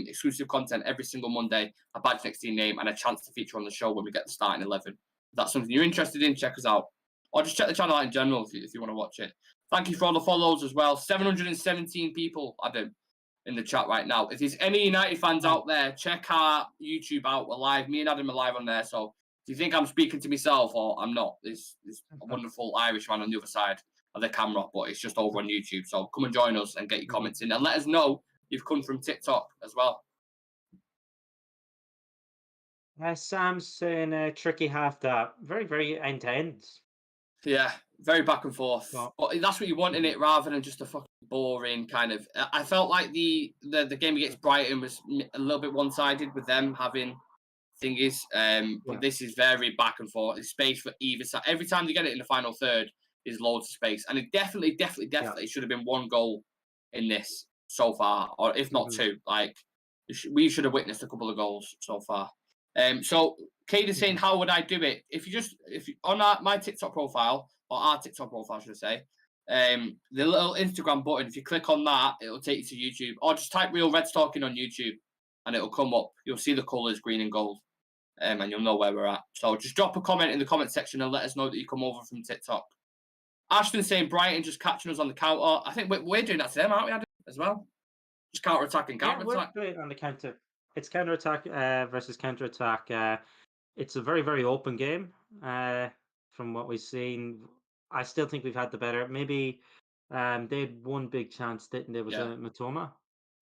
S1: exclusive content every single Monday, a badge next to your name, and a chance to feature on the show when we get the starting 11. If that's something you're interested in, check us out. Or just check the channel out in general if you want to watch it. Thank you for all the follows as well. 717 people, Adam, in the chat right now. If there's any United fans out there, check our YouTube out. We're live. Me and Adam are live on there. So if you think I'm speaking to myself or I'm not, there's a wonderful Irish man on the other side of the camera, but it's just over on YouTube. So come and join us and get your comments in and let us know you've come from TikTok as well.
S2: Sam's saying a tricky half that. Very, very end-to-end.
S1: Yeah, very back and forth. But that's what you want in it rather than just a fucking boring kind of... I felt like the game against Brighton was a little bit one-sided with them having thingies. But this is very back and forth. There's space for either side. Every time they get it in the final third, there's loads of space. And it definitely should have been one goal in this so far, or if not two. Like, we should have witnessed a couple of goals so far. So Cade is saying, how would I do it? If you on my TikTok profile, or our TikTok profile, should I say, the little Instagram button, if you click on that, it'll take you to YouTube. Or just type Real Reds Talking on YouTube and it'll come up. You'll see the colours green and gold, and you'll know where we're at. So just drop a comment in the comment section and let us know that you come over from TikTok. Ashton's saying Brighton just catching us on the counter. I think we're doing that to them, aren't we, Adam, as well? Just counter-attack and counter-attack.
S2: Yeah, we're on the counter. It's counter-attack versus counter-attack. It's a very, very open game from what we've seen. I still think we've had the better. Maybe they had one big chance, didn't they? Was it Matoma?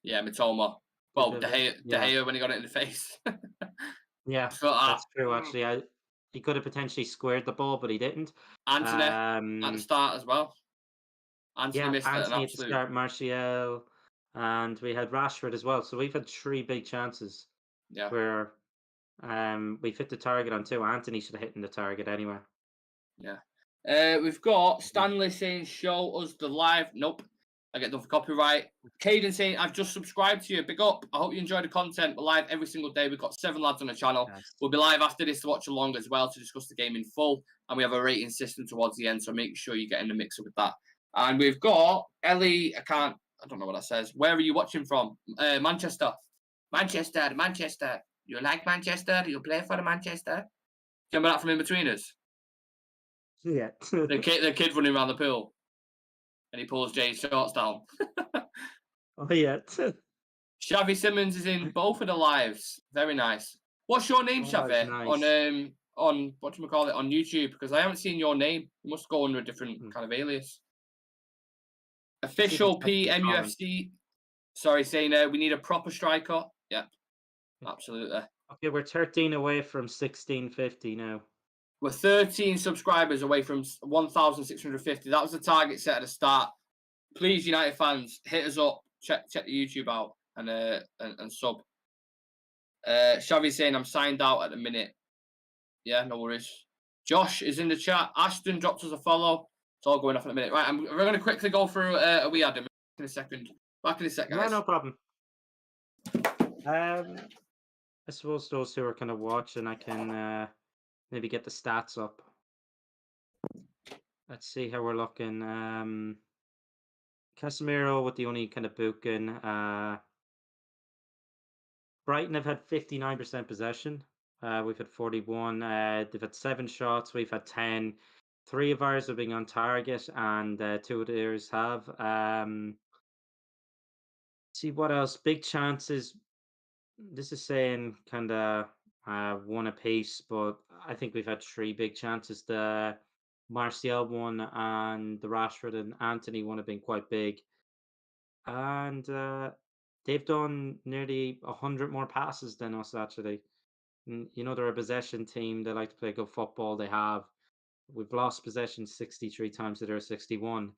S1: Yeah, Matoma. Well, De Gea when he got it in the face.
S2: Yeah, that's true, actually. He could have potentially squared the ball, but he didn't.
S1: Anthony at the start as well. Anthony missed
S2: Anthony at the start, Martial, and we had Rashford as well. So we've had three big chances where we've hit the target on two. Anthony should have hit the target anyway.
S1: Yeah. We've got Stanley saying, show us the live. Nope. I get done for copyright. Caden saying, I've just subscribed to you. Big up. I hope you enjoy the content. We're live every single day. We've got 7 lads on the channel. Yes. We'll be live after this to watch along as well to discuss the game in full. And we have a rating system towards the end, so make sure you get in the mixer with that. And we've got Ellie. I don't know what that says. Where are you watching from? Manchester. Manchester. You like Manchester? You play for the Manchester? Do you remember that from In Between Us?
S2: Yeah.
S1: the kid running around the pool. And he pulls Jay's shorts down.
S2: Oh, yeah.
S1: Xavi Simmons is in both of the lives. Very nice. What's your name, Xavi? Nice. On whatchamacallit, on YouTube? Because I haven't seen your name. You must go under a different kind of alias. Official PMUFC. Sorry, saying we need a proper striker. Yep. Absolutely.
S2: Okay, we're 13 away from 1650 now.
S1: We're 13 subscribers away from 1,650. That was the target set at the start. Please, United fans, hit us up. Check the YouTube out and sub. Xavi's saying I'm signed out at the minute. Yeah, no worries. Josh is in the chat. Ashton dropped us a follow. It's all going off in a minute. Right, we're going to quickly go through a wee Adam in a second. Back in a second, guys.
S2: No problem. I suppose those who are kind of watching, I can maybe get the stats up. Let's see how we're looking. Casemiro with the only kind of booking. Brighton have had 59% possession. We've had 41. They've had 7 shots. We've had 10. 3 of ours have been on target, and 2 of theirs have. See what else? Big chances. This is saying kind of 1 apiece, but I think we've had 3 big chances. The Martial one and the Rashford and Anthony one have been quite big, and they've done nearly 100 more passes than us actually. You know, they're a possession team. They like to play good football. We've lost possession 63 times to their 61.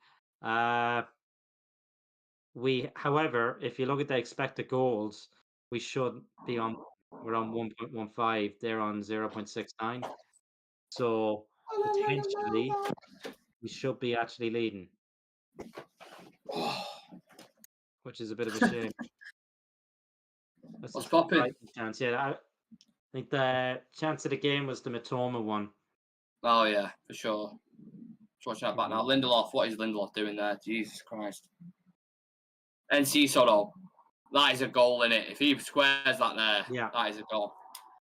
S2: However, if you look at the expected goals, we should be on. We're on 1.15. They're on 0.69. So potentially, we should be actually leading, which is a bit of a shame.
S1: What's popping?
S2: Chance, yeah. I think the chance of the game was the Matoma one.
S1: Oh yeah, for sure. Just watching that back now. Lindelof, what is Lindelof doing there? Jesus Christ. NC Soto, that is a goal in it. If he squares that there,
S2: Yeah,
S1: that is a goal.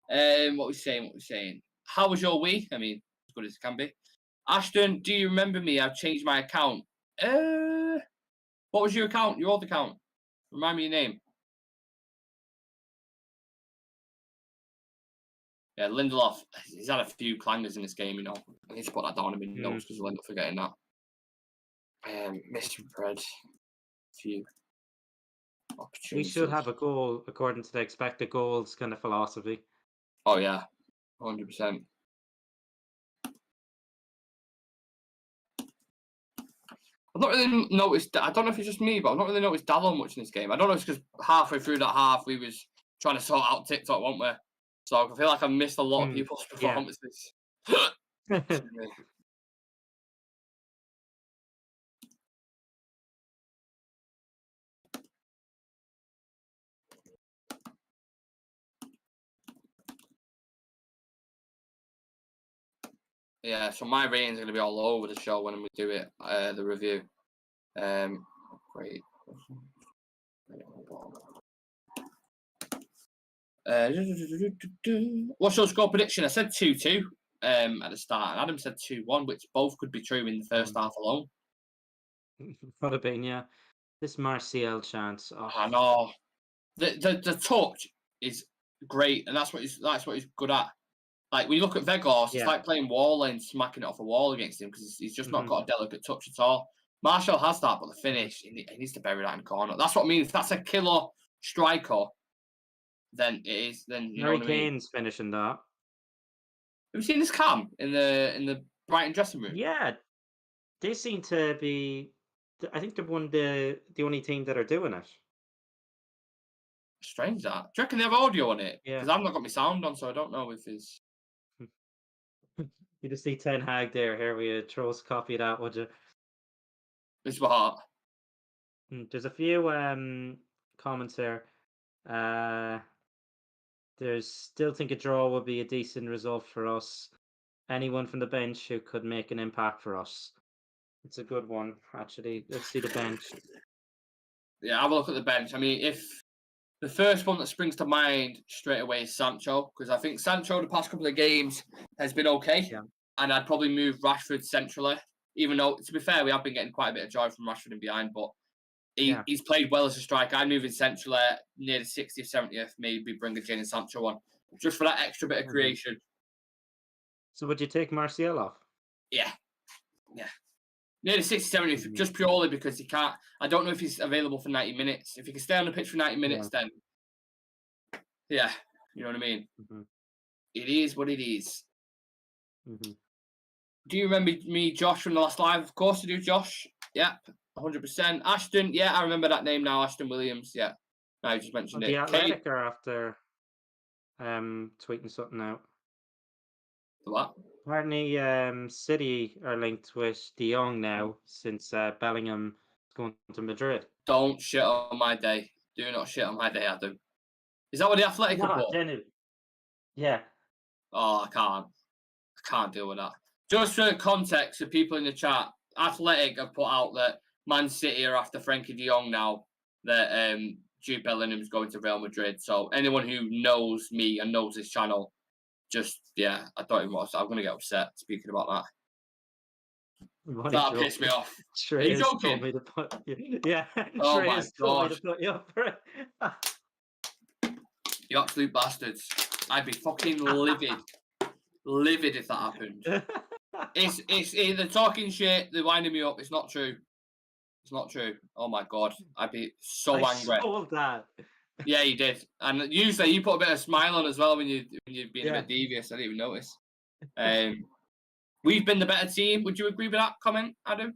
S1: What was saying? How was your week? I mean, as good as it can be. Ashton, do you remember me? I've changed my account. What was your account? Your old account? Remind me your name. Yeah, Lindelof. He's had a few clangers in this game, you know. I need to put that down in my notes because I'll end up forgetting that. Mr. Bread. Few opportunities.
S2: we should have a goal according to the expected goals kind of philosophy.
S1: Oh yeah, 100%. I've not really noticed. I don't know if it's just me, but I've not really noticed Dallo much in this game. I don't know if it's because halfway through that half we was trying to sort out TikTok, weren't we? So I feel like I've missed a lot of people's performances. Yeah. Yeah, so my rating's going to be all over the show when we do it, the review. Great. What's your score prediction? I said 2-2 at the start, and Adam said 2-1, which both could be true in the first half alone.
S2: Could have been, yeah. This Martial chance. Oh.
S1: I know. The touch is great, and that's what he's good at. Like, when you look at Vegas, it's like playing wall and smacking it off a wall against him because he's just not got a delicate touch at all. Martial has that, but the finish, he needs to bury that in the corner. That's what I mean. If that's a killer striker, then it is. Then you know what I mean.
S2: Kane's finishing that.
S1: Have you seen this cam in the Brighton dressing room?
S2: Yeah, they seem to be. I think they're the only team that are doing it.
S1: Strange that. Do you reckon they have audio on it?
S2: Yeah.
S1: Because I've not got my sound on, so I don't know if it's.
S2: You just see Ten Hag there. Here we throw us a copy of that, would you?
S1: It's what?
S2: There's a few comments here. There's still think a draw would be a decent result for us. Anyone from the bench who could make an impact for us. It's a good one, actually. Let's see the bench.
S1: Yeah, have a look at the bench. I mean, if the first one that springs to mind straight away is Sancho, because I think Sancho the past couple of games has been okay, and I'd probably move Rashford centrally. Even though, to be fair, we have been getting quite a bit of joy from Rashford in behind, but he's played well as a striker. I'd move him centrally near the 60th, 70th, maybe bring a Jadon Sancho on, just for that extra bit of creation.
S2: So would you take Martial off?
S1: Yeah. Near the 60th, 70th, just purely because he can't. I don't know if he's available for 90 minutes. If he can stay on the pitch for 90 minutes, then you know what I mean? It is what it is. Do you remember me, Josh, from the last live? Of course I do, Josh. Yep, 100%. Ashton, I remember that name now, Ashton Williams. Yeah, I just mentioned it.
S2: The Athletic are after tweeting something out.
S1: What?
S2: Apparently, City are linked with De Jong now since Bellingham is going to Madrid.
S1: Don't shit on my day. Do not shit on my day, Adam. Is that what the Athletic
S2: No,
S1: report?
S2: genuinely. Yeah.
S1: Oh, I can't deal with that. Just for context, the people in the chat, Athletic have put out that Man City are after Frankie de Jong now, that Jude Bellingham's going to Real Madrid. So anyone who knows me and knows this channel, I don't even want to. I'm going to get upset speaking about that. That'll piss me off. Are you joking?
S2: Told me to put, yeah,
S1: Oh my
S2: Shreyas told me
S1: gosh.
S2: to put you up for it.
S1: You absolute bastards. I'd be fucking livid. Livid if that happened. It's either talking shit, they're winding me up. It's not true. It's not true. Oh my god. I'd be so angry.
S2: Told that.
S1: Yeah, you did. And usually you put a bit of smile on as well when you're being a bit devious. I didn't even notice. We've been the better team. Would you agree with that comment, Adam?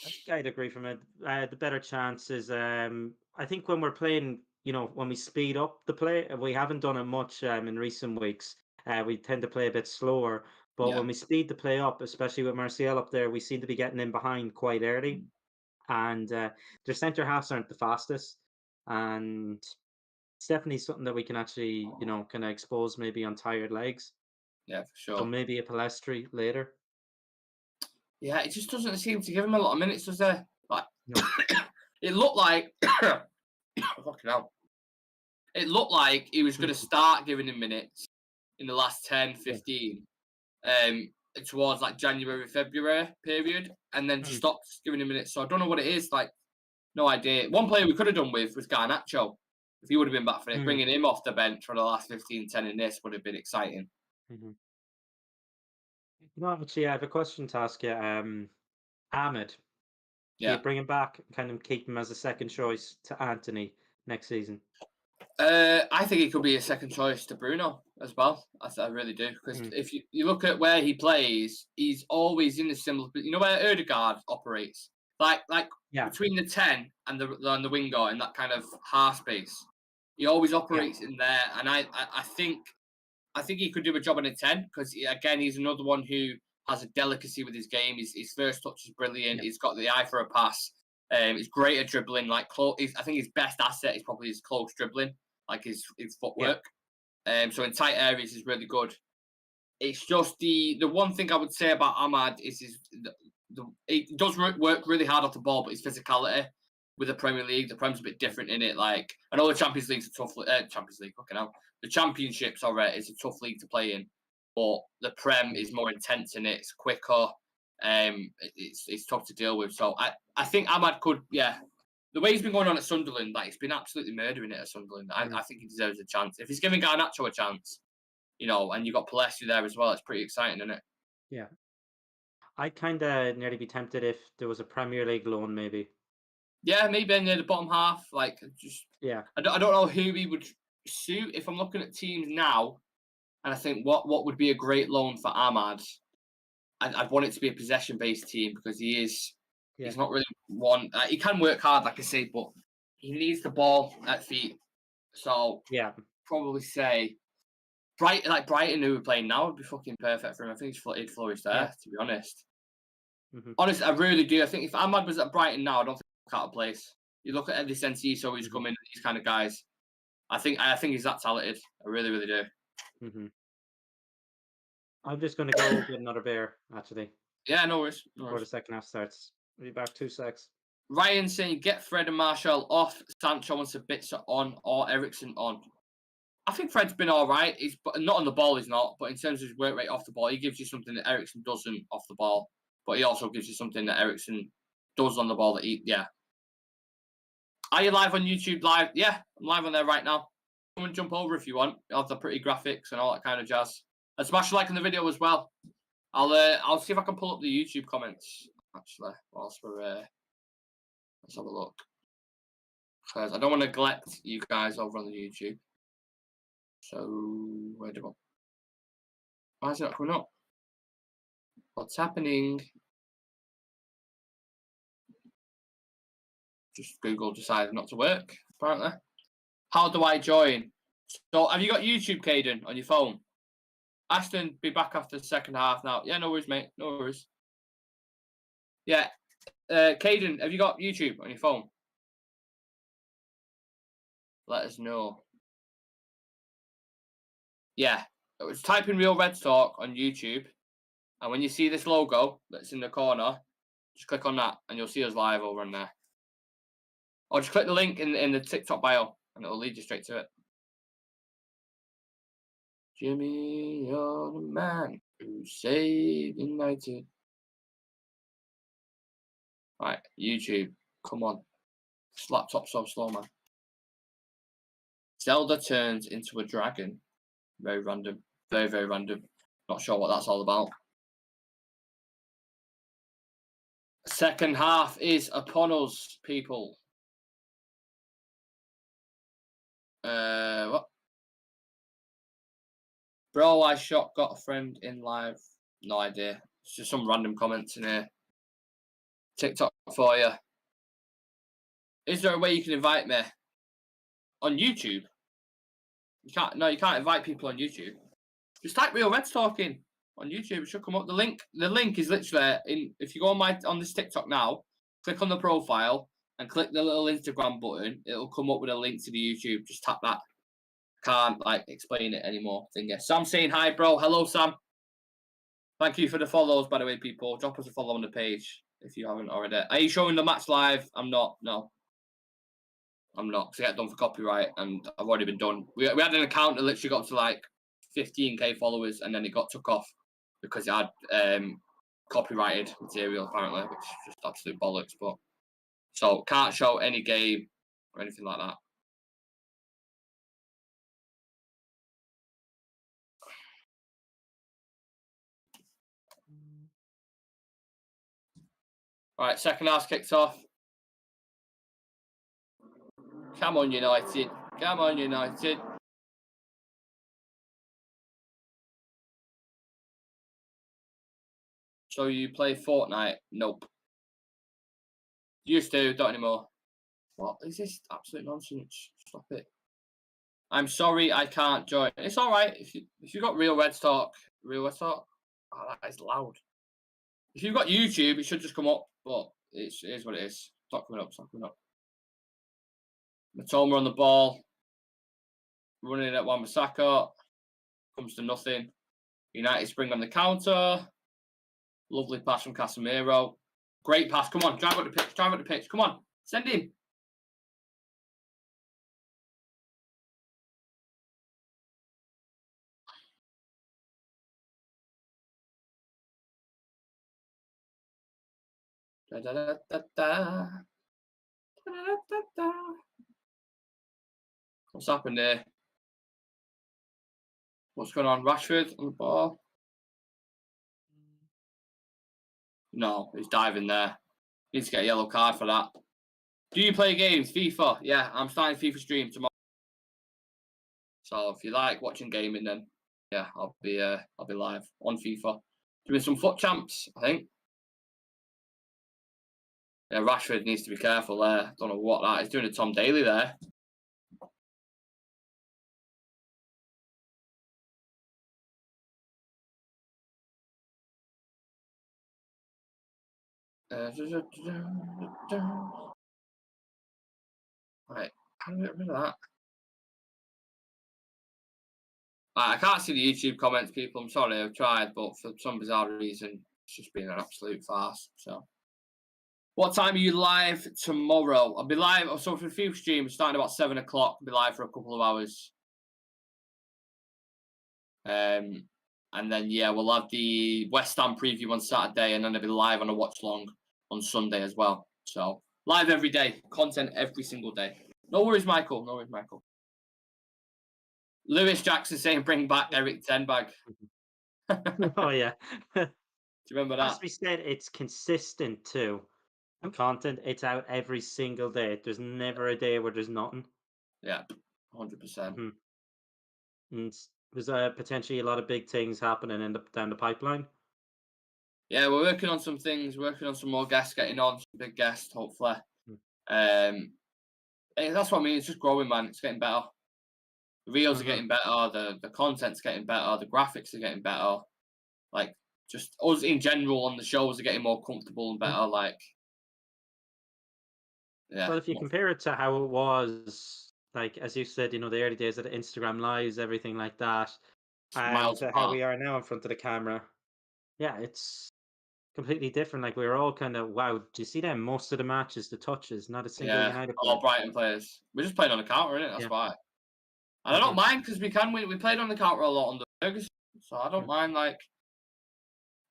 S2: I think I'd agree from it. The better chance is, I think when we're playing, when we speed up the play, we haven't done it much in recent weeks. We tend to play a bit slower. But when we speed the play up, especially with Martial up there, we seem to be getting in behind quite early. And their centre halves aren't the fastest. And it's definitely something that we can actually, kind of expose maybe on tired legs.
S1: Yeah, for sure.
S2: So maybe a Palestri later.
S1: Yeah, it just doesn't seem to give him a lot of minutes, does there? Like,
S2: No.
S1: It looked like fucking hell. It looked like he was going to start giving him minutes in the last 10, 15, towards like January, February period, and then just stopped giving him minutes. So I don't know what it is. Like, no idea. One player we could have done with was Garnacho. If he would have been back for it, bringing him off the bench for the last 15-10 in this would have been exciting.
S2: Actually, I have a question to ask you. Ahmed, do you bring him back and kind of keep him as a second choice to Anthony next season?
S1: I think he could be a second choice to Bruno as well. I really do. Because if you look at where he plays, he's always in a similar. You know where Ødegaard operates, like between the 10 and the winger in that kind of half space. He always operates in there, and I think he could do a job on a 10 because again he's another one who has a delicacy with his game. His first touch is brilliant. He's got the eye for a pass. He's great at dribbling. I think his best asset is probably his close dribbling, like his footwork. So in tight areas, he's really good. It's just the one thing I would say about Ahmad is he does work really hard off the ball, but his physicality with the Premier League, the Prem's a bit different in it. Like, I know the Champions League's a tough Champions League. Fucking hell, the Championships is a tough league to play in, but the Prem is more intense in it. It's quicker. It's tough to deal with. So I think Ahmad could, the way he's been going on at Sunderland, he's been absolutely murdering it at Sunderland. I think he deserves a chance. If he's giving Garnacho a chance, and you got Palessi there as well, it's pretty exciting, isn't it?
S2: Yeah. I'd kind of nearly be tempted if there was a Premier League loan, maybe.
S1: Yeah, maybe near the bottom half. I don't know who he would suit. If I'm looking at teams now, and I think what would be a great loan for Ahmad, I'd want it to be a possession-based team because he's not really one. He can work hard, like I say, but he needs the ball at feet. So probably say Brighton, who we're playing now, would be fucking perfect for him. I think he'd flourish there, to be honest. Honestly, I really do. I think if Ahmad was at Brighton now, I don't think he'd out of place. You look at Eddie Sensiso, who's coming, these kind of guys. I think he's that talented. I really, really do.
S2: I'm just going to go get another beer, actually.
S1: Yeah, no worries.
S2: Before the second half starts. I'll be back 2 secs.
S1: Ryan saying, get Fred and Marshall off. Sancho and Sabitzer on, or Ericsson on. I think Fred's been all right. He's not on the ball, he's not. But in terms of his work rate off the ball, he gives you something that Ericsson doesn't off the ball. But he also gives you something that Ericsson does on the ball. Are you live on YouTube? Live? Yeah, I'm live on there right now. Come and jump over if you want. You'll have the pretty graphics and all that kind of jazz. And smash a like on the video as well. I'll see if I can pull up the YouTube comments actually whilst we're let's have a look. Because I don't want to neglect you guys over on the YouTube. So why is it not coming up? What's happening? Just Google decided not to work, apparently. How do I join? So have you got YouTube, Caden, on your phone? Ashton, be back after the second half now. Yeah, no worries, mate. No worries. Yeah. Caden, have you got YouTube on your phone? Let us know. Yeah. Just type in Real Red Talk on YouTube, and when you see this logo that's in the corner, just click on that, and you'll see us live over in there. Or just click the link in the TikTok bio, and it'll lead you straight to it. Jimmy, you're the man who saved United. Right, YouTube, come on. This laptop's so slow, man. Zelda turns into a dragon. Very random. Very, very random. Not sure what that's all about. Second half is upon us, people. What? Bro, I got a friend in live. No idea. It's just some random comments in here. TikTok for you. Is there a way you can invite me on YouTube? You can't. No, you can't invite people on YouTube. Just type Real Reds Talking on YouTube. It should come up. The link is literally in. If you go on this TikTok now, click on the profile and click the little Instagram button. It'll come up with a link to the YouTube. Just tap that. Can't explain it anymore. Sam saying hi, bro. Hello, Sam. Thank you for the follows, by the way, people. Drop us a follow on the page if you haven't already. Are you showing the match live? I'm not. No. I'm not, because I get done for copyright, and I've already been done. We had an account that literally got to 15k followers, and then it got took off because it had copyrighted material apparently, which is just absolute bollocks. But so can't show any game or anything like that. All right, second half kicked off. Come on, United. Come on, United. So you play Fortnite? Nope. Used to, don't anymore. What is this absolute nonsense? Stop it. I'm sorry, I can't join. It's all right if you got Real Red Talk. Oh, that is loud. If you've got YouTube, it should just come up, but it is what it is. Stop coming up. Matoma on the ball, running at Wan-Bissaka, comes to nothing. United spring on the counter. Lovely pass from Casemiro. Great pass. Come on, drive up the pitch. Come on, send him. Da, da, da, da, da. Da, da, da. What's happened there? What's going on? Rashford on the ball. No, he's diving there. Needs to get a yellow card for that. Do you play games? FIFA? Yeah, I'm starting FIFA stream tomorrow. So if you like watching gaming, then yeah, I'll be live on FIFA. Doing some foot champs, I think. Yeah, Rashford needs to be careful there. Don't know what that is. He's doing a Tom Daly there. Right, how do we get rid of that? I can't see the YouTube comments, people. I'm sorry, I've tried, but for some bizarre reason, it's just been an absolute farce. So, what time are you live tomorrow? I'll be live. So for the FIFA stream, starting about 7 o'clock. I'll be live for a couple of hours. And then yeah, we'll have the West Ham preview on Saturday, and then I'll be live on a watch long on Sunday as well. So live every day, content every single day. No worries, Michael. No worries, Michael. Lewis Jackson saying, "Bring back Eric Ten Bag."
S2: Oh yeah.
S1: Do you remember that?
S2: As we said, it's consistent too. The content, it's out every single day. There's never a day where there's nothing.
S1: Yeah, 100%.
S2: And there's potentially a lot of big things happening down the pipeline.
S1: Yeah, we're working on some things. Working on some more guests getting on, some big guests, hopefully. That's what I mean. It's just growing, man. It's getting better. The reels are getting better. The content's getting better. The graphics are getting better. Like, just us in general on the shows are getting more comfortable and better. Like, yeah.
S2: Well, if you compare it to how it was, like as you said, the early days of the Instagram lives, everything like that.
S1: Miles
S2: to how
S1: apart.
S2: we are now in front of the camera. Yeah, it's completely different. Like we were all kind of wow. Do you see them? Most of the matches, the touches, not a single
S1: Yeah,
S2: United
S1: all
S2: player.
S1: Brighton players. We're just playing on the counter, innit? That's
S2: Yeah.
S1: why. And I don't mind because we can win. We played on the counter a lot under Ferguson, so I don't mind. Like,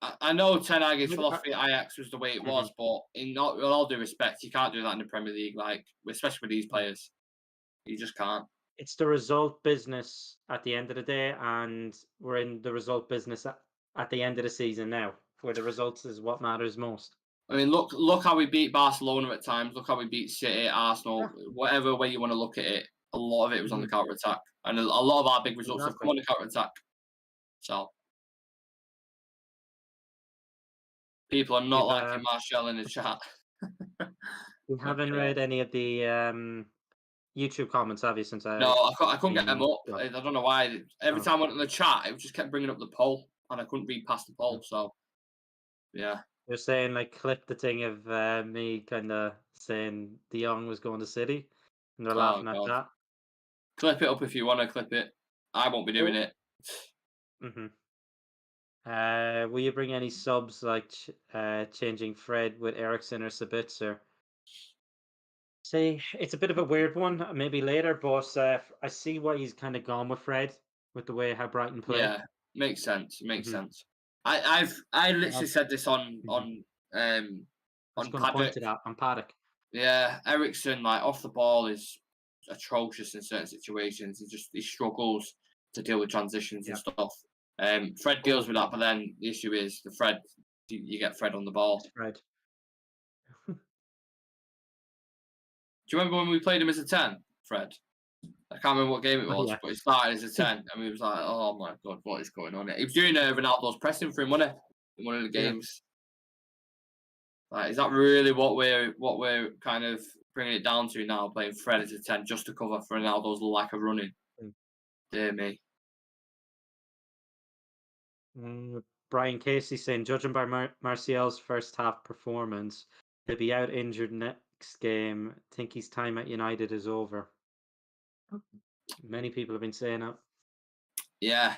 S1: I know Ten Hag's philosophy at Ajax was the way it was, but with all due respect, you can't do that in the Premier League. Like, especially with these players, you just can't.
S2: It's the result business at the end of the day, and we're in the result business at the end of the season now, where the results is what matters most.
S1: I mean, look how we beat Barcelona at times. Look how we beat City, Arsenal, whatever way you want to look at it. A lot of it was on the counter attack, and a lot of our big results have come on the counter attack. So people are not liking Martial in the chat.
S2: We haven't read any of the YouTube comments, have you? Since
S1: No, I couldn't get them up. I don't know why. Every time I went on the chat, it just kept bringing up the poll, and I couldn't read past the poll. So yeah.
S2: You're saying like clip the thing of me kind of saying De Jong was going to City, and they're laughing at that.
S1: Clip it up if you want to clip it. I won't be doing it.
S2: Will you bring any subs like changing Fred with Ericsson or Sabitzer? See, it's a bit of a weird one. Maybe later, but I see why he's kind of gone with Fred with the way how Brighton play.
S1: Yeah, makes sense. Makes sense. I literally said this on
S2: Paddock. On Paddock.
S1: Yeah, Ericsson like off the ball is atrocious in certain situations. He struggles to deal with transitions and stuff. Fred deals with that, but then the issue is you get Fred on the ball.
S2: Fred.
S1: Do you remember when we played him as a 10, Fred? I can't remember what game it was, but he started as a 10, and we was like, oh my God, what is going on here? He was doing Ronaldo's pressing for him, wasn't he? In one of the games. Like, is that really what we're kind of bringing it down to now, playing Fred as a 10 just to cover for Ronaldo's lack of running? Dear me.
S2: Brian Casey saying, judging by Martial's first half performance, he'll be out injured next game. Think his time at United is over. Many people have been saying that.
S1: Yeah.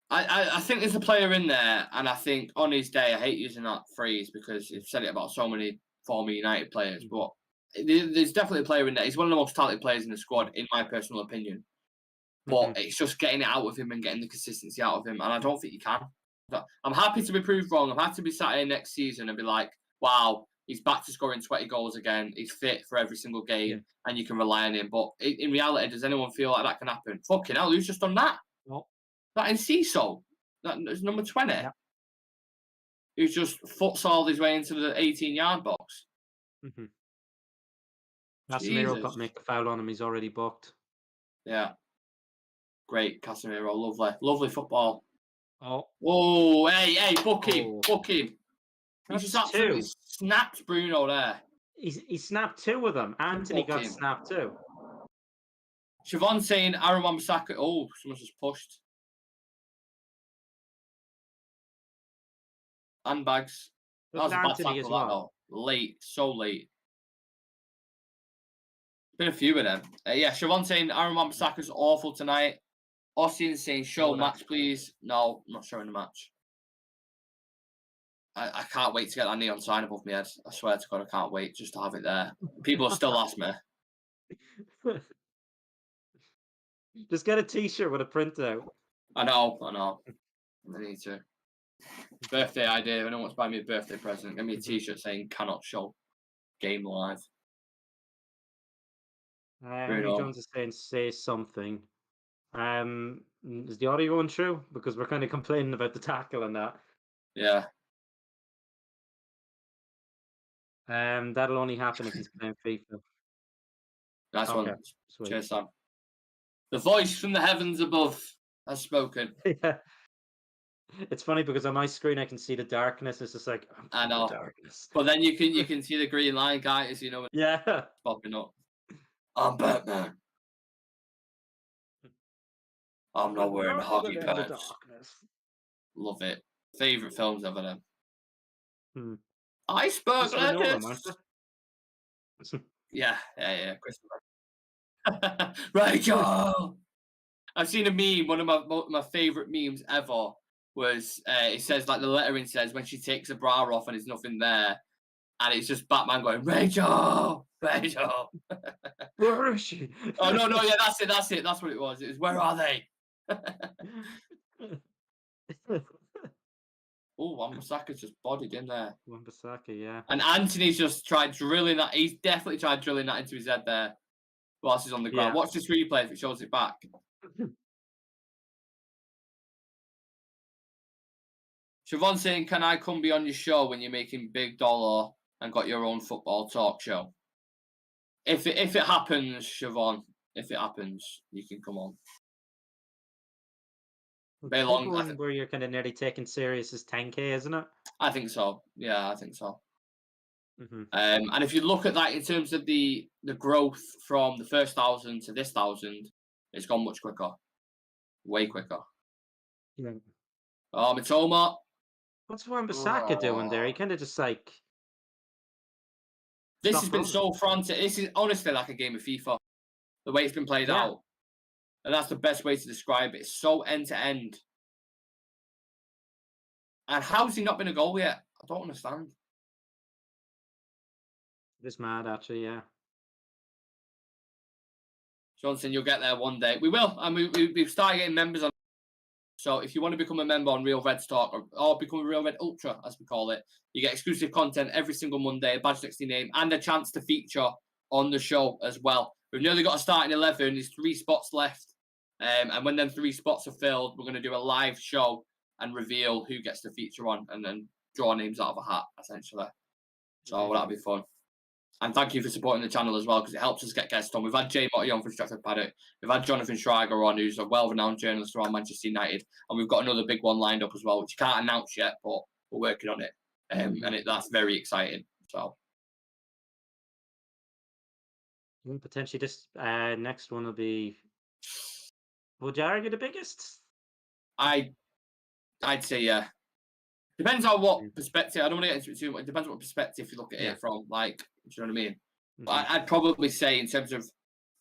S1: I think there's a player in there, and I think on his day, I hate using that phrase because you've said it about so many former United players, but there's definitely a player in there. He's one of the most talented players in the squad, in my personal opinion. But it's just getting it out of him and getting the consistency out of him, and I don't think you can. I'm happy to be proved wrong. I'm happy to be sat here next season and be like, wow, he's back to scoring 20 goals again. He's fit for every single game, and you can rely on him. But in reality, does anyone feel like that can happen? Fucking hell, who's just done that?
S2: No.
S1: That in CISO, that's number 20. Yeah. Who's just futsalled his way into the 18-yard box.
S2: Casemiro got to make a foul on him. He's already booked.
S1: Yeah. Great, Casemiro. Lovely football.
S2: Oh.
S1: Whoa, hey, book him. He just absolutely snapped Bruno there.
S2: He snapped two of them. Anthony got snapped too.
S1: Siobhan saying Aaron Wan-Bissaka. Oh, someone's just pushed. Handbags. That was a bad tackle, well. Late, so late. Been a few of them. Siobhan saying Aaron Wan-Bissaka's awful tonight. Ossian saying show match, please. No, I'm not showing the match. I can't wait to get that neon sign above my head. I swear to God, I can't wait just to have it there. People will still ask me.
S2: Just get a T-shirt with a printout.
S1: I know. I need to. Birthday idea. If anyone wants to buy me a birthday present, get me a T-shirt saying "cannot show game live."
S2: Henry Jones is saying say something. Is the audio going through? Because we're kind of complaining about the tackle and that.
S1: Yeah.
S2: That'll only happen if he's playing FIFA.
S1: Nice one. Sweet. Cheers, Sam. The voice from the heavens above has spoken.
S2: Yeah. It's funny because on my screen I can see the darkness. It's just like
S1: I know. Darkness. But then you can see the green line, guys. You know.
S2: Yeah.
S1: Popping up. I'm Batman. I'm not wearing hockey pants. Love it. Favorite films ever then. Iceberg Lettuce. Yeah. Christopher. Rachel. I've seen a meme. One of my favorite memes ever was it says like the lettering says when she takes her bra off and there's nothing there, and it's just Batman going Rachel, Rachel.
S2: Where is she?
S1: Oh no, yeah, that's it. That's what it was. It was where are they? Oh, Wan-Bissaka's just bodied in there.
S2: Wan-Bissaka, yeah.
S1: And Anthony's just tried drilling that. He's definitely tried drilling that into his head there whilst he's on the ground.
S2: Yeah.
S1: Watch this replay if it shows it back. Siobhan saying, can I come be on your show when you're making big dollar and got your own football talk show? If it happens, Siobhan, if it happens, you can come on. Very long.
S2: One where you're kind of nearly taken serious is 10K, isn't it?
S1: I think so. Yeah, I think so.
S2: Mm-hmm.
S1: And if you look at that in terms of the growth from the first 1,000 to this 1,000, it's gone much quicker, way quicker.
S2: Yeah.
S1: Oh, Mitoma.
S2: What's Wan-Bissaka doing there? He kind of just like.
S1: This has been so frantic. This is honestly like a game of FIFA, the way it's been played out. And that's the best way to describe it. It's so end to end. And how's he not been a goal yet? I don't understand.
S2: It's mad, actually, yeah.
S1: Johnson, you'll get there one day. We will. And we've started getting members on. So if you want to become a member on Real Reds Talk or become a Real Red Ultra, as we call it, you get exclusive content every single Monday, a badge next to your name, and a chance to feature on the show as well. We've nearly got a starting 11. There's 3 spots left. And when them 3 spots are filled, we're going to do a live show and reveal who gets to feature on and then draw names out of a hat, essentially. So that'll be fun. And thank you for supporting the channel as well, because it helps us get guests on. We've had Jay Motti on from Stratford Paddock. We've had Jonathan Schreiger on, who's a well-renowned journalist around Manchester United. And we've got another big one lined up as well, which you can't announce yet, but we're working on it. That's very exciting. So
S2: potentially this next one will be. Would you argue the biggest?
S1: I'd say yeah. Depends on what perspective. I don't want to get into it too much. It depends on what perspective you look at it from. Like, do you know what I mean? Mm-hmm. But I'd probably say in terms of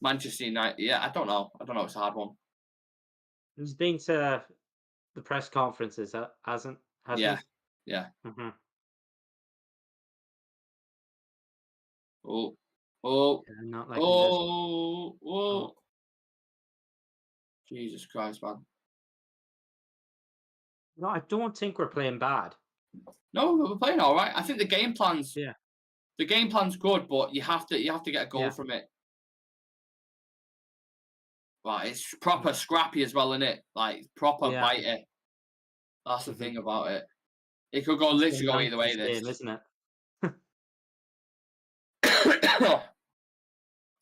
S1: Manchester United, yeah, I don't know. It's a hard one.
S2: He's been to the press conferences, hasn't he?
S1: Yeah.
S2: Mm-hmm.
S1: Oh.
S2: Yeah, not like
S1: oh. Jesus Christ, man.
S2: No, I don't think we're playing bad.
S1: No, we're playing all right. I think the game plan's good, but you have to get a goal from it. But it's proper scrappy as well, isn't it? Like proper bitey. That's the thing about it. It could go literally go either way. This,
S2: isn't it?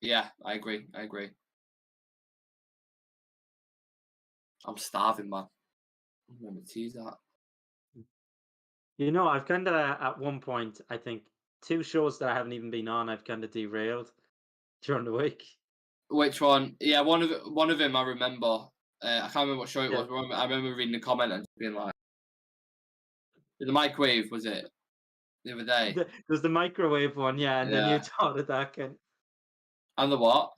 S1: Yeah, I agree. I'm starving, man. I'm gonna tease that.
S2: You know, I've kind of at one point, I think 2 shows that I haven't even been on, I've kind of derailed during the week.
S1: Which one? Yeah, one of them I remember. I can't remember what show it was. I remember reading the comment and being like, "The microwave was it?" The other day.
S2: There's the microwave one, and then you thought of that.
S1: And the what?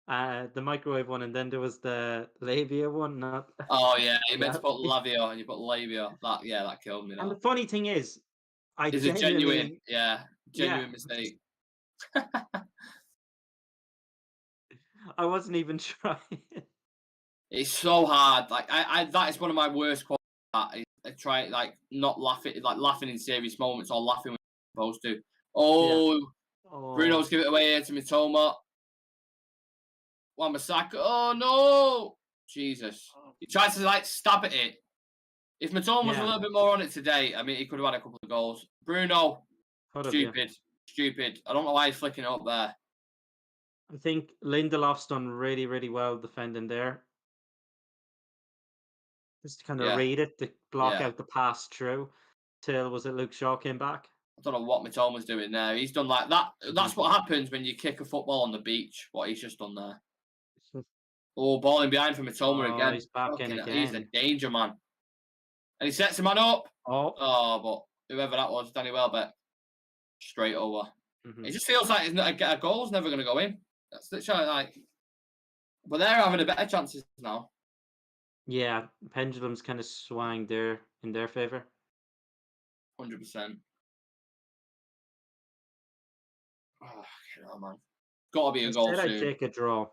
S2: The microwave one, and then there was the labia one.
S1: Oh yeah, you meant to put labia and you put labia. That killed me.
S2: And the funny thing is,
S1: it's a genuine mistake.
S2: I wasn't even trying.
S1: It's so hard. Like I that is one of my worst qualities. I try not laughing, laughing in serious moments or laughing when you're supposed to. Bruno's give it away here to Mitoma. Wan-Bissaka. Oh no! Jesus. He tries to stab at it. If Mitoma was a little bit more on it today, I mean, he could have had a couple of goals. Bruno, stupid. I don't know why he's flicking it up there.
S2: I think Lindelof's done really, really well defending there. Just to kind of read it, to block out the pass through till, was it Luke Shaw came back?
S1: I don't know what Mitoma's doing there. He's done like that. That's what happens when you kick a football on the beach, what he's just done there. Ball in behind for Mitoma again.
S2: He's back in again.
S1: He's a danger man. And he sets a man up. But whoever that was, Danny Welbeck, straight over. It just feels like a goal's never going to go in. That's literally But they're having a better chances now.
S2: Yeah, pendulum's kind of swung there in their favor.
S1: 100%. Oh, man. Got to be a goal
S2: Instead, I'd
S1: soon.
S2: take a draw.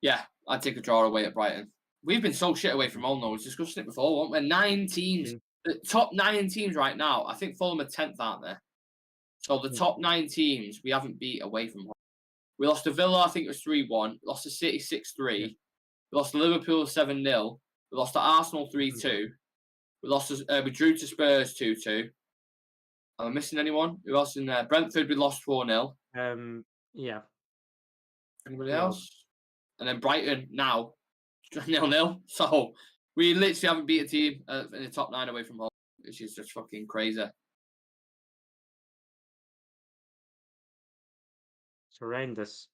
S1: Yeah, I'd take a draw away at Brighton. We've been so shit away from home, though. We was discussing it before, weren't we? 9 teams. The top 9 teams right now. I think Fulham are 10th, aren't they? So the top 9 teams we haven't beat away from home. We lost to Villa, I think it was 3-1. Lost to City 6-3.
S2: Yeah.
S1: We lost to Liverpool 7-0. We lost to Arsenal 3-2. We drew to Spurs 2-2. Am I missing anyone? Who else in there? Brentford, we lost 4-0.
S2: Yeah.
S1: Anybody else? And then Brighton now 0-0. So we literally haven't beat a team in the top 9 away from home, which is just fucking crazy.
S2: It's horrendous.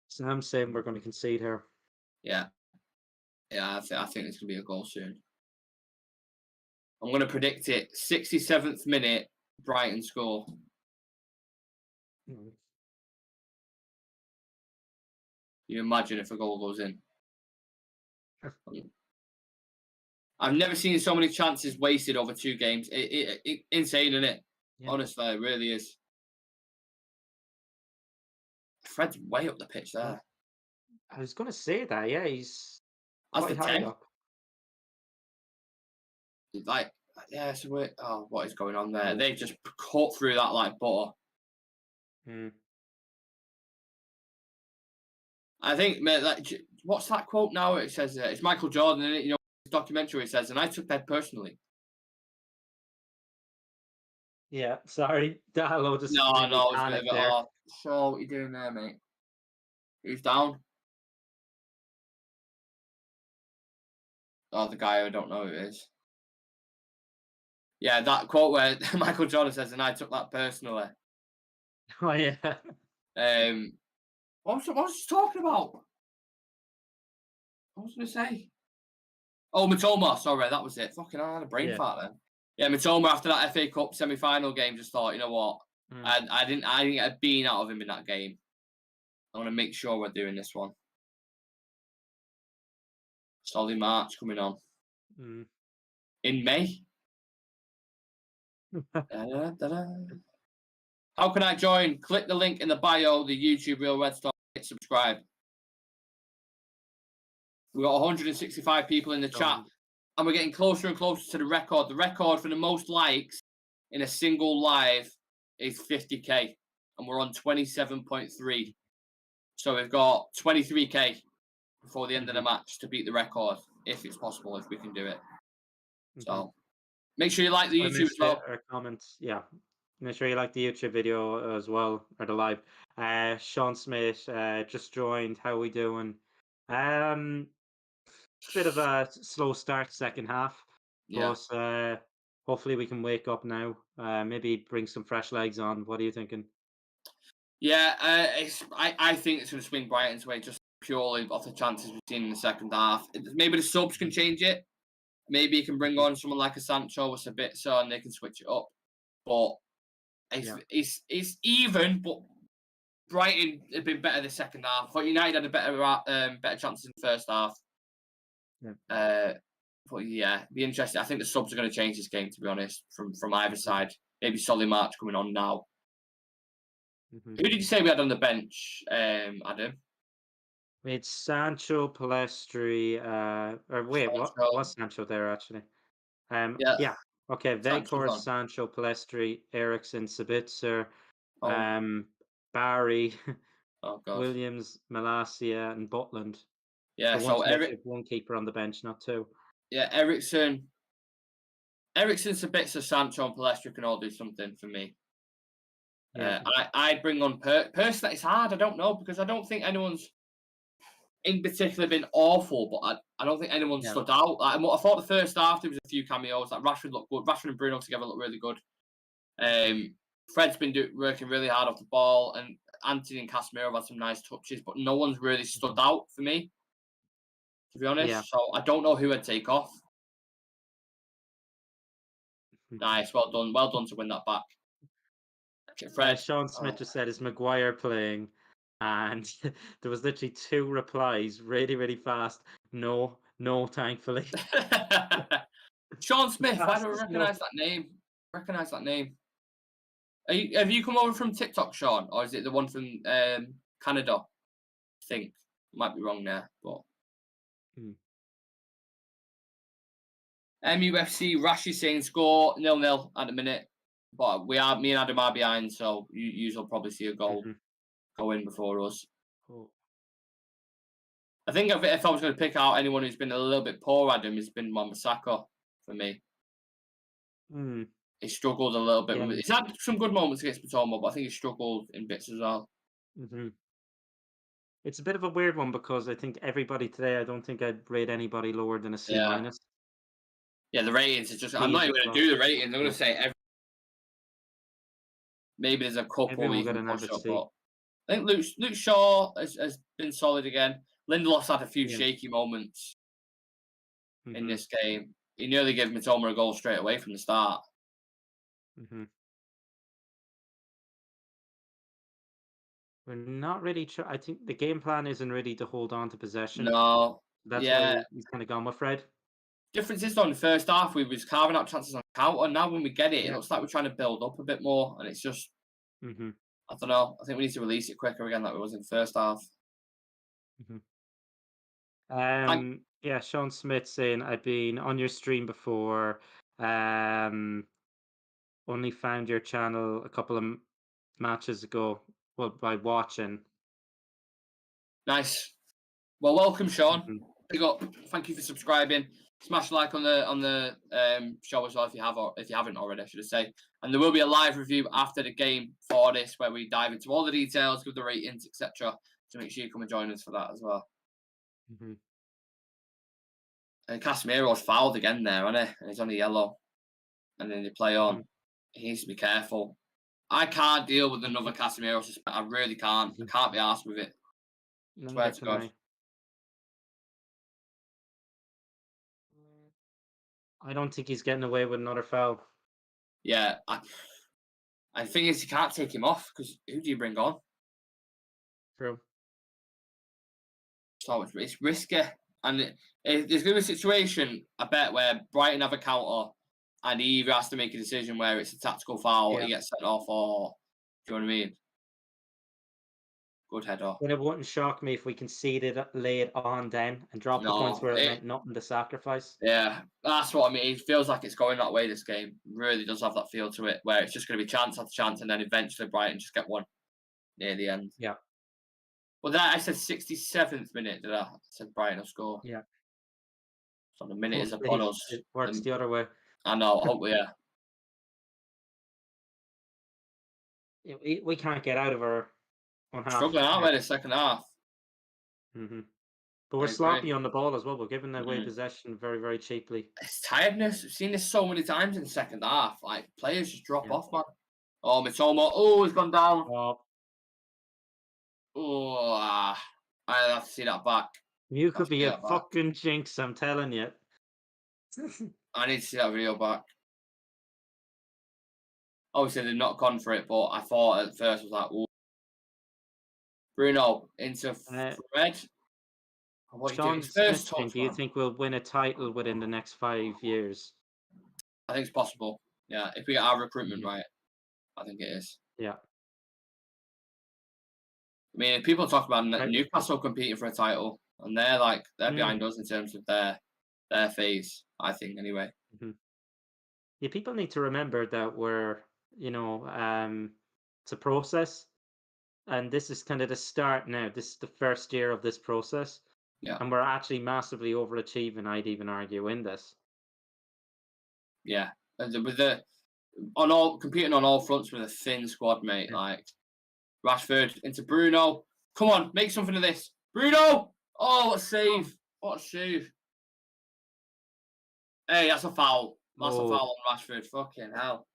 S2: Sam's saying we're going to concede here.
S1: Yeah. Yeah, I think it's going to be a goal soon. I'm going to predict it. 67th minute, Brighton score. You imagine if a goal goes in. I've never seen so many chances wasted over 2 games. Insane, isn't it? Yeah. Honestly, it really is. Fred's way up the pitch there.
S2: I was going to say that, yeah. He's
S1: quite
S2: high
S1: 10.
S2: up.
S1: Like, yeah, so what is going on there? They just cut through that like butter. I think, mate, like, what's that quote now? It says, it's Michael Jordan, in it, you know, his documentary, it says, and I took that personally.
S2: Yeah, sorry. No,
S1: it's a bit of it. So what are you doing there, mate? Who's down? Oh, the guy I don't know who it is. Yeah, that quote where Michael Jordan says, and I took that personally.
S2: Oh, yeah.
S1: What was he talking about? What was I going to say? Oh, Matoma. Sorry, that was it. Fucking hell, I had a brain fart then. Yeah, Matoma after that FA Cup semi-final game just thought, you know what? I didn't get a bean out of him in that game. I want to make sure we're doing this one. Solly March coming on. In May. How can I join? Click the link in the bio, the YouTube Real Red Star, hit subscribe. We've got 165 people in the chat, and we're getting closer and closer to the record. The record for the most likes in a single live is 50k, and we're on 27.3. So we've got 23k before the end of the match to beat the record, if it's possible, if we can do it. So make sure you like the YouTube as well.
S2: Or comments, yeah. Make sure you like the YouTube video as well, or the live. Sean Smith just joined. How we doing? Bit of a slow start second half, but hopefully we can wake up now. Maybe bring some fresh legs on. What are you thinking?
S1: Yeah, I think it's going to swing Brighton's way just purely off the chances we've seen in the second half. Maybe the subs can change it. Maybe you can bring on someone like a Sancho with a bit so and they can switch it up. But it's even, but Brighton have been better the second half. But United had a better chances in the first half. But yeah, be interesting. I think the subs are going to change this game, to be honest, from either side. Maybe Solly March coming on now. Who did you say we had on the bench, Adam?
S2: We had Sancho, Palestri, or wait, what's Sancho there actually? Yeah. Okay, Vekor, Sancho, Palestri, Eriksen, Sabitzer, Barry, Williams, Malacia, and Butland.
S1: Yeah, so
S2: one keeper on the bench, not 2. Yeah,
S1: Eriksen, Sabitzer, Sancho, and Palestri can all do something for me. Yeah. I'd bring on personally. It's hard. I don't know because I don't think anyone's in particular been awful, but I don't think anyone stood out. I thought the first half there was a few cameos. Like Rashford looked good. Rashford and Bruno together look really good. Fred's been working really hard off the ball, and Anthony and Casemiro have had some nice touches, but no one's really stood out for me, to be honest. Yeah. So I don't know who I'd take off. Nice, well done to win that back. Fred.
S2: Sean Smith just said, "Is Maguire playing?" And there was literally 2 replies, really, really fast. No, thankfully.
S1: Sean Smith. Why do I
S2: Fast as
S1: recognise that name? Have you come over from TikTok, Sean, or is it the one from Canada? I think might be wrong there, but. MUFC Rashi saying score 0-0 at the minute, but me and Adam are behind, so you will probably see a goal go in before us.
S2: Oh.
S1: I think if I was going to pick out anyone who's been a little bit poor, Adam, has been Wan-Bissaka for me. He struggled a little bit. He's had some good moments against Potomo, but I think he struggled in bits as well.
S2: It's a bit of a weird one because I think everybody today, I don't think I'd rate anybody lower than a C-.
S1: Yeah, the ratings is just. I'm not even going to do the ratings. I'm going to say maybe there's a couple we can push up, but I think Luke Shaw has been solid again. Lindelof had a few shaky moments in this game. He nearly gave Mitoma a goal straight away from the start.
S2: We're not really. I think the game plan isn't really to hold on to possession.
S1: No,
S2: that's why he's kind of gone with Fred.
S1: Difference is though in the first half we was carving out chances on counter. Now when we get it, it looks like we're trying to build up a bit more, and it's just I don't know. I think we need to release it quicker again, like we was in the first half.
S2: Sean Smith saying I've been on your stream before. Only found your channel a couple of matches ago. Well, by watching.
S1: Nice. Well, welcome, Sean. Big up. Thank you for subscribing. Smash like on the show as well if you haven't already, I should say. And there will be a live review after the game for this, where we dive into all the details, give the ratings, etc. So make sure you come and join us for that as well. And Casemiro's fouled again there, hasn't he? And he's on the yellow. And then they play on. He needs to be careful. I can't deal with another Casemiro suspend. I really can't. I can't be arsed with it. Swear to God.
S2: I don't think he's getting away with another foul.
S1: Yeah. The thing is, you can't take him off because who do you bring on?
S2: True.
S1: So it's risky. And there's going to be a situation, I bet, where Brighton have a counter and he either has to make a decision where it's a tactical foul, he gets sent off, or do you know what I mean? Good header.
S2: And it wouldn't shock me if we conceded late on then and dropped the points where it meant nothing to sacrifice.
S1: Yeah, that's what I mean. It feels like it's going that way, this game. It really does have that feel to it, where it's just going to be chance after chance, and then eventually Brighton just get one near the end.
S2: Yeah.
S1: Well, that I said 67th minute, did I said Brighton will score.
S2: Yeah.
S1: So the minute is upon us.
S2: It works the other way.
S1: I know, hopefully,
S2: We can't get out of our on half.
S1: Struggling out by the second half.
S2: But we're sloppy on the ball as well. We're giving away possession very, very cheaply.
S1: It's tiredness. We've seen this so many times in the second half. Like, players just drop off, man. Oh, Mitoma. Oh, he's gone down. I have to see that back.
S2: You could be a fucking jinx, I'm telling you.
S1: I need to see that video back. Obviously, they've not gone for it, but I thought at first I was like, ooh. Bruno into Fred.
S2: Sean Smith, do you think we'll win a title within the next 5 years?
S1: I think it's possible. Yeah, if we get our recruitment right, I think it is.
S2: Yeah.
S1: I mean, people talk about Newcastle competing for a title, and they're behind us in terms of their phase, I think, anyway.
S2: Yeah, people need to remember that we're, it's a process, and this is kind of the start now. This is the first year of this process, and we're actually massively overachieving, I'd even argue, in this.
S1: Yeah, competing on all fronts with a thin squad, mate. Like Rashford into Bruno. Come on, make something of this, Bruno. Oh, what a save! What a save! Hey, that's a foul. That's a foul on Rashford. Fucking hell.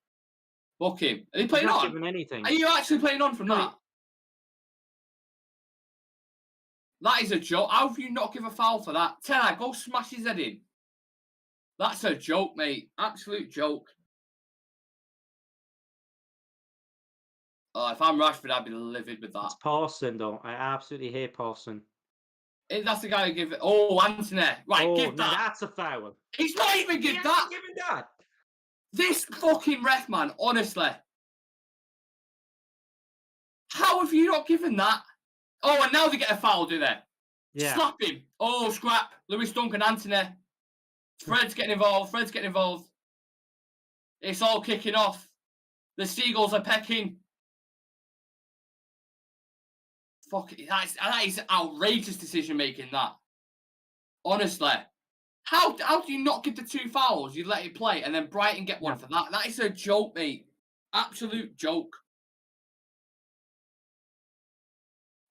S1: Book him. Are you playing on?
S2: Anything.
S1: Are you actually playing on from that? That is a joke. How have you not give a foul for that? Ten Hag, go smash his head in. That's a joke, mate. Absolute joke. Oh, if I'm Rashford, I'd be livid with that.
S2: It's Paulson, though. I absolutely hate Paulson.
S1: That's the guy who give it. Oh, Anthony. Right, give
S2: now
S1: that.
S2: that's a foul.
S1: He's not even give that.
S2: Giving that.
S1: This fucking ref, man, honestly. How have you not given that? Oh, and now they get a foul, do they?
S2: Yeah.
S1: Slap him. Oh, scrap. Lewis Dunk and Anthony. Fred's getting involved. It's all kicking off. The seagulls are pecking. Fuck it. That is outrageous decision making, that. Honestly. How do you not give the 2 fouls? You let it play and then Brighton get one for that. That is a joke, mate. Absolute joke.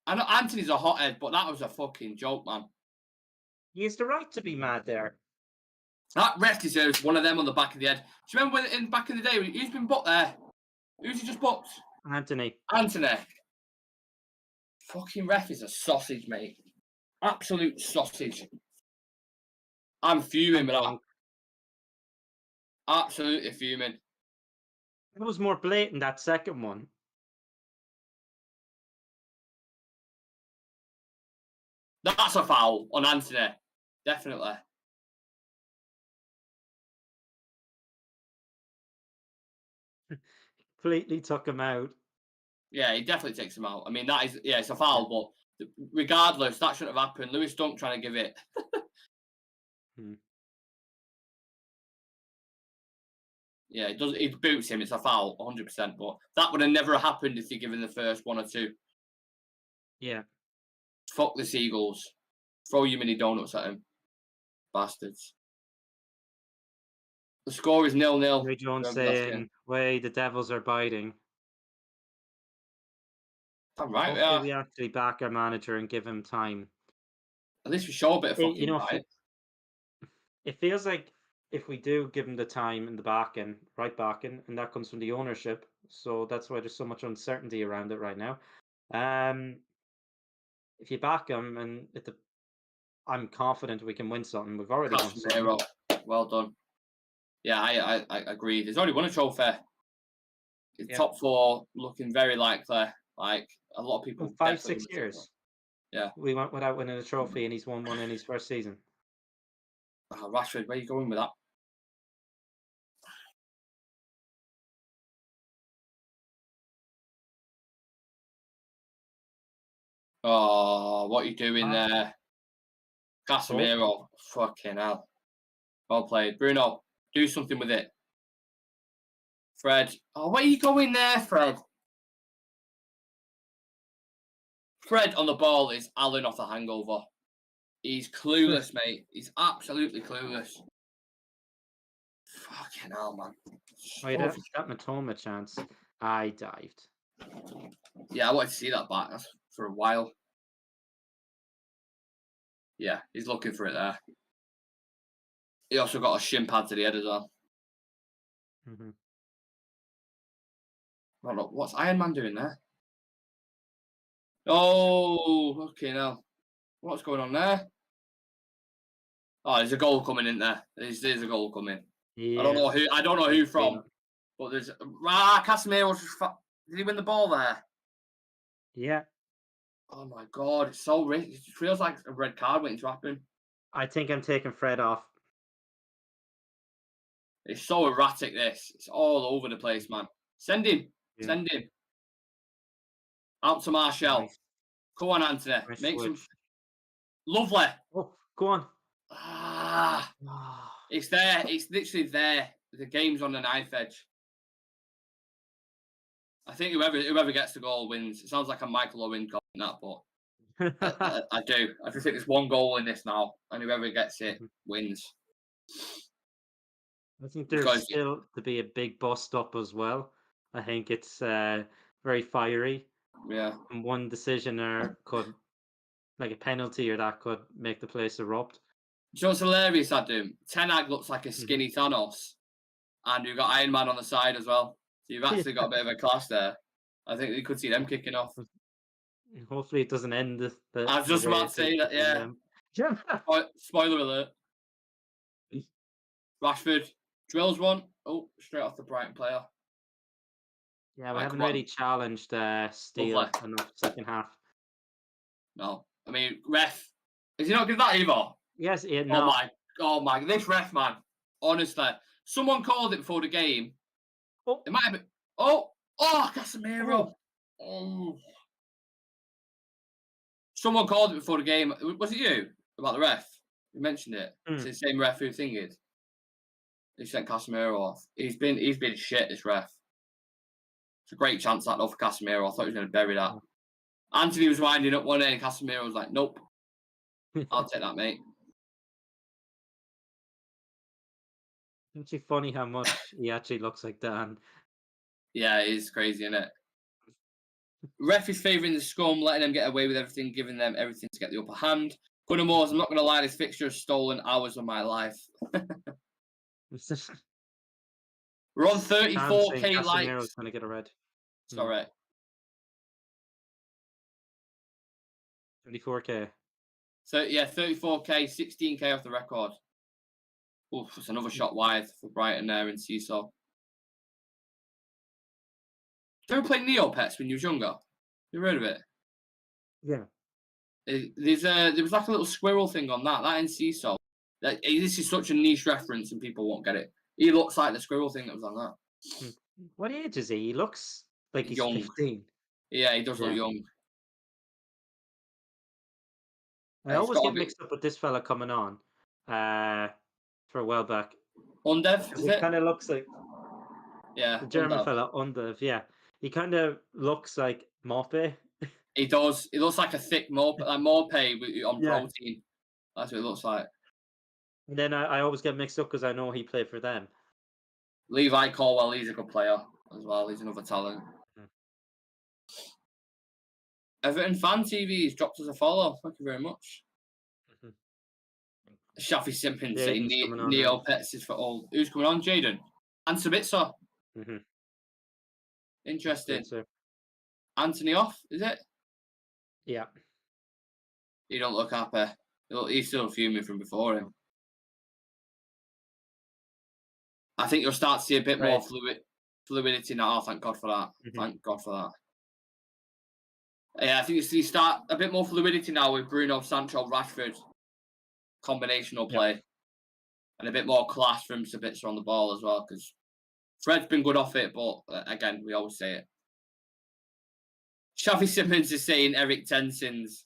S1: I know Anthony's a hothead, but that was a fucking joke, man.
S2: He has the right to be mad there.
S1: That ref deserves one of them on the back of the head. Do you remember when back in the day, who's been booked there? Who's he just booked?
S2: Anthony.
S1: Fucking ref is a sausage, mate. Absolute sausage. I'm fuming with that. Absolutely fuming.
S2: It was more blatant, that second one.
S1: That's a foul on Anthony. Definitely.
S2: Completely took him out.
S1: Yeah, he definitely takes him out. I mean, that is, it's a foul, but regardless, that shouldn't have happened. Lewis Dunk trying to give it. Yeah, it does. It boots him. It's a foul, 100%. But that would have never happened if you're given the first 1 or 2.
S2: Yeah.
S1: Fuck the seagulls. Throw your mini donuts at him. Bastards. The score is 0-0.
S2: Ray Jones saying, "Way the Devils are biting."
S1: I'm right.
S2: Hopefully we actually back our manager and give him time.
S1: At least we show a bit of fucking right.
S2: It feels like if we do give him the time in the backing, and that comes from the ownership. So that's why there's so much uncertainty around it right now. If you back him, and I'm confident we can win something. We've already won something.
S1: Well done. Yeah, I agree. There's only won a trophy. Top 4 looking very likely. Like a lot of people.
S2: 5-6 years.
S1: Yeah.
S2: We went without winning a trophy, and he's won one in his first season.
S1: Oh, Rashford, where are you going with that? Oh, what are you doing there? Casemiro. Fucking hell. Well played. Bruno, do something with it. Fred. Oh, where are you going there, Fred? Fred on the ball is Alan off the Hangover. He's clueless, mate. He's absolutely clueless. Fucking hell, man.
S2: Wait, that Matoma chance. I dived.
S1: Yeah, I wanted to see that back. That's for a while. Yeah, he's looking for it there. He also got a shin pad to the head as well. Oh, look, what's Iron Man doing there? Oh, okay, now. What's going on there? Oh, there's a goal coming in there. There's a goal coming. Yeah. I don't know who from, but there's Casemiro. Did he win the ball there?
S2: Yeah.
S1: Oh my god, it's so rich. It feels like a red card waiting to happen.
S2: I think I'm taking Fred off.
S1: It's so erratic, this. It's all over the place, man. Send him. Yeah. Send him. Out to Martial. Nice. Come on, Anthony.
S2: Nice
S1: Make switch. Some. Lovely.
S2: Oh, go on.
S1: It's there. It's literally there. The game's on the knife edge. I think whoever gets the goal wins. It sounds like a Michael Owen comment that, but I do. I just think there's one goal in this now, and whoever gets it wins.
S2: I think there's still to be a big bust up as well. I think it's very fiery.
S1: Yeah.
S2: And one decision could, like a penalty or that, could make the place erupt.
S1: Do you know what's hilarious, Adam? Ten Hag looks like a skinny Thanos, and you've got Iron Man on the side as well. So you've actually got a bit of a clash there. I think you could see them kicking off.
S2: Hopefully it doesn't end the
S1: I was just about to say that, yeah. Spoiler alert. Rashford drills one. Oh, straight off the Brighton player.
S2: Yeah, we
S1: Right,
S2: haven't
S1: come on.
S2: really challenged Steele
S1: Lovely.
S2: enough second half.
S1: No. I mean, ref. Is he not good at that either?
S2: Yes, yeah,
S1: Oh
S2: no.
S1: my. This ref, man. Honestly. Someone called it before the game.
S2: Oh,
S1: It might have been. Oh, Casemiro.
S2: oh,
S1: Oh. Someone called it before the game. Was it you? About the ref? You mentioned it. It's the same ref who thingied. He sent Casemiro off. He's been shit, this ref. It's a great chance that though for Casemiro. I thought he was going to bury that. Anthony was winding up one end and Casemiro was like, nope. I'll take that, mate.
S2: it's actually funny how much he actually looks like Dan.
S1: Yeah, it is crazy, isn't it? Ref is favouring the scum, letting them get away with everything, giving them everything to get the upper hand. Gunnar Moores, I'm not going to lie, this fixture has stolen hours of my life. We're on 34k likes.
S2: Casemiro's going to get a red.
S1: Sorry.
S2: 34k.
S1: So, yeah, 34k, 16k off the record. Oof, it's another shot wide for Brighton there in Seesaw. Did you ever play Neopets when you was younger? You heard of it?
S2: Yeah.
S1: There was like a little squirrel thing on that in Seesaw. This is such a niche reference and people won't get it. He looks like the squirrel thing that was on that.
S2: What age is he? He looks like he's
S1: Young.
S2: 15.
S1: Yeah, he does look young.
S2: I always get mixed up with this fella coming on for a while back.
S1: Undev, is
S2: it? Kind of looks like the German
S1: Undev.
S2: fella, Undev, yeah. He kind of looks like Mope.
S1: He does. He looks like a thick Mope, like Mope on protein. That's what it looks like.
S2: And then I always get mixed up because I know he played for them.
S1: Levi Colwell, he's a good player as well. He's another talent. Everton Fan TV has dropped us a follow. Thank you very much. Shafi Simpson saying Neopets is for all. Who's coming on? Jaden and Sabitzer. Interesting. Anthony off, is it?
S2: Yeah.
S1: He don't look happy. He's still fuming from before him. I think you'll start to see a bit more fluidity now. Oh, thank God for that. Thank God for that. Yeah, I think you start a bit more fluidity now with Bruno, Sancho, Rashford. Combinational play. And a bit more class from Sabitzer on the ball as well, because Fred's been good off it, but again, we always say it. Shafi Simmons is saying Eric Tensins,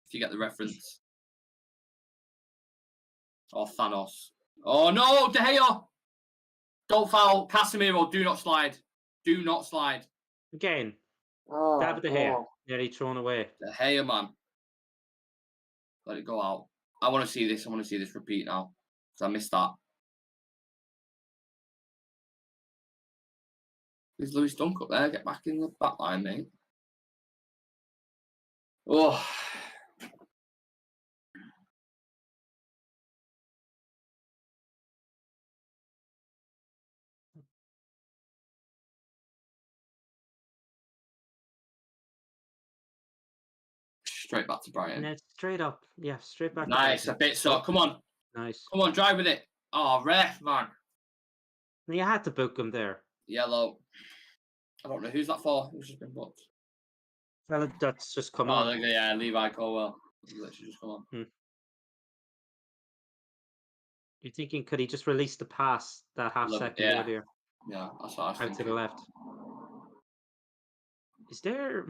S1: if you get the reference. Or Thanos. Oh no, De Gea! Don't foul. Casemiro, do not slide. Do not slide.
S2: Again. Dab De Gea. Nearly thrown away.
S1: De Gea, man. Let it go out. I want to see this. I want to see this repeat now. Because I missed that. Is Lewis Dunk up there? Get back in the back line, mate. Oh. Straight back to Brighton.
S2: And straight up. Yeah, straight back.
S1: Nice. A bit so. Come on.
S2: Nice.
S1: Come on, drive with it. Oh, ref, man.
S2: You had to book him there.
S1: Yellow. I don't know who's that for. Who's just been booked?
S2: Well, that's just come on.
S1: Yeah, Levi Colwell. Literally just come on.
S2: You're thinking, could he just release the pass that half second earlier?
S1: Yeah, that's what I was thinking.
S2: Out to the left. Is there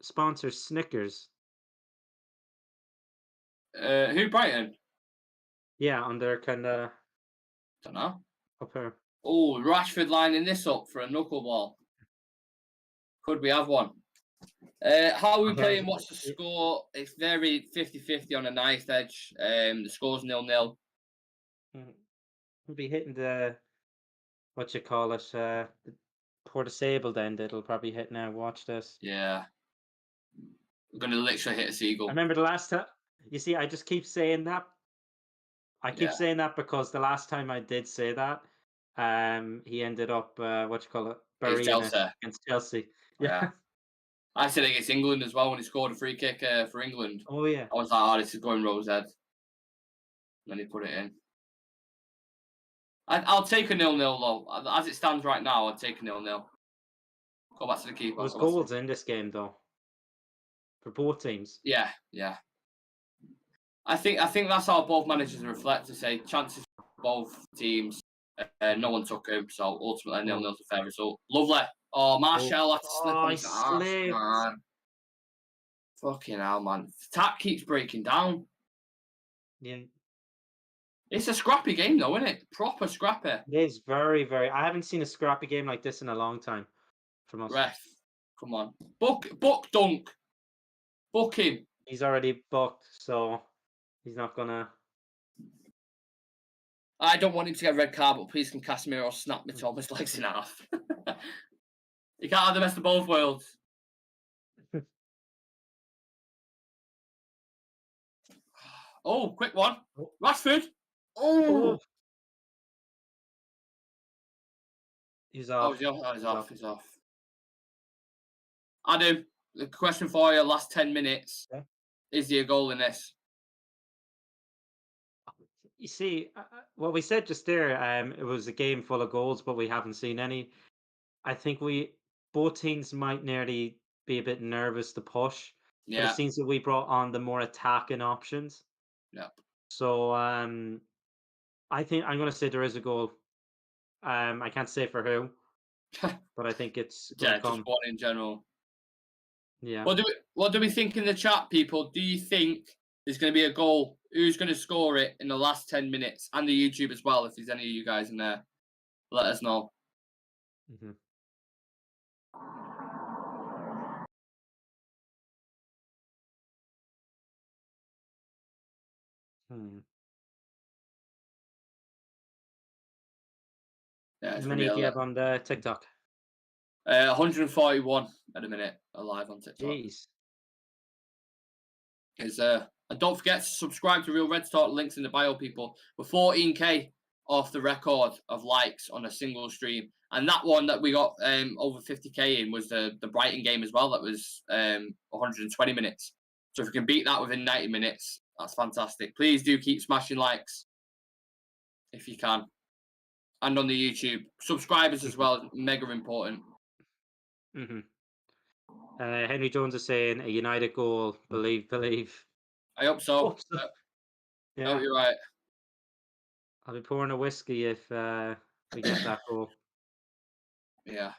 S2: sponsor Snickers?
S1: Who, Brighton?
S2: Yeah, on their kind of.
S1: Don't know.
S2: Up here.
S1: Oh, Rashford lining this up for a knuckleball. Could we have one? How are we playing? What's the score? It's very 50-50 on a nice edge. The score's 0-0.
S2: We'll be hitting the the poor disabled end. It'll probably hit now. Watch this.
S1: Yeah. We're going to literally hit a seagull.
S2: I remember the last time. You see, I just keep saying that. I keep saying that because the last time I did say that, he ended up burying it against Chelsea. Yeah.
S1: I said it against England as well when he scored a free kick for England.
S2: Oh yeah.
S1: I was like, this is going Rose head. And then he put it in. I'll take a 0-0 though. As it stands right now, I'd take a 0-0. Go back to the keeper.
S2: There was
S1: Go back to the-
S2: goals in this game though, for both teams.
S1: Yeah, yeah. I think that's how both managers reflect to say chances for both teams. No one took him, so ultimately 0-0's a fair result. Lovely. Oh, Marshall had to slip on
S2: he
S1: his arse,
S2: slipped.
S1: man. Fucking hell, man. The tap keeps breaking down.
S2: Yeah,
S1: It's a scrappy game, though, isn't it? Proper scrappy.
S2: it is very, very. I haven't seen a scrappy game like this in a long time from us.
S1: Ref, come on. Book Dunk. Book him.
S2: He's already booked, so he's not gonna.
S1: I don't want him to get a red card, but please can Casemiro snap me Thomas legs in half. You can't have the best of both worlds. Oh, quick one. Rashford. Oh.
S2: He's off.
S1: He's off. Adam, the question for you, last 10 minutes.
S2: Yeah.
S1: Is there a goal in this?
S2: You see, what we said just there, it was a game full of goals, but we haven't seen any. I think both teams might nearly be a bit nervous to push. But
S1: Yeah.
S2: it seems that we brought on the more attacking options.
S1: Yeah.
S2: So I think I'm going to say there is a goal. I can't say for who, but I think it's going to come.
S1: Just one in general.
S2: Yeah.
S1: What do we think in the chat, people? Do you think there's going to be a goal? Who's going to score it in the last 10 minutes? And the YouTube as well, if there's any of you guys in there. Let us know.
S2: Mm-hmm.
S1: Yeah,
S2: How many do you have on the TikTok?
S1: 141 at the minute, alive on TikTok.
S2: Jeez.
S1: And don't forget to subscribe to Real Red Talk. Links in the bio, people. We're 14k off the record of likes on a single stream. And that one that we got over 50k in was the Brighton game as well. That was 120 minutes. So if we can beat that within 90 minutes, that's fantastic. Please do keep smashing likes if you can. And on the YouTube. Subscribers as well, mega important.
S2: Mm-hmm. Henry Jones is saying a United goal. Believe.
S1: I hope so.
S2: Yeah.
S1: Oh, you're right.
S2: I'll be pouring a whiskey if we get that goal.
S1: Yeah,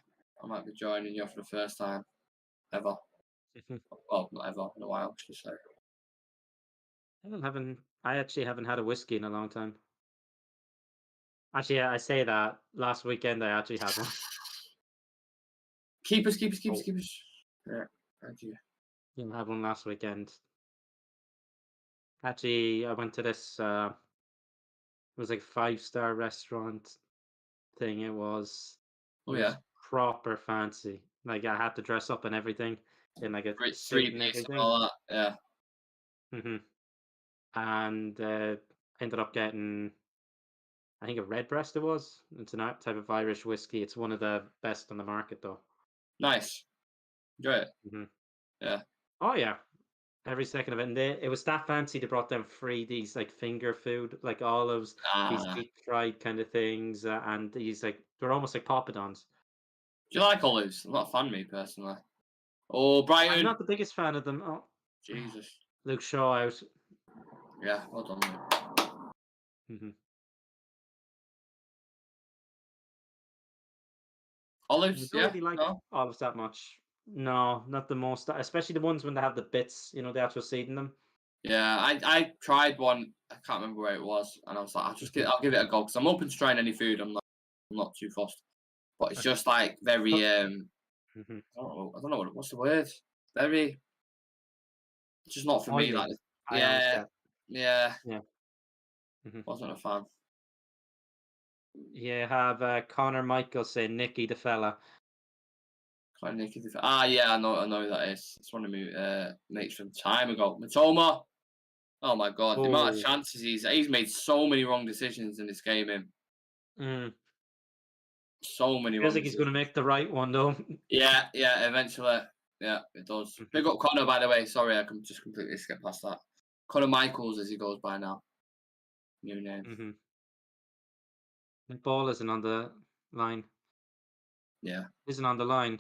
S1: I might be joining you for the first time ever. Well, not ever, in a while, should I say.
S2: I actually haven't had a whiskey in a long time. Actually, I say that. Last weekend, I actually had one.
S1: Keepers. Yeah, thank you.
S2: Didn't have one last weekend. Actually, I went to this. It was like a 5-star restaurant thing. It was.
S1: Oh,
S2: It
S1: yeah.
S2: was proper fancy. Like I had to dress up and everything in like a suit and everything.
S1: All that. Yeah.
S2: And ended up getting, I think, a redbreast. It was. It's a type of Irish whiskey. It's one of the best on the market, though.
S1: Nice. Enjoy it. Yeah.
S2: Oh yeah. Every second of it. And it was that fancy. They brought them free these like finger food, like olives, these deep fried kind of things, and these like they're almost like poppadoms.
S1: Do you like olives? I'm not a fan, me personally. Oh, Brighton.
S2: I'm not the biggest fan of them. Oh,
S1: Jesus.
S2: Luke Shaw out.
S1: Yeah, well done, mate. Olives,
S2: I don't really like olives that much. No, not the most. Especially the ones when they have the bits, the actual seed in them.
S1: Yeah, I tried one. I can't remember where it was, and I was like, I'll give it a go because I'm open to trying any food. I'm not too fussed, but it's just like very I don't know what's the word. Very. It's just not for me. Like yeah. Wasn't a fan.
S2: You have Connor Michael saying Nicky the fella.
S1: Yeah, I know who that is. It's one of my mates from time ago. Matoma. Oh my god, the amount of chances he's made so many wrong decisions in this game. So many.
S2: Feels like he's going to make the right one though.
S1: Yeah, eventually. Yeah, it does. Big up Connor, by the way. Sorry, I can just completely skip past that. Connor Michaels, as he goes by now. New name.
S2: The ball isn't on the line.
S1: Yeah.
S2: Isn't on the line.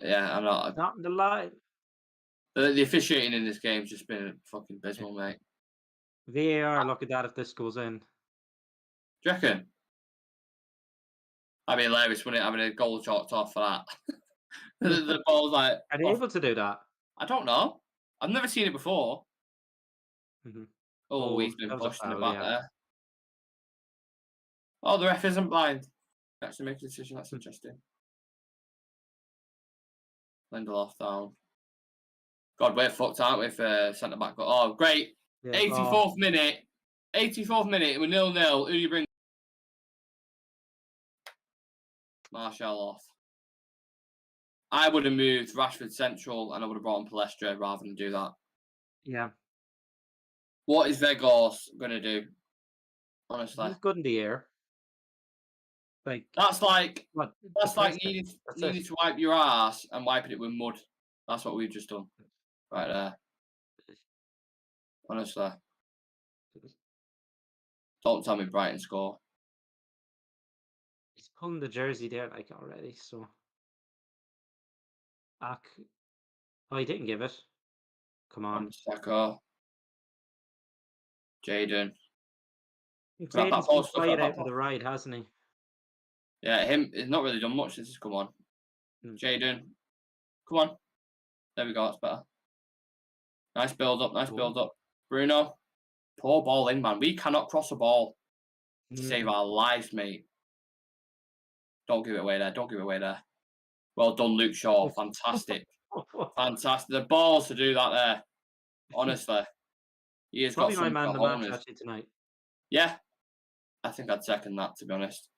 S1: Yeah, I'm not.
S2: Not in the line.
S1: The officiating in this game's just been fucking abysmal, mate.
S2: VAR, look at that if this goes in.
S1: Do you reckon? I'd be hilarious, wouldn't it? Having a goal chalked off for that. the ball's like.
S2: Are they able to do that?
S1: I don't know. I've never seen it before.
S2: Mm-hmm.
S1: Oh, he's been
S2: that was a
S1: pushed in the
S2: foul,
S1: back
S2: yeah.
S1: there. Oh, the ref isn't blind. Actually, make a decision. That's interesting. Lindelof down. God, we're fucked, aren't we, for centre back? Oh, great.
S2: Yeah.
S1: 84th minute. 84th minute. We're 0-0. Who do you bring? Martial off. I would have moved Rashford central and I would have brought on Palestra rather than do that.
S2: Yeah.
S1: What is Vegas going to do? Honestly.
S2: He's good in the air. Like
S1: That's like
S2: what?
S1: that's like you need to wipe your ass and wiping it with mud. That's what we've just done. Right there. Honestly. Don't tell me Brighton score.
S2: He's pulling the jersey there like already, so oh, he didn't give it. Come on.
S1: Saka. Jaden.
S2: Jaden's been quiet out to the right, hasn't he?
S1: Yeah, he's not really done much since he's come on. Jaden. Come on. There we go, that's better. Nice build up, build up. Bruno. Poor ball in, man. We cannot cross a ball to save our lives, mate. Don't give it away there. Well done, Luke Shaw. Fantastic. Fantastic. The balls to do that there. Honestly. He has
S2: probably
S1: got some
S2: my man of the match actually tonight.
S1: Yeah. I think I'd second that, to be honest.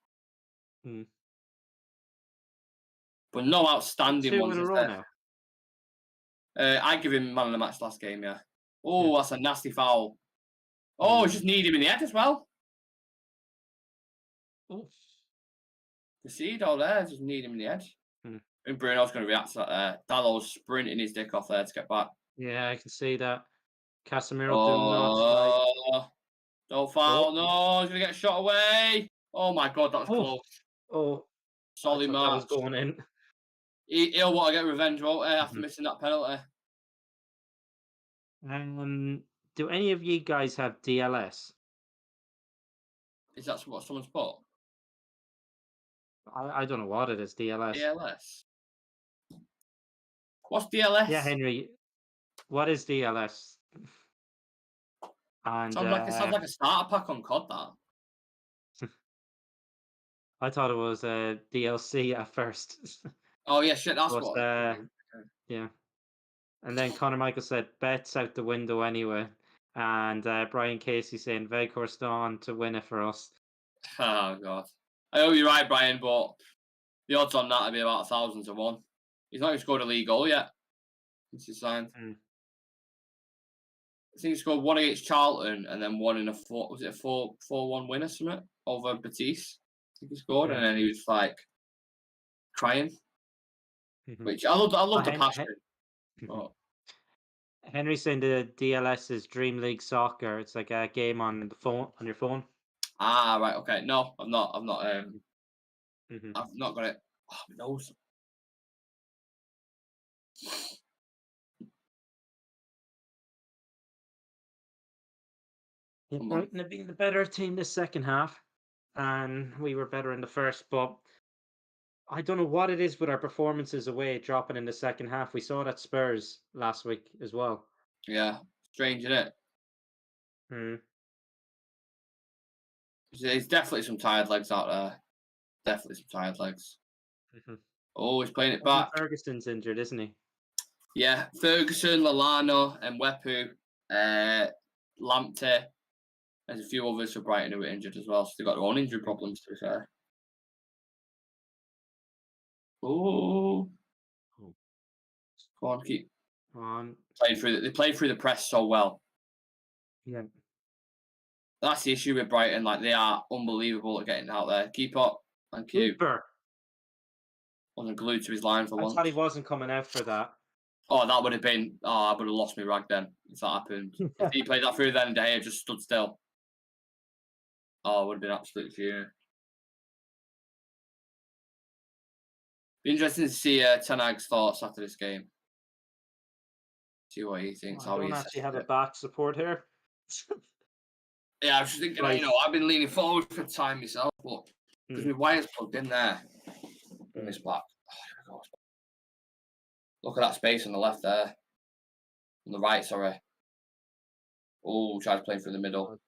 S1: But no outstanding ones, is there? I give him man of the match last game, yeah. Oh, that's a nasty foul. Oh, just need him in the head as well.
S2: Oh.
S1: Casido there, just need him in the head. And Bruno's going to react to that there. Dallow's sprinting his dick off there to get back.
S2: Yeah, I can see that. Casemiro do not slide.
S1: Don't foul. No, he's going to get shot away. Oh my God, that was close.
S2: Oh.
S1: Solid match.
S2: That was going in.
S1: He'll want to get revenge, won't he, after missing that penalty.
S2: Do any of you guys have DLS?
S1: Is that what someone's put?
S2: I don't know what it is, DLS.
S1: DLS? What's DLS?
S2: Yeah, Henry. What is DLS? And
S1: sounds like a starter pack on COD, that.
S2: I thought it was DLC at first.
S1: Oh yeah, shit, that's
S2: but,
S1: what.
S2: Yeah. And then Connor Michael said bets out the window anyway. And Brian Casey saying Veghorst on to win it for us.
S1: Oh God. I hope you're right, Brian, but the odds on that would be about 1,000 to 1. He's not even scored a league goal yet since he signed. I think he scored one against Charlton and then one in a 4-1 win or something over Batiste. I think he scored, and then he was like crying. Which I love the passion.
S2: Henry saying the DLS is Dream League Soccer. It's like a game on your phone.
S1: Ah, right, okay. No, I've not I've not got it. Oh, my nose.
S2: Yeah, Brighton have been the better team this second half, and we were better in the first. But I don't know what it is with our performances away dropping in the second half. We saw that Spurs last week as well.
S1: Yeah, strange, isn't it? There's definitely some tired legs out there. Definitely some tired legs. Oh, he's playing it back.
S2: Ferguson's injured, isn't he?
S1: Yeah, Ferguson, Lallana, and Mwepu, Lamptey. There's a few others for Brighton who were injured as well, so they've got their own injury problems, to be fair. Oh. Go on, keep
S2: on.
S1: They played through the press so well.
S2: Yeah.
S1: That's the issue with Brighton. Like, they are unbelievable at getting out there. Keep up. Thank you.
S2: Keeper.
S1: Wasn't glued to his line for once.
S2: I thought he wasn't coming out for that.
S1: Oh, that would have been... Oh, I would have lost my rag then if that happened. If he played that through then and De Gea just stood still. Oh, it would have been absolutely furious. Be interesting to see Ten Hag's thoughts after this game. See what he thinks.
S2: I don't actually have a back support here.
S1: Yeah, I was just thinking,
S2: Right.
S1: I've been leaning forward for time myself, but because my wire's plugged in there in this back. Oh, look at that space on the left there. On the right, sorry. Oh, tries playing through the middle.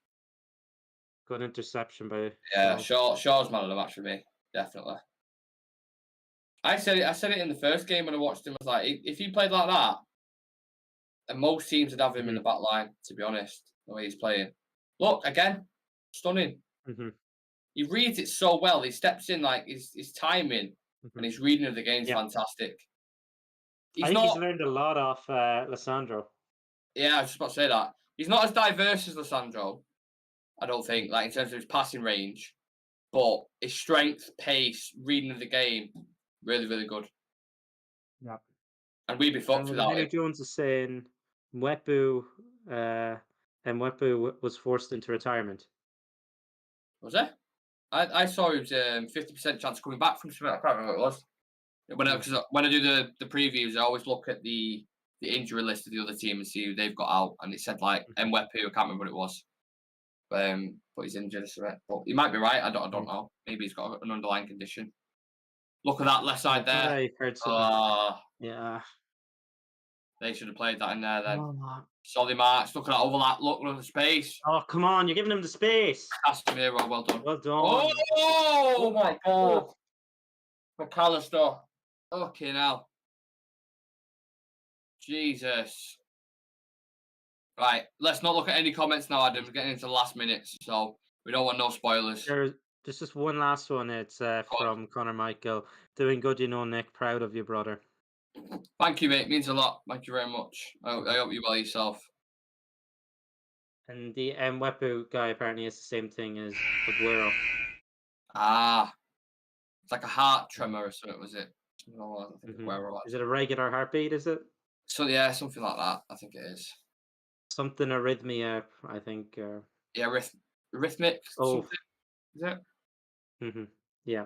S2: Good interception by
S1: Shaw's man of the match for me, definitely. I said it in the first game when I watched him. I was like, if he played like that, and most teams would have him in the back line, to be honest, the way he's playing. Look, again, stunning. He reads it so well. He steps in like his timing and his reading of the game is fantastic.
S2: He's learned a lot off Lissandro.
S1: Yeah, I was just about to say that. He's not as diverse as Lissandro, I don't think, like in terms of his passing range. But his strength, pace, reading of the game, really, really good.
S2: Yeah.
S1: And we'd be fucked without
S2: Henry
S1: him.
S2: Jones is saying Mwepu was forced into retirement.
S1: Was it? I saw he was 50% chance of coming back from something. I can't remember what it was. When I do the previews, I always look at the injury list of the other team and see who they've got out. And it said like Mwepu, I can't remember what it was. But he's injured. But he might be right. I don't know. Maybe he's got an underlying condition. Look at that left side there.
S2: I heard yeah.
S1: They should have played that in there then. Solly marks. Look at that overlap. Look at the space.
S2: Oh, come on. You're giving him the space.
S1: Casemiro, well done.
S2: Well done.
S1: Oh my God. McAllister. Okay, now. Jesus. Right, let's not look at any comments now, Adam. We're getting into the last minutes, so we don't want no spoilers.
S2: There's just one last one. It's from Connor Michael. Doing good, Nick. Proud of you, brother.
S1: Thank you, mate. It means a lot. Thank you very much. I hope you well yourself.
S2: And the Mwepu guy apparently has the same thing as Aguero.
S1: Ah. It's like a heart tremor or something, was it? I think
S2: Is it a regular heartbeat, is it?
S1: So, yeah, something like that. I think it is.
S2: Something arrhythmia, I think.
S1: Yeah, rhythmic.
S2: Oh.
S1: Is it?
S2: Yeah.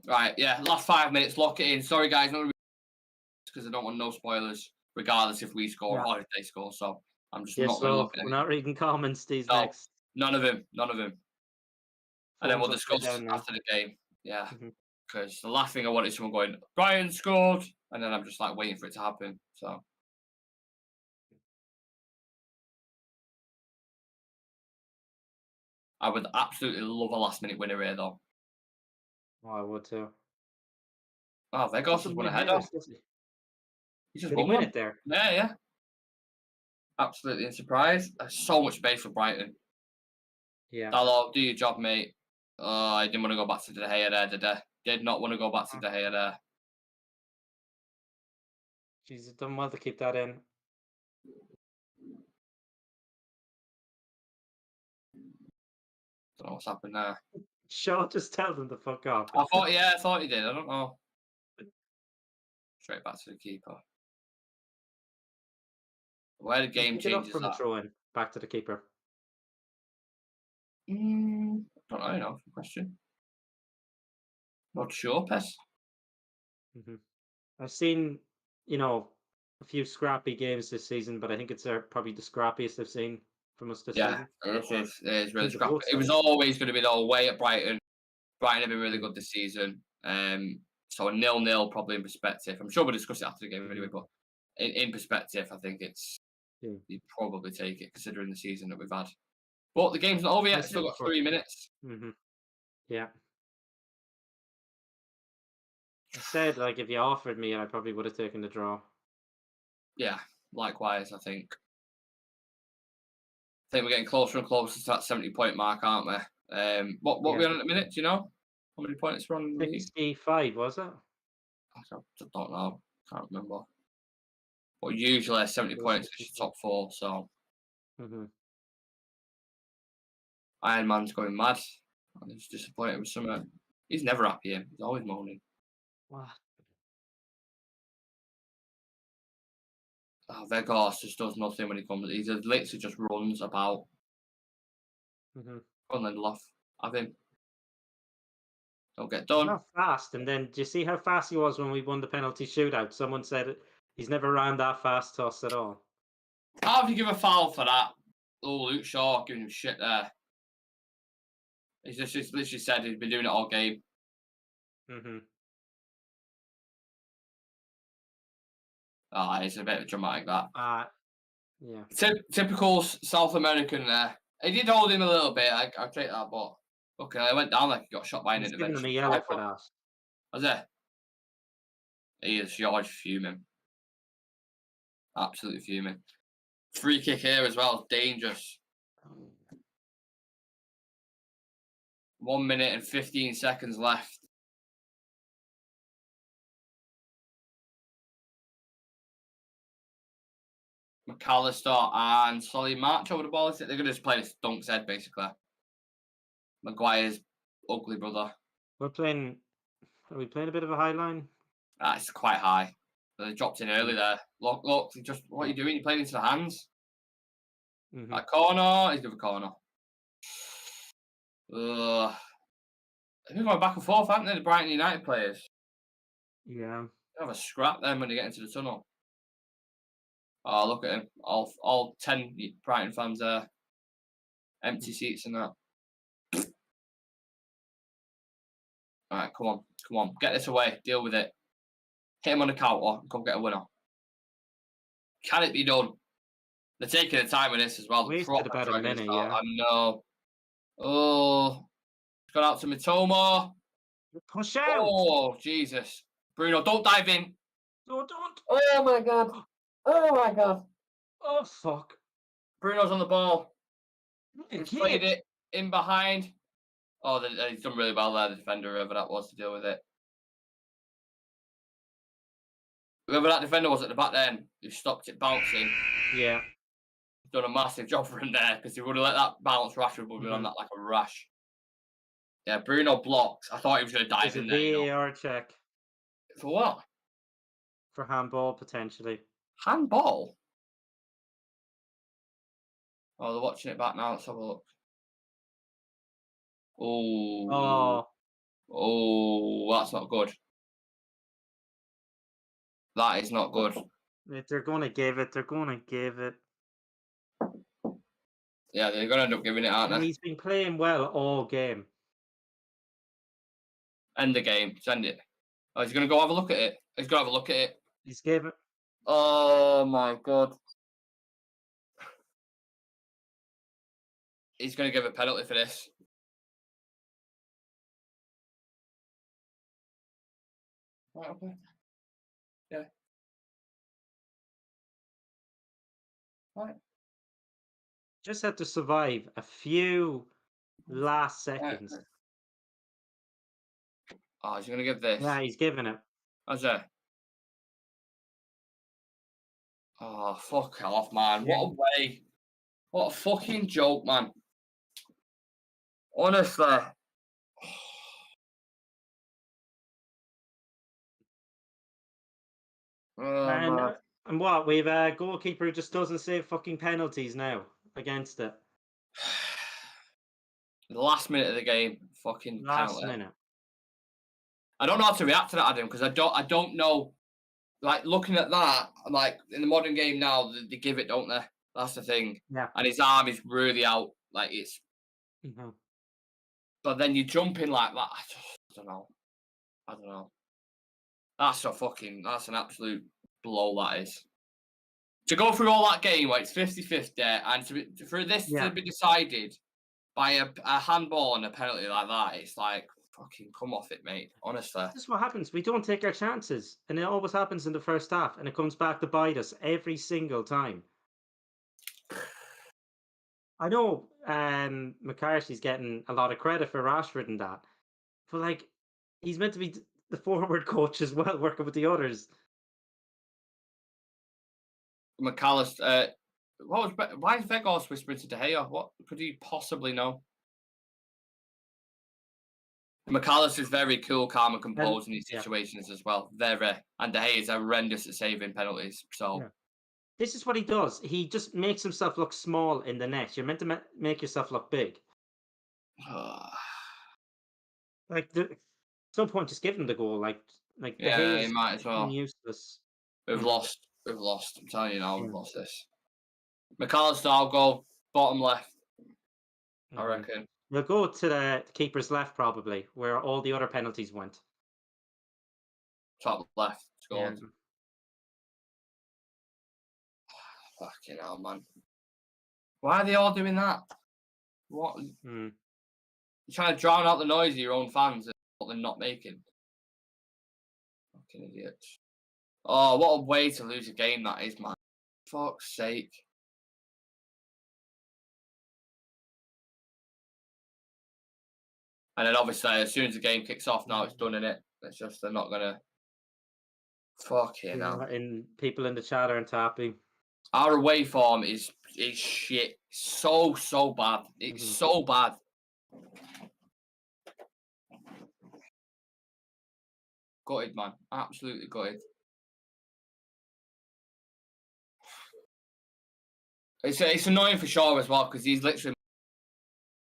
S1: Right, yeah. Last 5 minutes. Lock it in. Sorry, guys. Because I don't want no spoilers, regardless if we score or if they score. So I'm just not going to look at it.
S2: We're not reading comments these
S1: No,
S2: next.
S1: None of them. And then we'll discuss after the game. Yeah. Because the last thing I want is someone going, Brian scored. And then I'm just like waiting for it to happen. So. I would absolutely love a last minute winner here, though.
S2: Oh, I would too.
S1: Oh, Vegas has won a header. He just won
S2: it there.
S1: Yeah. Absolutely in surprise. There's so much space for Brighton.
S2: Yeah.
S1: Dallo, do your job, mate. I didn't want to go back to De Gea there, did I? Did not want to go back to De Gea there.
S2: Jeez, done well to keep that in.
S1: Don't know what's happened there.
S2: Shaw, just tell them to fuck off.
S1: I thought he did. I don't know. Straight back to the keeper. Where the game changes
S2: from
S1: that.
S2: throw in back to the keeper.
S1: Don't know. Question. Not sure, Pes.
S2: I've seen, a few scrappy games this season, but I think it's probably the scrappiest I've seen from us this season.
S1: Yeah, it's really scrappy. It was always going to be the whole way at Brighton. Brighton have been really good this season. So a 0-0 probably in perspective. I'm sure we'll discuss it after the game anyway, but in perspective, I think you'd probably take it considering the season that we've had. But the game's not over yet. It's still got 3 minutes.
S2: Yeah. I said, if you offered me, I probably would have taken the draw.
S1: Yeah, likewise, I think. I think we're getting closer and closer to that 70-point mark, aren't we? What we're on at the minute, do you know? How many points we're on?
S2: 65, was it?
S1: I don't know. Can't remember. But usually 70 points is your top 4, so. Iron Man's going mad. He's disappointed with something. He's never happy. He's always moaning.
S2: What?
S1: Oh, Vegas just does nothing when he comes. He literally just runs about. Go on, Lindelof. Have him. Don't get
S2: He's
S1: done.
S2: not fast. And then, do you see how fast he was when we won the penalty shootout? Someone said he's never ran that fast to us at all.
S1: How have you give a foul for that? Oh, Luke Shaw giving him shit there. He's just literally said he's been doing it all game.
S2: Mm-hmm.
S1: Ah, it's a bit dramatic, that.
S2: Yeah.
S1: Typical South American there. He did hold him a little bit. I'll take that, but okay, I went down like he got shot by an
S2: He's giving
S1: intervention.
S2: him a yellow for that.
S1: Was it? He is George fuming. Absolutely fuming. Free kick here as well. Dangerous. 1 minute and 15 seconds left. McAllister and Solly march over the ball. They're going to just play this dunk's head, basically. Maguire's ugly brother.
S2: Are we playing a bit of a high line?
S1: That's quite high. They dropped in early there. Look, what are you doing? You're playing into the hands.
S2: Mm-hmm.
S1: That corner. He's going for corner. They've been going back and forth, haven't they, the Brighton United players?
S2: Yeah.
S1: They have a scrap then when they get into the tunnel. Oh, look at him. All 10 Brighton fans there. Empty seats and that. All right, come on. Get this away. Deal with it. Hit him on the counter and come get a winner. Can it be done? They're taking the time with this as well.
S2: Wasted about a minute, yeah.
S1: I know. Oh, it's gone out to Mitoma.
S2: Push out!
S1: Oh, Jesus. Bruno, don't dive in.
S2: No, don't!
S1: Oh, my God. Oh, my God.
S2: Oh, fuck.
S1: Bruno's on the ball.
S2: He's
S1: played it in behind. Oh, he's done really well there, the defender, whoever that was, to deal with it. Whoever that defender was at the back then, who stopped it bouncing.
S2: Yeah.
S1: Done a massive job for him there, because he would have let that bounce. Rashford would have been on that like a rash. Yeah, Bruno blocks. I thought he was going to dive in there.
S2: VAR check.
S1: For what?
S2: For handball, potentially.
S1: Handball? Oh, they're watching it back now. Let's have a look. Oh, that's not good. That is not good.
S2: If they're going to give it, they're going to give it.
S1: Yeah, they're going to end up giving it, aren't they?
S2: He's been playing well all game.
S1: End the game. Send it. Oh, he's going to go have a look at it. He's going to have a look at it.
S2: He's given.
S1: Oh, my God. He's going to give a penalty for this. Right, okay. Yeah. Right.
S2: Just had to survive a few last seconds.
S1: Right. Oh, he's going to give this.
S2: Yeah, he's giving it.
S1: How's that? Oh, fuck off, man.
S2: Yeah.
S1: What a way. What a fucking joke, man. Honestly. Oh,
S2: and what? We've a goalkeeper who just doesn't save fucking penalties now against it.
S1: The last minute of the game, fucking
S2: Last
S1: penalty.
S2: minute.
S1: I don't know how to react to that, Adam, because I don't know. Like, looking at that, like, in the modern game now, they give it, don't they? That's the thing.
S2: Yeah.
S1: And his arm is really out. Like, it's...
S2: Mm-hmm.
S1: But then you jump in like that. I don't know. That's an absolute blow, that is. To go through all that game where it's 50-50 and for this to be decided by a handball and a penalty like that, it's like, fucking come off it, mate. Honestly.
S2: This is what happens. We don't take our chances. And it always happens in the first half. And it comes back to bite us every single time. I know McCarthy's getting a lot of credit for Rashford and that. But, like, he's meant to be the forward coach as well, working with the others.
S1: McAllister, why is Vegas whispering to De Gea? What could he possibly know? McAllister's very cool, calm, and composed in these situations as well. Very. And De Gea is horrendous at saving penalties. So.
S2: Yeah. This is what he does. He just makes himself look small in the net. You're meant to make yourself look big. Like some point, just give him the goal. Like De
S1: Yeah,
S2: Gea's
S1: he might as well.
S2: useless.
S1: We've lost. We've lost. I'm telling you now, we've
S2: Yeah.
S1: lost this. McAllister, I'll go bottom left. I
S2: Mhm.
S1: reckon.
S2: We'll go to the keeper's left, probably, where all the other penalties went.
S1: Top left.
S2: Yeah.
S1: Scored. Fucking hell, man. Why are they all doing that? What?
S2: Mm.
S1: You're trying to drown out the noise of your own fans and what they're not making. Fucking idiots. Oh, what a way to lose a game that is, man. Fuck's sake. And then obviously, as soon as the game kicks off, now it's done, innit? It's just they're not gonna. Fucking hell.
S2: And people in the chat aren't happy.
S1: Our away form is shit. So bad. It's so bad. Gutted, man. Absolutely gutted. It's annoying for sure as well because he's literally.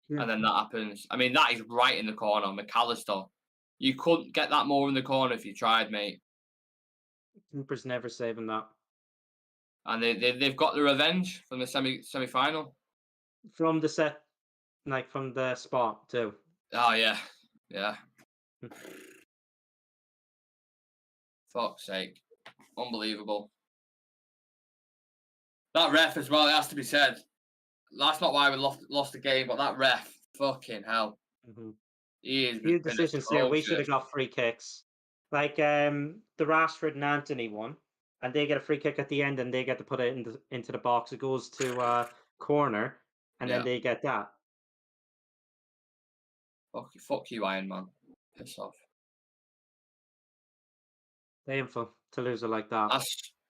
S2: Yeah.
S1: And then that happens. I mean, that is right in the corner. McAllister. You couldn't get that more in the corner if you tried, mate.
S2: Keeper's never saving that.
S1: And they've got the revenge from the semi-final.
S2: From the set, like from the spot, too.
S1: Oh, yeah. Yeah. Fuck's sake. Unbelievable. That ref as well, it has to be said. That's not why we lost the game, but that ref, fucking hell. He is
S2: Few decisions there. We should have got free kicks. Like the Rashford and Anthony one, and they get a free kick at the end, and they get to put it into the box. It goes to corner, and then they get that.
S1: Fuck you, Iron Man. Piss off.
S2: Painful to lose it like that.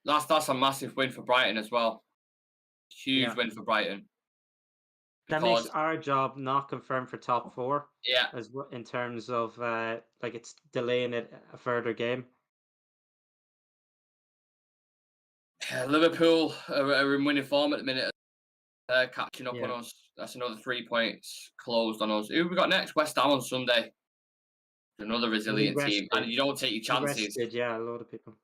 S1: That's a massive win for Brighton as well. Huge win for Brighton.
S2: That makes our job not confirmed for top 4.
S1: Yeah.
S2: As in terms of like it's delaying it a further game.
S1: Liverpool are in winning form at the minute. Catching up on us. That's another 3 points closed on us. Who we got next? West Ham on Sunday. Another resilient team, and you don't take your chances.
S2: Yeah, a lot of people.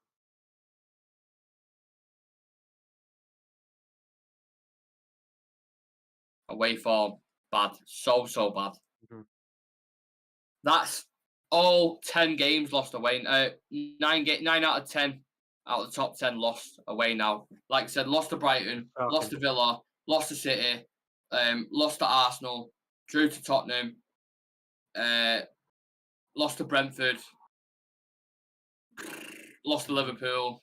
S1: Away form, bad. So bad. That's all 10 games lost away. 9 out of 10 out of the top 10 lost away now. Like I said, lost to Brighton, lost to Villa, lost to City, lost to Arsenal, drew to Tottenham, lost to Brentford, lost to Liverpool.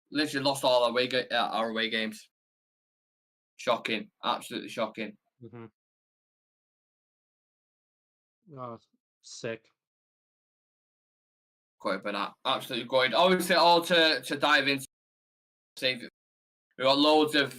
S1: Literally lost all our away games. Shocking. Absolutely shocking.
S2: Oh, sick.
S1: Quite a bit of that. Absolutely going. Obviously, all to dive into. Save it. We've got loads of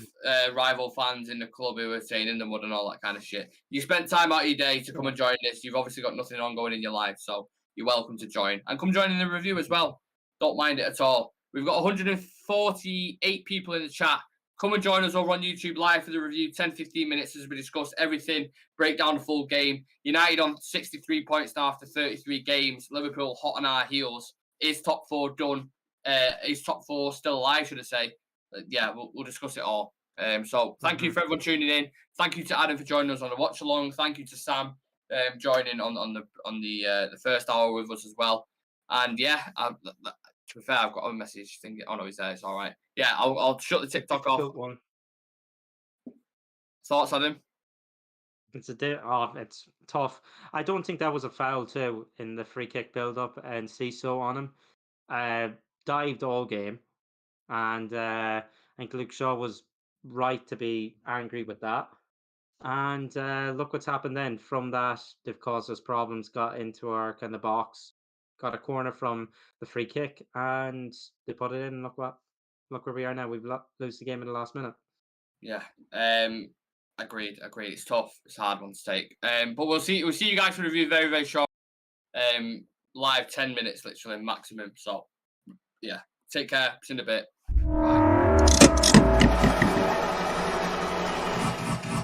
S1: rival fans in the club who are saying in the mud and all that kind of shit. You spent time out of your day to come and join this. You've obviously got nothing ongoing in your life, so you're welcome to join. And come join in the review as well. Don't mind it at all. We've got 148 people in the chat. Come and join us over on YouTube live for the review, 10-15 minutes as we discuss everything, break down the full game. United on 63 points now after 33 games. Liverpool hot on our heels. Is top 4 done? Is top 4 still alive, should I say? Yeah, we'll discuss it all. So thank you for everyone tuning in. Thank you to Adam for joining us on the watch along. Thank you to Sam joining on the first hour with us as well. And yeah, to be fair, I've got a message thing. Oh no, he's there. It's all right. Yeah, I'll shut the TikTok off.
S2: One.
S1: Thoughts on him?
S2: It's tough. I don't think that was a foul too in the free kick build up and Ciso on him. Dived all game, and Luke Shaw was right to be angry with that. And look what's happened then. From that, they've caused us problems. Got into our kind of box, got a corner from the free kick, and they put it in. Look where we are now. We've lose the game in the last minute.
S1: Yeah. Agreed. It's tough. It's a hard one to take. But we'll see you guys for the review very, very short. Live 10 minutes literally maximum. So yeah. Take care. See you in a bit. Bye.